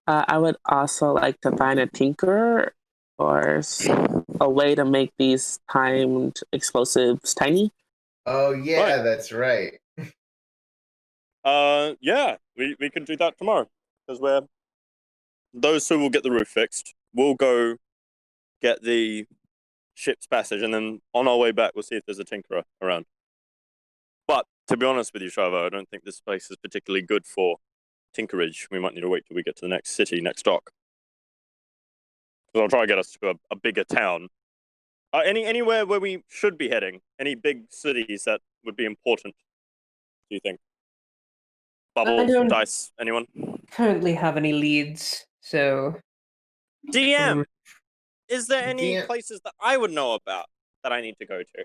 I would also like to find a tinkerer or a way to make these timed explosives tiny. Oh, yeah, That's right. Yeah, we can do that tomorrow. Because those two will get the roof fixed. We'll go get the ship's passage, and then on our way back, we'll see if there's a tinkerer around. But to be honest with you, Shava, I don't think this place is particularly good for tinkerage. We might need to wait till we get to the next city, next dock. Because I'll try to get us to a bigger town. Anywhere where we should be heading? Any big cities that would be important, do you think? Bubbles, Dice, anyone? Currently have any leads, so... DM! Is there any places that I would know about that I need to go to?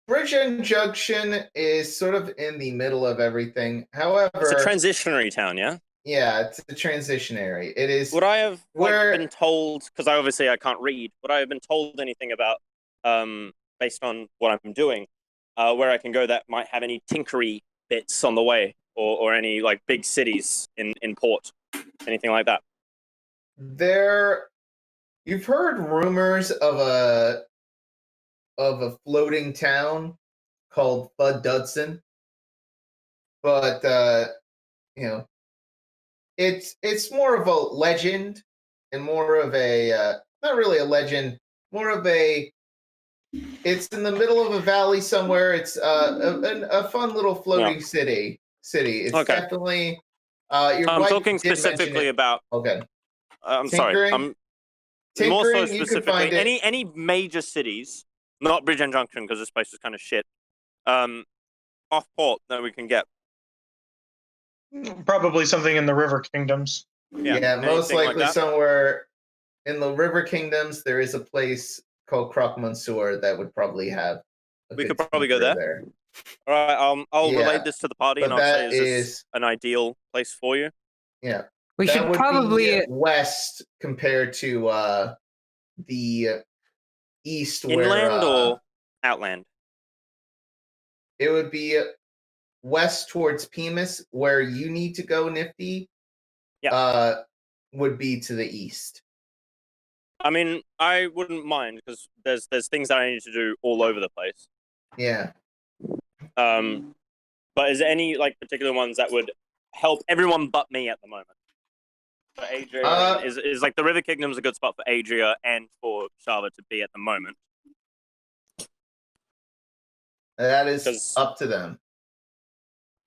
Bridge and Junction is sort of in the middle of everything. However... It's a transitionary town, yeah? Yeah, it's a transitionary. It is... Would I have been told, because I can't read, would I have been told anything about, based on what I'm doing, where I can go that might have any tinkery bits on the way, or any like big cities in port, anything like that? You've heard rumors of a floating town called Bud Dudson, but it's more of a legend and more of a not really a legend, more of a It's in the middle of a valley somewhere. It's a fun little floating city. It's Okay. definitely. Your I'm wife talking did mention specifically it. about. Okay. I'm sorry. Tinkering? I'm more so Tinkering, you could find specifically it. any major cities, not Bridgend Junction because this place is kind of shit. Off port that we can get. Probably something in the River Kingdoms. Yeah, most anything like likely that? somewhere in the River Kingdoms. There is a place called Croc Mansour that would probably have. We could probably go tinkerer there. All right. I'll Yeah, relay this to the party, but and I'll say, that is this is- an ideal place for you? Yeah, We that should would probably. be west compared to the east, Inland where or outland? it would be west towards Pemis, where you need to go, Nifty. Yeah. Would be to the east. I mean, I wouldn't mind because there's things that I need to do all over the place. Yeah. But is there any like particular ones that would help everyone but me at the moment? For Adria, is like the River Kingdom's a good spot for Adria and for Shava to be at the moment. That is up to them.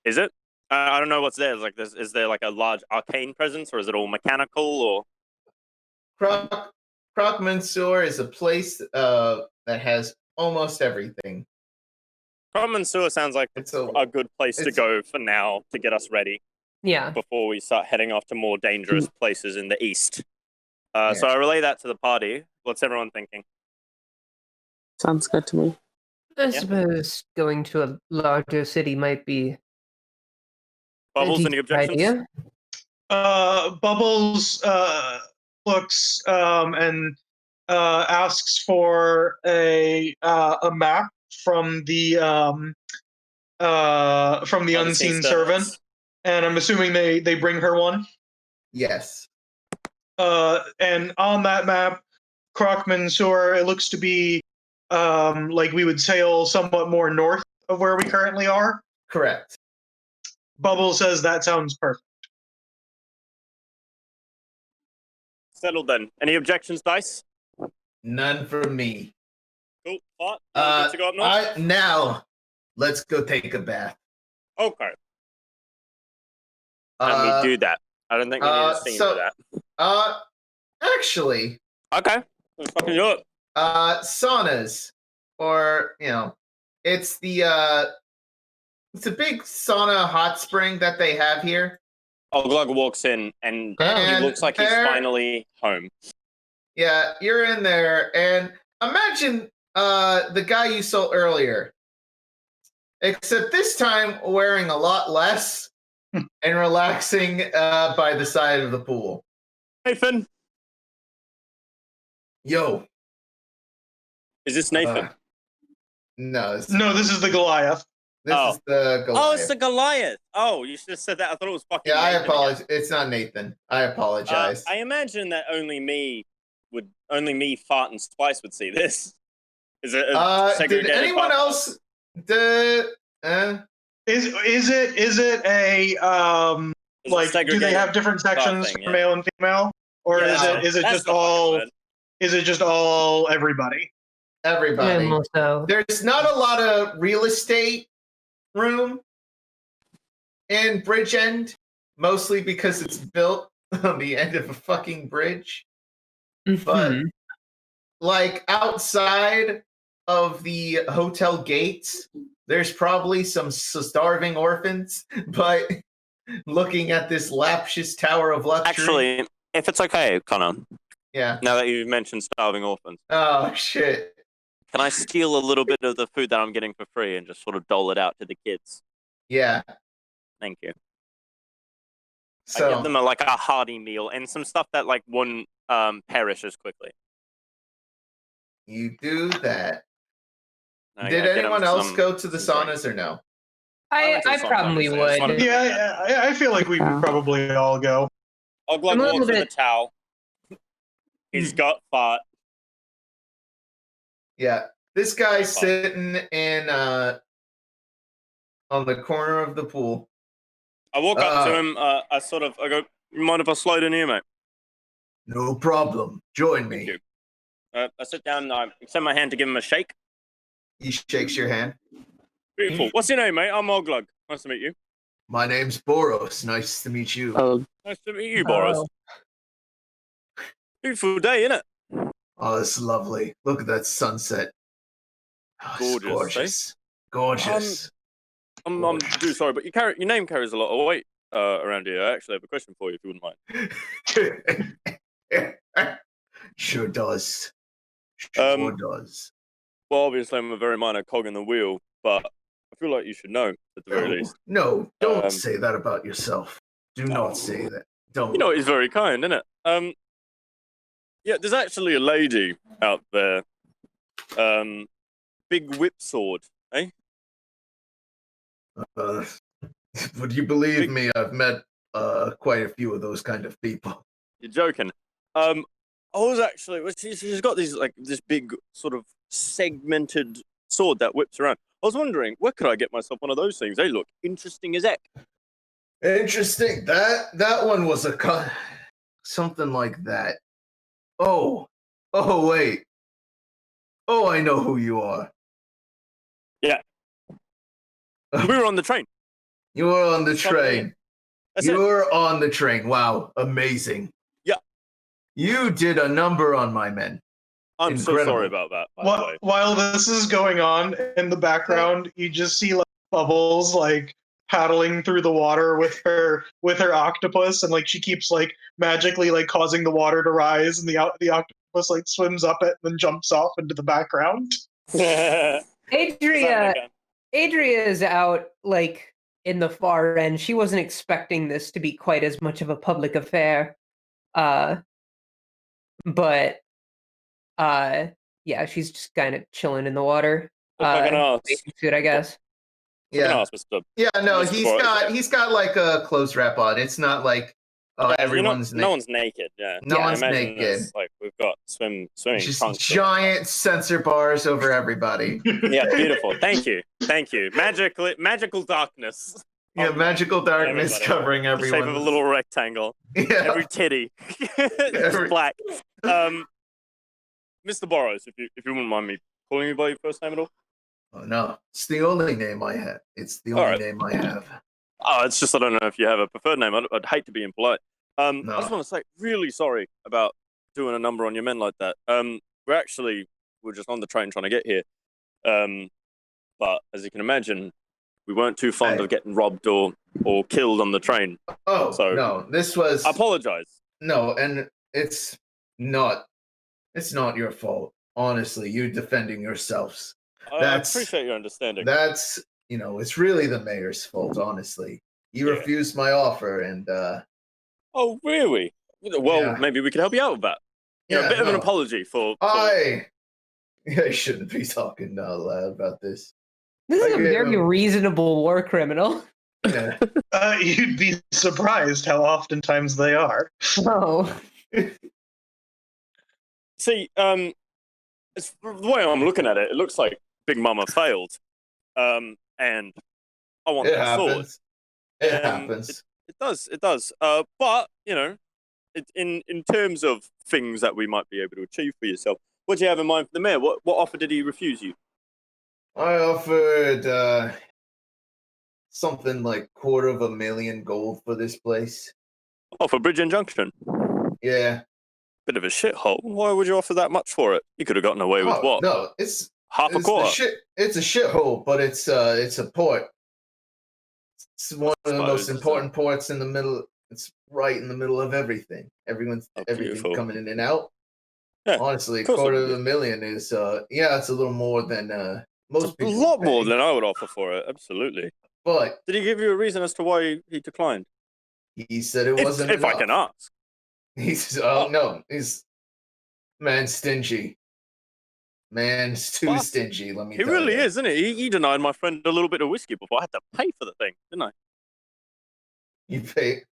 Is it? I don't know what's there. Is there like a large arcane presence, or is it all mechanical? Or Croc Mansour is a place that has almost everything. Croc Mansour sounds like It's a good place to go for now to get us ready. Yeah. Before we start heading off to more dangerous places in the east. So I relay that to the party. What's everyone thinking? Sounds good to me. I suppose going to a larger city might be. Bubbles, any objections? Idea. Bubbles looks and asks for a map from the unseen servant, and I'm assuming they bring her one. Yes. And on that map, Croc Mansour, it looks to be like we would sail somewhat more north of where we currently are. Correct. Bubble says that sounds perfect. Settled then. Any objections, Dice? None from me. Cool. What? Good to go up north? Now, let's go take a bath. Okay. And we do that. I don't think we need a scene for that. Actually. Okay. Let's fucking do it. Saunas, or it's it's a big sauna hot spring that they have here. Oulug walks in and he looks like he's finally home. Yeah, you're in there, and imagine the guy you saw earlier, except this time wearing a lot less and relaxing by the side of the pool. Nathan. Yo. Is this Nathan? No, this is the Goliath. This is the Goliath. Oh, it's the Goliath. Oh, you should have said that. I thought it was fucking Yeah, Nathan I apologize. It's not Nathan. I apologize. I imagine that only me, Fart, and Spice would see this. Is it a segregated did anyone else? Is it a like? Do they have different sections for male and female, or is it just all? Is it just all everybody? Everybody. Yeah, so. There's not a lot of real estate room in Bridgend, mostly because it's built on the end of a fucking bridge. But like outside of the hotel gates, there's probably some starving orphans. But looking at this laptious tower of luxury, actually, if it's okay, Connar. Yeah. Now that you've mentioned starving orphans. Oh shit. Can I steal a little bit of the food that I'm getting for free and just sort of dole it out to the kids? Yeah. Thank you. So I give them a hearty meal and some stuff that wouldn't perish as quickly. You do that. Did anyone else go to the saunas or no? I probably would. Yeah, I feel like we would probably all go. Oulug walks with a towel. He's got fart. Yeah, this guy's sitting in on the corner of the pool. I walk up to him. I go, "You mind if I slide in here, mate?" No problem. Join me. Thank you. I sit down. I extend my hand to give him a shake. He shakes your hand. Beautiful. What's your name, mate? I'm Oulug. Nice to meet you. My name's Boros. Nice to meet you. Oh, Nice to meet you, Boris. Oh. Beautiful day, innit? Oh, it's lovely. Look at that sunset. Oh, it's Gorgeous, gorgeous. I'm do sorry, but your name carries a lot of weight around here. I actually have a question for you, if you wouldn't mind. Sure does. Sure does. Well, obviously, I'm a very minor cog in the wheel, but I feel like you should know at the very least. No, don't say that about yourself. Do not say that. Don't. You know, he's very kind, isn't it? Yeah, there's actually a lady out there. Big whip sword, eh? Would you believe me? I've met quite a few of those kind of people. You're joking. I was actually. She's got this big sort of segmented sword that whips around. I was wondering, where could I get myself one of those things? They look interesting as heck. Interesting. That one was something like that. Oh, wait. Oh, I know who you are. Yeah. We were on the train. You were on the train. You were on the train. Wow, amazing. Yeah. You did a number on my men. I'm so sorry about that, by the way. While this is going on in the background, you just see like Bubbles like paddling through the water with her octopus, and like she keeps like magically like causing the water to rise, and the octopus like swims up it and then jumps off into the background. Adria is out like in the far end. She wasn't expecting this to be quite as much of a public affair. But yeah, she's just kind of chilling in the water. If I can ask, Suit, I guess. Yeah. Yeah, no, he's got like a clothes wrap on. It's not like everyone's naked. No one's naked. Yeah, no one's naked. Like we've got swimming just trunks. Giant sensor bars over everybody. Yeah, beautiful. Thank you. Magical darkness. Yeah, magical darkness covering everyone. The shape of a little rectangle. Yeah. Every titty. It's black. Mr. Boros, if you wouldn't mind me calling you by your first name at all. Oh no, it's the only name I have. It's the only name I have. Oh, it's just I don't know if you have a preferred name. I'd hate to be impolite. No. I just want to say, really sorry about doing a number on your men like that. We're just on the train trying to get here. But as you can imagine, we weren't too fond of getting robbed or killed on the train. Oh, so no, this was. I apologize. No, and it's not your fault. Honestly, you're defending yourselves. I appreciate your understanding. That's, it's really the mayor's fault, honestly. You refused my offer, and Oh, really? Well, maybe we could help you out with that. A bit of an apology for... I shouldn't be talking out loud about this. This is a very reasonable war criminal. Yeah. You'd be surprised how oftentimes they are. Oh. See, it's the way I'm looking at it, it looks like Big Mama failed. And I want that sword. It happens. It does. But, in terms of things that we might be able to achieve for yourself, what do you have in mind for the mayor? What offer did he refuse you? I offered something like $250,000 gold for this place. Oh, for Bridge and Junction? Yeah. Bit of a shithole. Why would you offer that much for it? You could have gotten away with what? No, it's half a quarter. It's a shithole, but it's a port. It's one of the most important ports in the middle. It's right in the middle of everything. Everything coming in and out. Yeah, honestly, $250,000 is it's a little more than most people. A lot more than I would offer for it. Absolutely. But did he give you a reason as to why he declined? He said it wasn't enough. If I can ask. He's no, he's stingy. Man's too stingy. Let me. He really is, isn't he? He denied my friend a little bit of whiskey before. I had to pay for the thing, didn't I? You pay.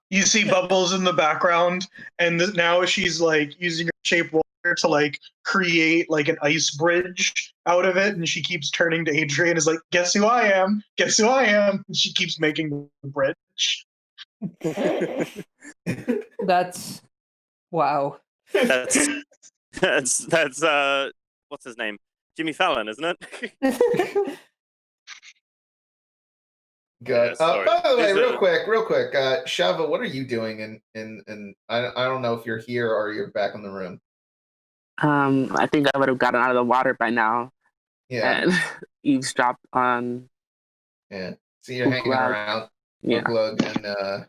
You see Bubbles in the background, and now she's like using her shape water to like create like an ice bridge out of it, and she keeps turning to Adria and is like, "Guess who I am? Guess who I am?" And she keeps making the bridge. That's wow. That's what's his name? Jimmy Fallon, isn't it? Good. Yeah, sorry. By the way, Is real it- quick, Shava, what are you doing? And I don't know if you're here or you're back in the room. I think I would have gotten out of the water by now Yeah, and eavesdropped on. yeah. So you're hanging Oulug. around Yeah. Oulug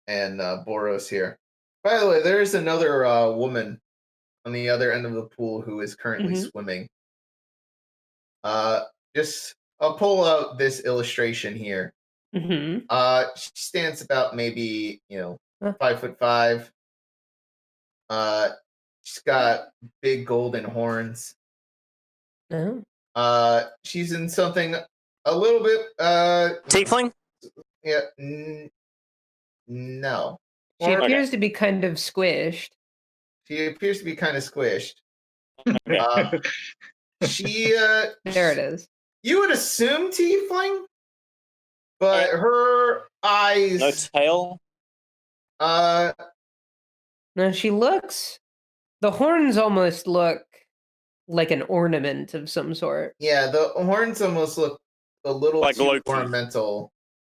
and Boros here. By the way, there is another woman on the other end of the pool who is currently Mhm. swimming. Just I'll pull out this illustration here. Hmm. She stands about maybe Huh. 5'5". She's got big golden horns. No. She's in something a little bit Tiefling? yeah, no. She Or- appears to be kind of squished. She appears to be kind of squished. Okay. She There it is. You would assume tiefling, but her eyes No tail? No, she looks. The horns almost look like an ornament of some sort. yeah, the horns almost look a little Like too Loki. ornamental.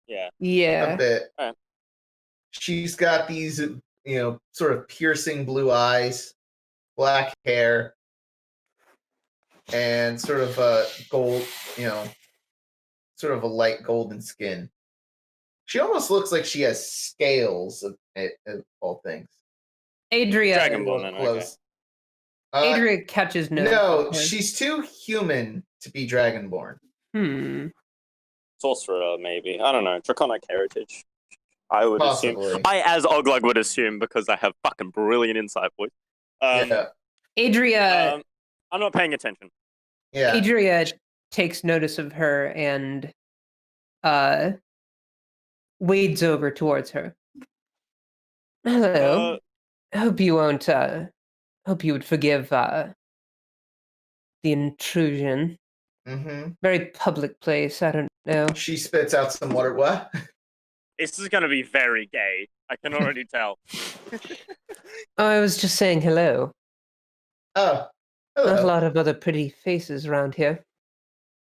Yeah. A Yeah. bit. Alright. She's got these, sort of piercing blue eyes, black hair, and sort of a gold, sort of a light golden skin. She almost looks like she has scales of all things. Adria. Dragonborn, then, okay. Close. Adria catches notice. No, of her. she's too human to be dragonborn. Sorcerer, maybe. I don't know. Draconic heritage. I would Possibly. assume. I, as Oulug, would assume because I have fucking brilliant insight, boys. Yeah. Adria. I'm not paying attention. Yeah. Adria takes notice of her and wades over towards her. Hello. Hope you won't hope you would forgive the intrusion. Mm-hmm. Very public place, I don't know. She spits out some water. What? This is going to be very gay. I can already tell. Oh, I was just saying hello. Oh. Not a Hello. lot of other pretty faces around here.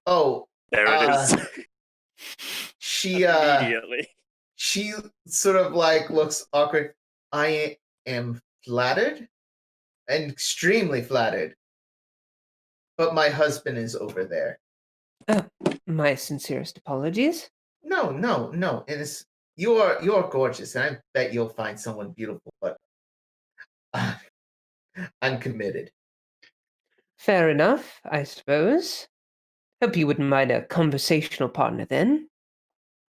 Oh. There it is. She Immediately. she sort of like looks awkward. I am flattered, and extremely flattered. But my husband is over there. My sincerest apologies. No. It is you're gorgeous, and I bet you'll find someone beautiful. But I'm committed. Fair enough, I suppose. Hope you wouldn't mind a conversational partner then.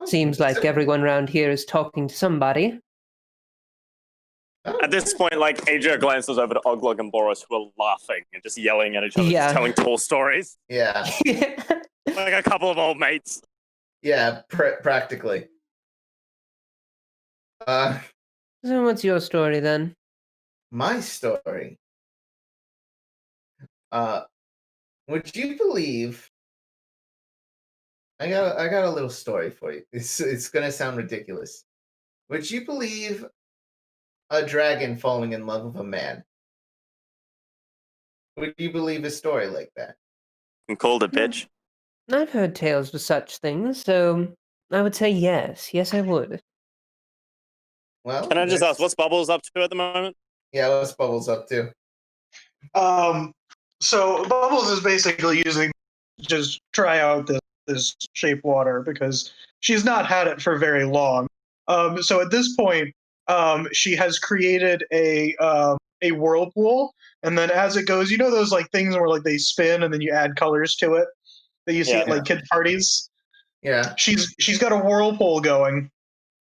Seems like everyone around here is talking to somebody. Oh, At this point, like, Adria glances over to Oulug and Boros, who are laughing and just yelling at each other, Yeah. just telling tall stories. yeah, Like a couple of old mates. yeah, practically. So what's your story then? My story. Would you believe? I got a little story for you. It's gonna sound ridiculous. Would you believe a dragon falling in love with a man? Would you believe a story like that? And called a bitch. I've heard tales of such things, so I would say yes. Yes, I would. Well, Can I just ask, what's Bubbles up to at the moment? Yeah, what's Bubbles up to? So Bubbles is basically using just try out this shape water because she's not had it for very long. So at this point, she has created a whirlpool, and then as it goes, those like things where like they spin and then you add colors to it that you see at like kid parties. Yeah. She's got a whirlpool going,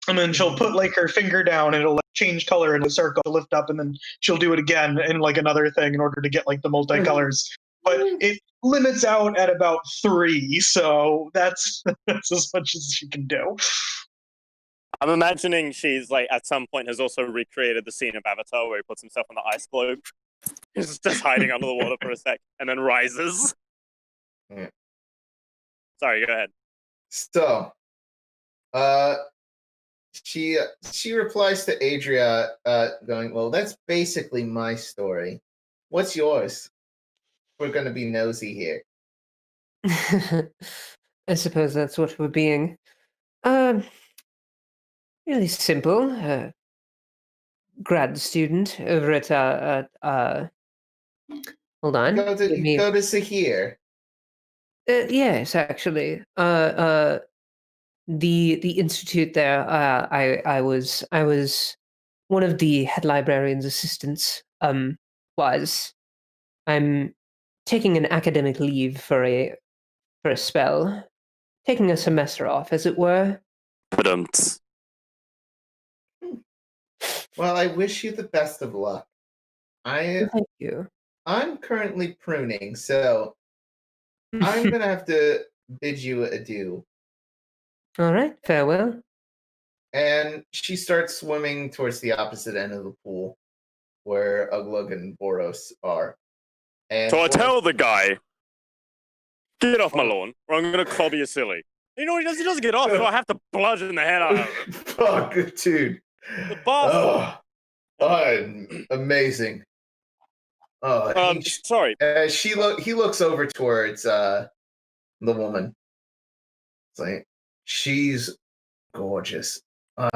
and then she'll put like her finger down and it'll like change color in a circle to lift up, and then she'll do it again in like another thing in order to get like the multicolors. But it limits out at about 3, so that's as much as she can do. I'm imagining she's like at some point has also recreated the scene of Avatar where he puts himself on the ice globe. He's just hiding under the water for a sec and then rises. Yeah. Sorry, go ahead. So, she replies to Adria, going, "Well, that's basically my story. What's yours?" we're gonna be nosy here. I suppose that's what we're being. Really simple. Grad student over at hold on. Go to Sahir. Yes, actually. The institute there. I was one of the head librarian's assistants. Was I'm taking an academic leave for a spell, taking a semester off, as it were. But Well, I wish you the best of luck. Thank you. I'm currently pruning, so I'm gonna have to bid you adieu. All right, farewell. And she starts swimming towards the opposite end of the pool, where Oulug and Boros are. And so I Boros- tell the guy, get off my lawn, or I'm gonna club you silly. You know, he doesn't get off, so I have to bludgeon the head out of him. Fuck, dude. The bastard. Amazing. Sorry. He looks over towards the woman. It's like, she's gorgeous. What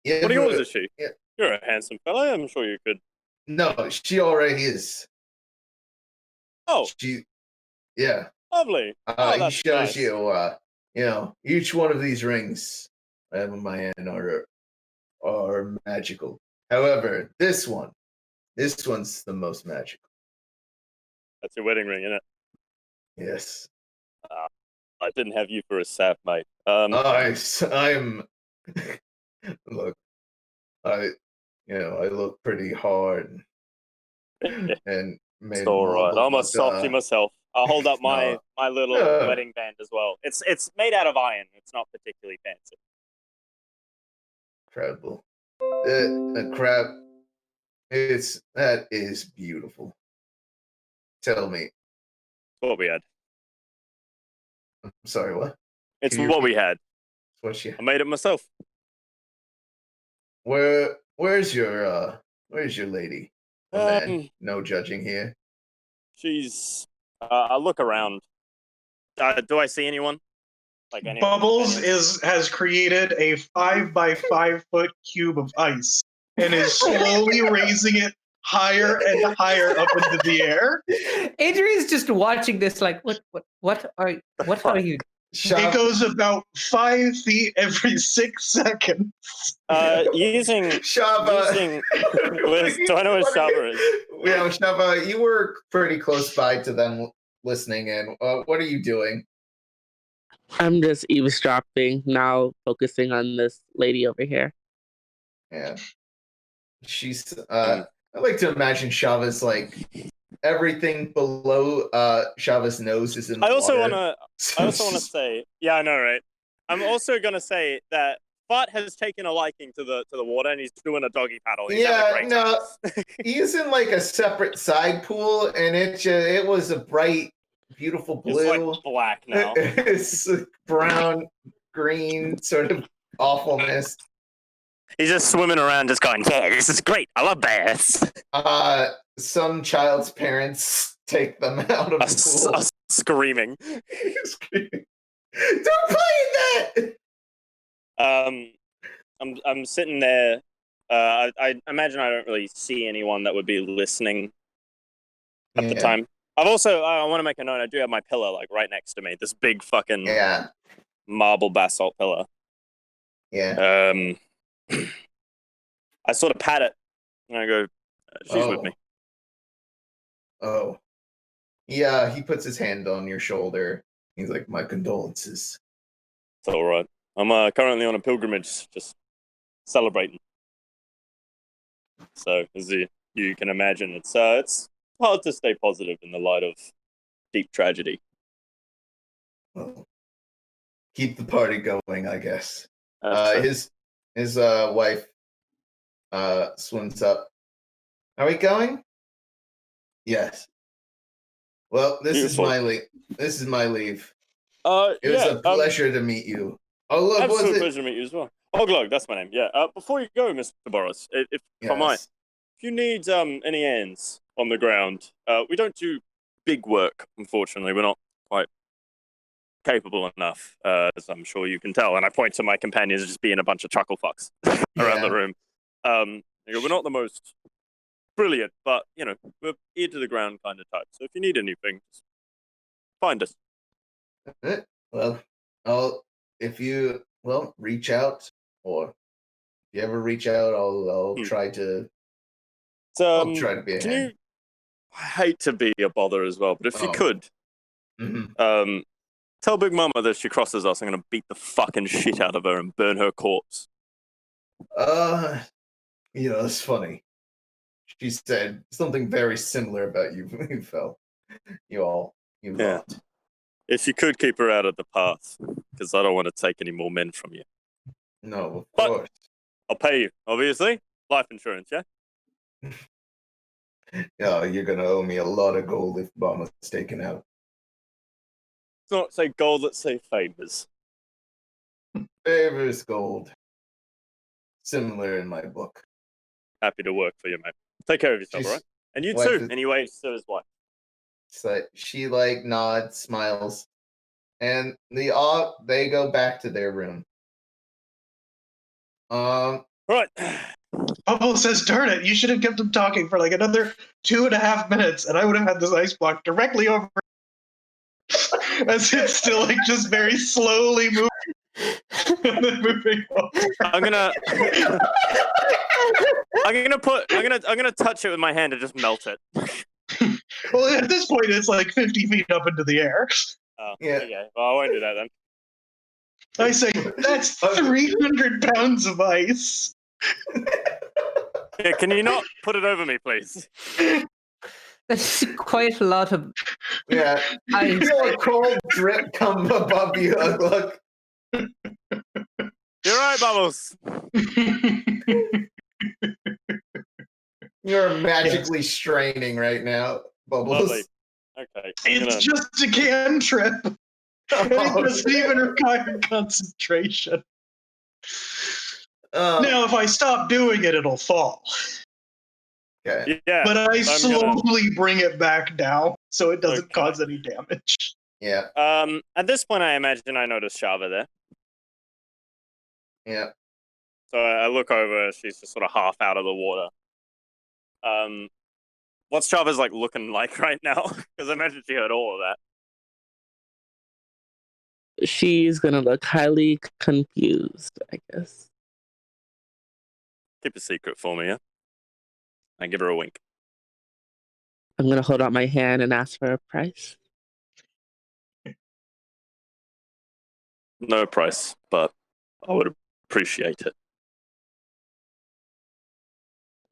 yours is she? Yeah. You're a handsome fella. I'm sure you could. No, she already is. Oh, yeah. lovely. He That's shows nice. you, each one of these rings I have in my hand are magical. However, this one's the most magical. That's your wedding ring, isn't it? Yes. I didn't have you for a sap, mate. I'm look, I look pretty hard and made It's all right. I'm a softy myself. I'll hold up my little No. wedding band as well. It's made out of iron. It's not particularly fancy. incredible. The crab, that is beautiful. Tell me, What we had. I'm sorry, what? It's Can you what we repeat? had. What's your I made it myself. Where's your lady? Man, no judging here. She's. I look around. Do I see anyone? Like any Bubbles has created a 5 by 5 foot cube of ice and is slowly raising it higher and higher up into the air. Adria's just watching this, like, what are you? It goes about 5 feet every 6 seconds. Using. Shava. Do I know what Shava is? Yeah, Shava, you were pretty close by to them listening in. What are you doing? I'm just eavesdropping now, focusing on this lady over here. Yeah. She's I like to imagine Shava's like everything below Shava's nose is in the I also water. want to say, yeah, I know, right? I'm also gonna say that Fart has taken a liking to the water and he's doing a doggy paddle. He's having a great time. He's in like a separate side pool, and it was a bright, beautiful blue. It's like black now. It's brown, green, sort of awfulness. He's just swimming around, just going, "Yeah, this is great. I love baths." Some child's parents take them out of the pool. Screaming. Don't play that. I'm sitting there. I imagine I don't really see anyone that would be listening at the time. I've also I want to make a note. I do have my pillar like right next to me. This big fucking marble basalt pillar. Yeah. I sort of pat it and I go, "She's with me." Oh. Yeah, he puts his hand on your shoulder. He's like, "My condolences." It's all right. I'm currently on a pilgrimage, just celebrating. So, as you can imagine, it's hard to stay positive in the light of deep tragedy. Well, keep the party going, I guess. True. His wife swims up. Are we going? Yes. Well, this Beautiful. is my leave. This is my leave. It was a pleasure to meet you. Oh, look, absolute pleasure to meet you as well. Oulug, that's my name. Yeah. Before you go, Mr. Boros, if I might, if you need any ends, on the ground. We don't do big work, unfortunately. We're not quite capable enough, as I'm sure you can tell. And I point to my companions just being a bunch of chuckle fucks around the room. We're not the most brilliant, but, we're ear to the ground kind of type. So if you need anything, just find us. Well, reach out, or if you ever reach out, I'll try to. I'll try to be a hand. I hate to be a bother as well, but if you could, tell Big Mama that if she crosses us, I'm gonna beat the fucking shit out of her and burn her corpse. It's funny. She said something very similar about you. You lot. If you could keep her out of the path, because I don't want to take any more men from you. No, of course. I'll pay you, obviously. Life insurance, yeah? Yeah, you're gonna owe me a lot of gold if Mama's taken out. Let's not say gold, let's say favors. Favors gold. Similar in my book. Happy to work for you, mate. Take care of yourself, all right? And you too, anyway, so is wife. So she nods, smiles, and they go back to their room. Right. Bubble says, "Darn it! You should have kept him talking for another 2.5 minutes, and I would have had this ice block directly over." As it's still just very slowly moving, and then moving over. I'm gonna touch it with my hand and just melt it. Well, at this point, it's 50 feet up into the air. Oh, yeah. Okay. Well, I won't do that then. I say, that's 300 pounds of ice. Yeah, can you not put it over me, please? That's quite a lot of. Yeah, I feel a cold drip come above you, Oulug. You're right, Bubbles. You're magically straining right now, Bubbles. Lovely. Okay. It's just a cantrip. It doesn't even require concentration. Now, if I stop doing it, it'll fall. Okay. Yeah. But I slowly bring it back down so it doesn't cause any damage. Yeah. At this point, I imagine I notice Shava there. Yeah. So I look over. She's just sort of half out of the water. What's Shava's looking like right now? Because I imagine she heard all of that. She's gonna look highly confused, I guess. Keep a secret for me, yeah? I give her a wink. I'm gonna hold out my hand and ask for a price. No price, but I would appreciate it.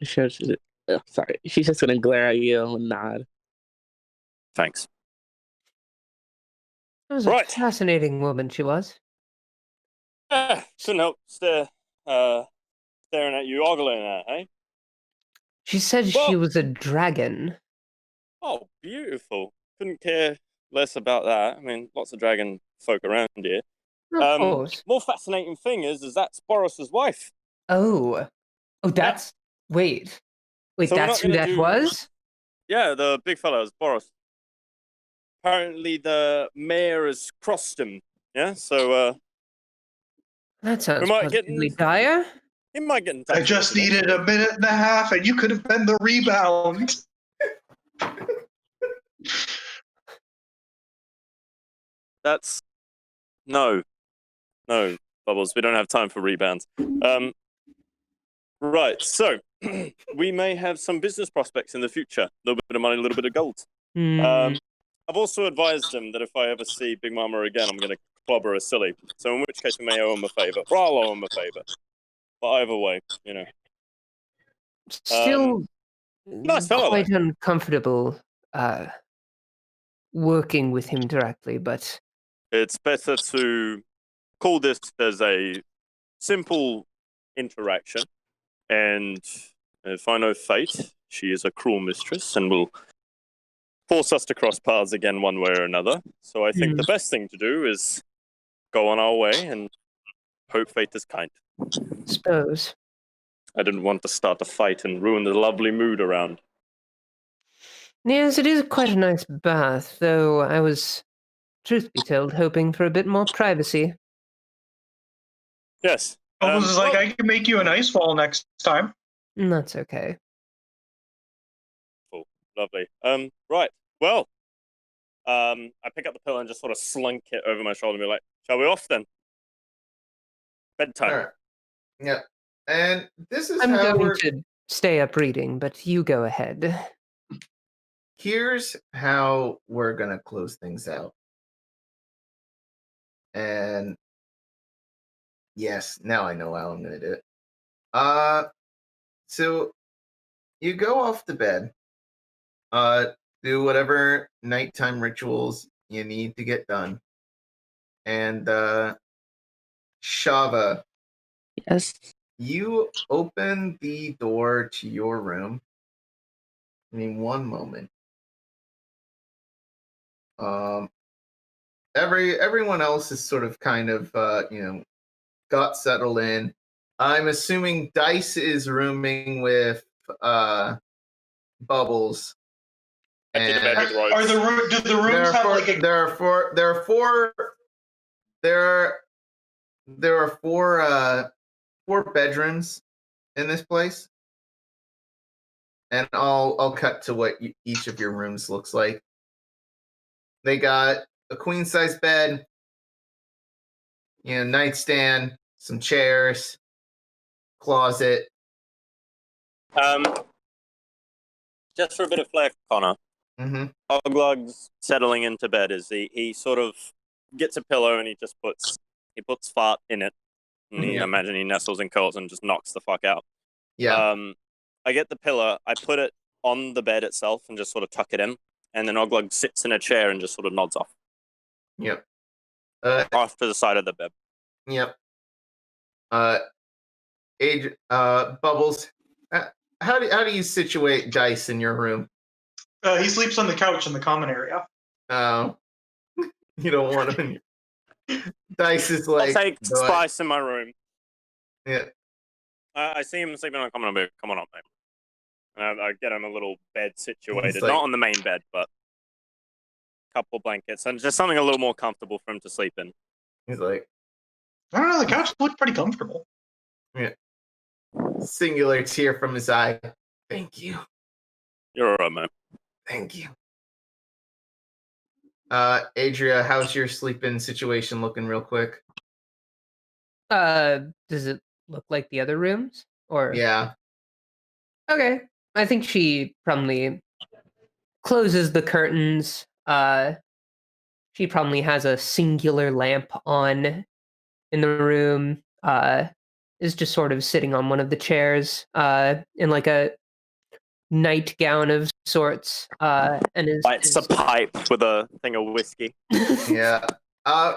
Sure, sorry. She's just gonna glare at you and nod. Thanks. That was a fascinating woman, she was. Couldn't help staring at you, ogling at, eh? She said she was a dragon. Oh, beautiful. Couldn't care less about that. I mean, lots of dragon folk around here. Of course. More fascinating thing is that's Boris's wife. Oh, that's... Wait, So that's who that was? Yeah, the big fellow is Boris. Apparently the mayor has crossed him. Yeah, so... That sounds positively dire. He might get in touch. I just needed a minute and a half, and you could have been the rebound. That's... No, Bubbles, we don't have time for rebounds. Right, so we may have some business prospects in the future. A little bit of money, a little bit of gold. I've also advised him that if I ever see Big Mama again, I'm going to clobber her silly. So in which case we may owe him a favor. Or I'll owe him a favor. But either way, Still nice fellow, quite uncomfortable working with him directly, but... It's better to call this as a simple interaction. And if I know fate, she is a cruel mistress and will force us to cross paths again one way or another. So I think the best thing to do is go on our way and hope fate is kind. Suppose. I didn't want to start a fight and ruin the lovely mood around. Yes, it is quite a nice bath, though I was, truth be told, hoping for a bit more privacy. Yes. Bubbles is like, well, I can make you an ice wall next time. That's okay. cool. Lovely. Right. Well, I pick up the pillow and just sort of slunk it over my shoulder and be like, shall we off then? Bedtime. All right. Yeah. And this is I'm how going we're. to stay up reading, but you go ahead. Here's how we're gonna close things out. And yes, now I know how I'm gonna do it. So you go off to bed. Do whatever nighttime rituals you need to get done. And Shava, Yes. you open the door to your room. I mean, one moment. Everyone else is sort of kind of got settled in. I'm assuming Dice is rooming with Bubbles. I did the bed with Are ropes. do the rooms have like a? there are four bedrooms in this place, and I'll cut to what each of your rooms looks like. They got a queen size bed, nightstand, some chairs, closet. Just for a bit of flair, Connor. Mm-hmm. Oulug's settling into bed as he sort of gets a pillow and he puts fart in it. And Yeah. imagine he nestles and curls and just knocks the fuck out. Yeah. I get the pillow, I put it on the bed itself and just sort of tuck it in. And then Oulug sits in a chair and just sort of nods off. Yep. Off to the side of the bed. Yep. Bubbles. How do you situate Dice in your room? He sleeps on the couch in the common area. Oh, you don't want him in your... Dice is like. I'll take Spice in my room. Yeah. I see him sleeping on a common bed. Come on up, mate. I get him a little bed situated, like... not on the main bed, but a couple blankets and just something a little more comfortable for him to sleep in. He's like, I don't know. The couch looked pretty comfortable. Yeah. Singular tear from his eye. Thank you. You're all right, man. Thank you. Adria, how's your sleep-in situation looking real quick? Does it look like the other rooms? Or Yeah. Okay. I think she probably closes the curtains. She probably has a singular lamp on in the room. Is just sort of sitting on one of the chairs, in like a nightgown of sorts. And Lights a pipe with a thing of whiskey. Yeah.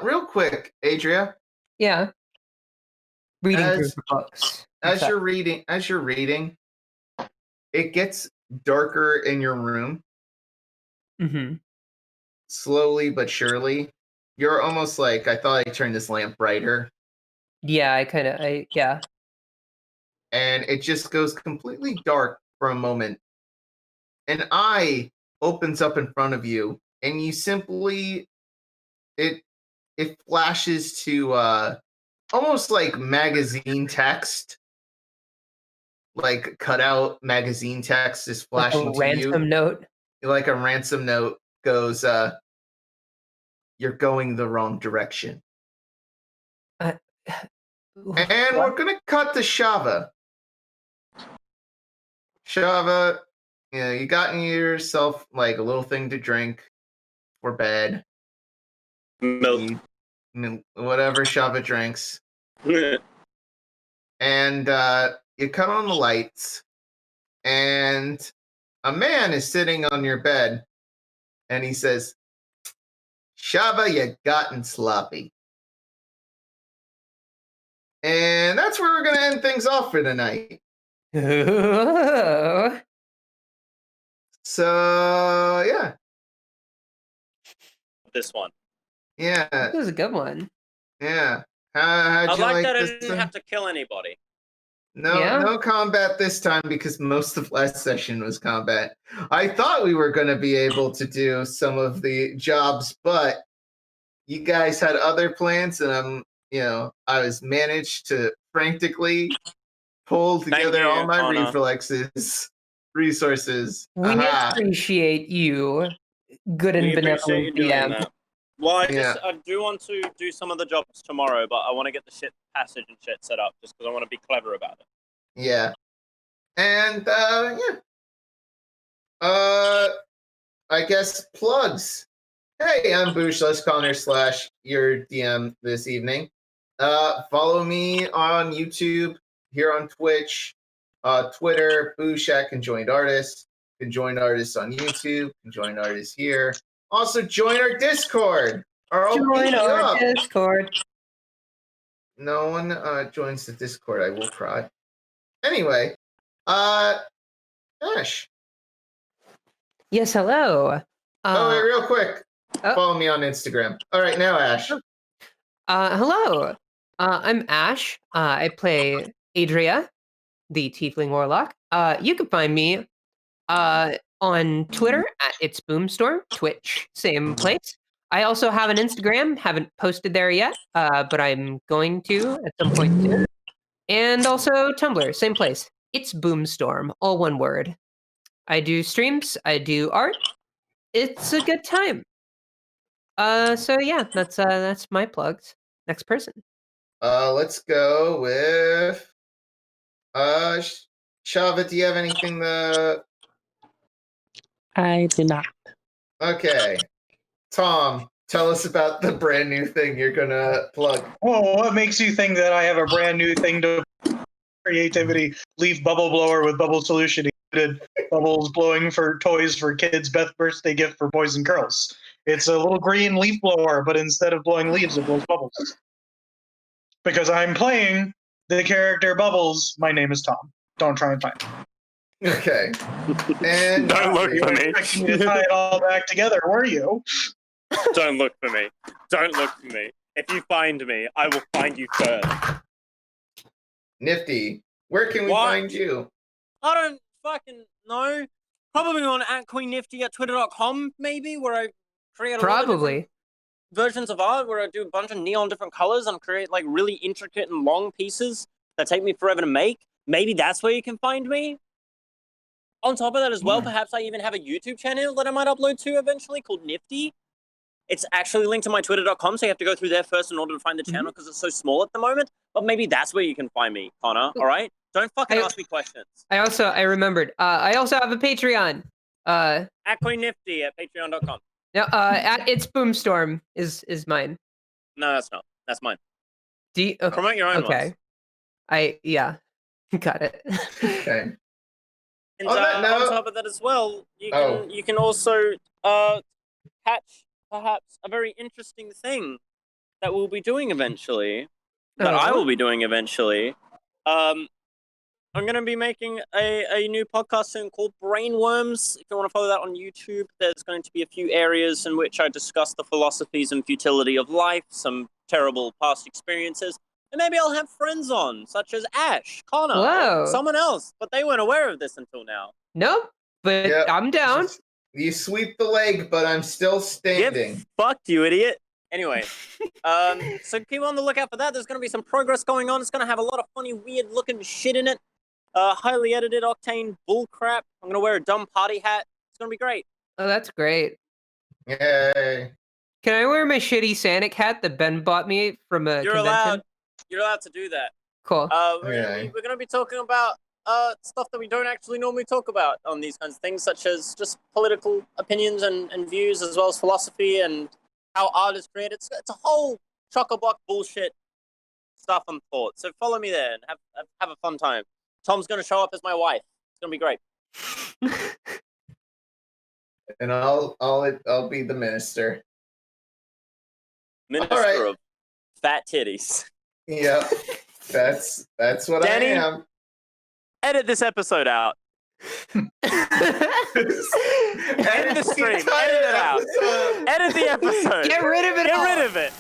Real quick, Adria. Yeah. Reading through the books. As you're reading, it gets darker in your room. Mm-hmm. Slowly but surely. You're almost like, I thought I turned this lamp brighter. Yeah, yeah. And it just goes completely dark for a moment. An eye opens up in front of you, and you simply it flashes to almost like magazine text. Like cutout magazine text is flashing like a to you. ransom note. Like a ransom note goes, you're going the wrong direction. And we're gonna cut to Shava. Shava, you got yourself like a little thing to drink for bed. Milk. Whatever Shava drinks. And you cut on the lights, and a man is sitting on your bed, and he says, Shava, you gotten sloppy. And that's where we're going to end things off for tonight. So, yeah. This one. Yeah. This was a good one. Yeah. How'd I you like that I this didn't one? have to kill anybody. No combat this time because most of last session was combat. I thought we were going to be able to do some of the jobs, but you guys had other plans, and I was managed to frantically pull together all my Connar. reflexes, resources. We Aha. appreciate you, good and We appreciate benevolent you doing DM. that. Well, I Yeah. do want to do some of the jobs tomorrow, but I want to get the shit passage and shit set up just because I want to be clever about it. Yeah. And I guess plugs. Hey, I'm Boosh Connar / your DM this evening. Follow me on YouTube, here on Twitch, Twitter, Boosh Conjoined Artists. Conjoined Artists on YouTube, Conjoined Artists here. Also, join our Discord. Join our Discord. No one joins the Discord. I will cry. Anyway, Ashe. Yes, hello. Wait, real quick. oh. Follow me on Instagram. All right, now Ashe. Hello. I'm Ashe. I play Adria, the Tiefling Warlock. You can find me on Twitter at It's Boomstorm, Twitch, same place. I also have an Instagram, haven't posted there yet, but I'm going to at some point soon. And also Tumblr, same place. It's Boomstorm, all one word. I do streams, I do art. It's a good time. So yeah, that's my plugs. Next person. Let's go with Shava. Do you have anything to? I do not. Okay, Tom, tell us about the brand new thing you're gonna plug. Whoa, what makes you think that I have a brand new thing to creativity? Leaf bubble blower with bubble solution included. Bubbles blowing for toys for kids' birthday gift for boys and girls. It's a little green leaf blower, but instead of blowing leaves, it blows bubbles. Because I'm playing the character Bubbles, my name is Tom. Don't try and find me. Okay, and Don't look You for were me. expecting me to tie it all back together, were you? Don't look for me. Don't look for me. If you find me, I will find you first. Nifty, where can we What? find you? I don't fucking know. Probably on @QueenNifty at twitter.com, maybe, where I create a lot of different Probably. versions of art where I do a bunch of neon different colors and create like really intricate and long pieces that take me forever to make. Maybe that's where you can find me. On top of that as well, perhaps I even have a YouTube channel that I might upload to eventually called Nifty. It's actually linked to my twitter.com, so you have to go through there first in order to find the channel because it's so small at the moment. But maybe that's where you can find me, Connar, all right? Don't fucking ask me questions. I remembered. I also have a Patreon. @QueenNifty at patreon.com. No, at It's Boomstorm is mine. No, that's not. That's mine. Okay. Promote your own Okay. ones. Got it. Okay. And On that note- on top of that as well, you can also catch perhaps a very interesting thing that we'll be doing eventually. That I will be doing eventually. I'm going to be making a new podcast soon called Brainworms. If you want to follow that on YouTube, there's going to be a few areas in which I discuss the philosophies and futility of life, some terrible past experiences, and maybe I'll have friends on, such as Ashe, Connar, Whoa. or someone else, but they weren't aware of this until now. Nope, but Yep. I'm down. You sweep the leg, but I'm still standing. Fucked, you idiot. Anyway, so keep on the lookout for that. There's going to be some progress going on. It's going to have a lot of funny, weird-looking shit in it. Highly edited Octane bullcrap. I'm going to wear a dumb party hat. It's going to be great. Oh, that's great. Yay. Can I wear my shitty Sanic hat that Ben bought me from a You're convention? allowed to do that. Cool. Okay. We're going to be talking about stuff that we don't actually normally talk about on these kinds of things, such as just political opinions and views, as well as philosophy and how art is created. It's a whole chock-a-block bullshit stuff and thought. So follow me there and have a fun time. Tom's going to show up as my wife. It's going to be great. And I'll be the minister. Minister All right. of fat titties. Yep. That's what Danny? I am. Edit this episode out. Edit the stream. Edit it out. Edit the episode. Get rid of it Get all. rid of it.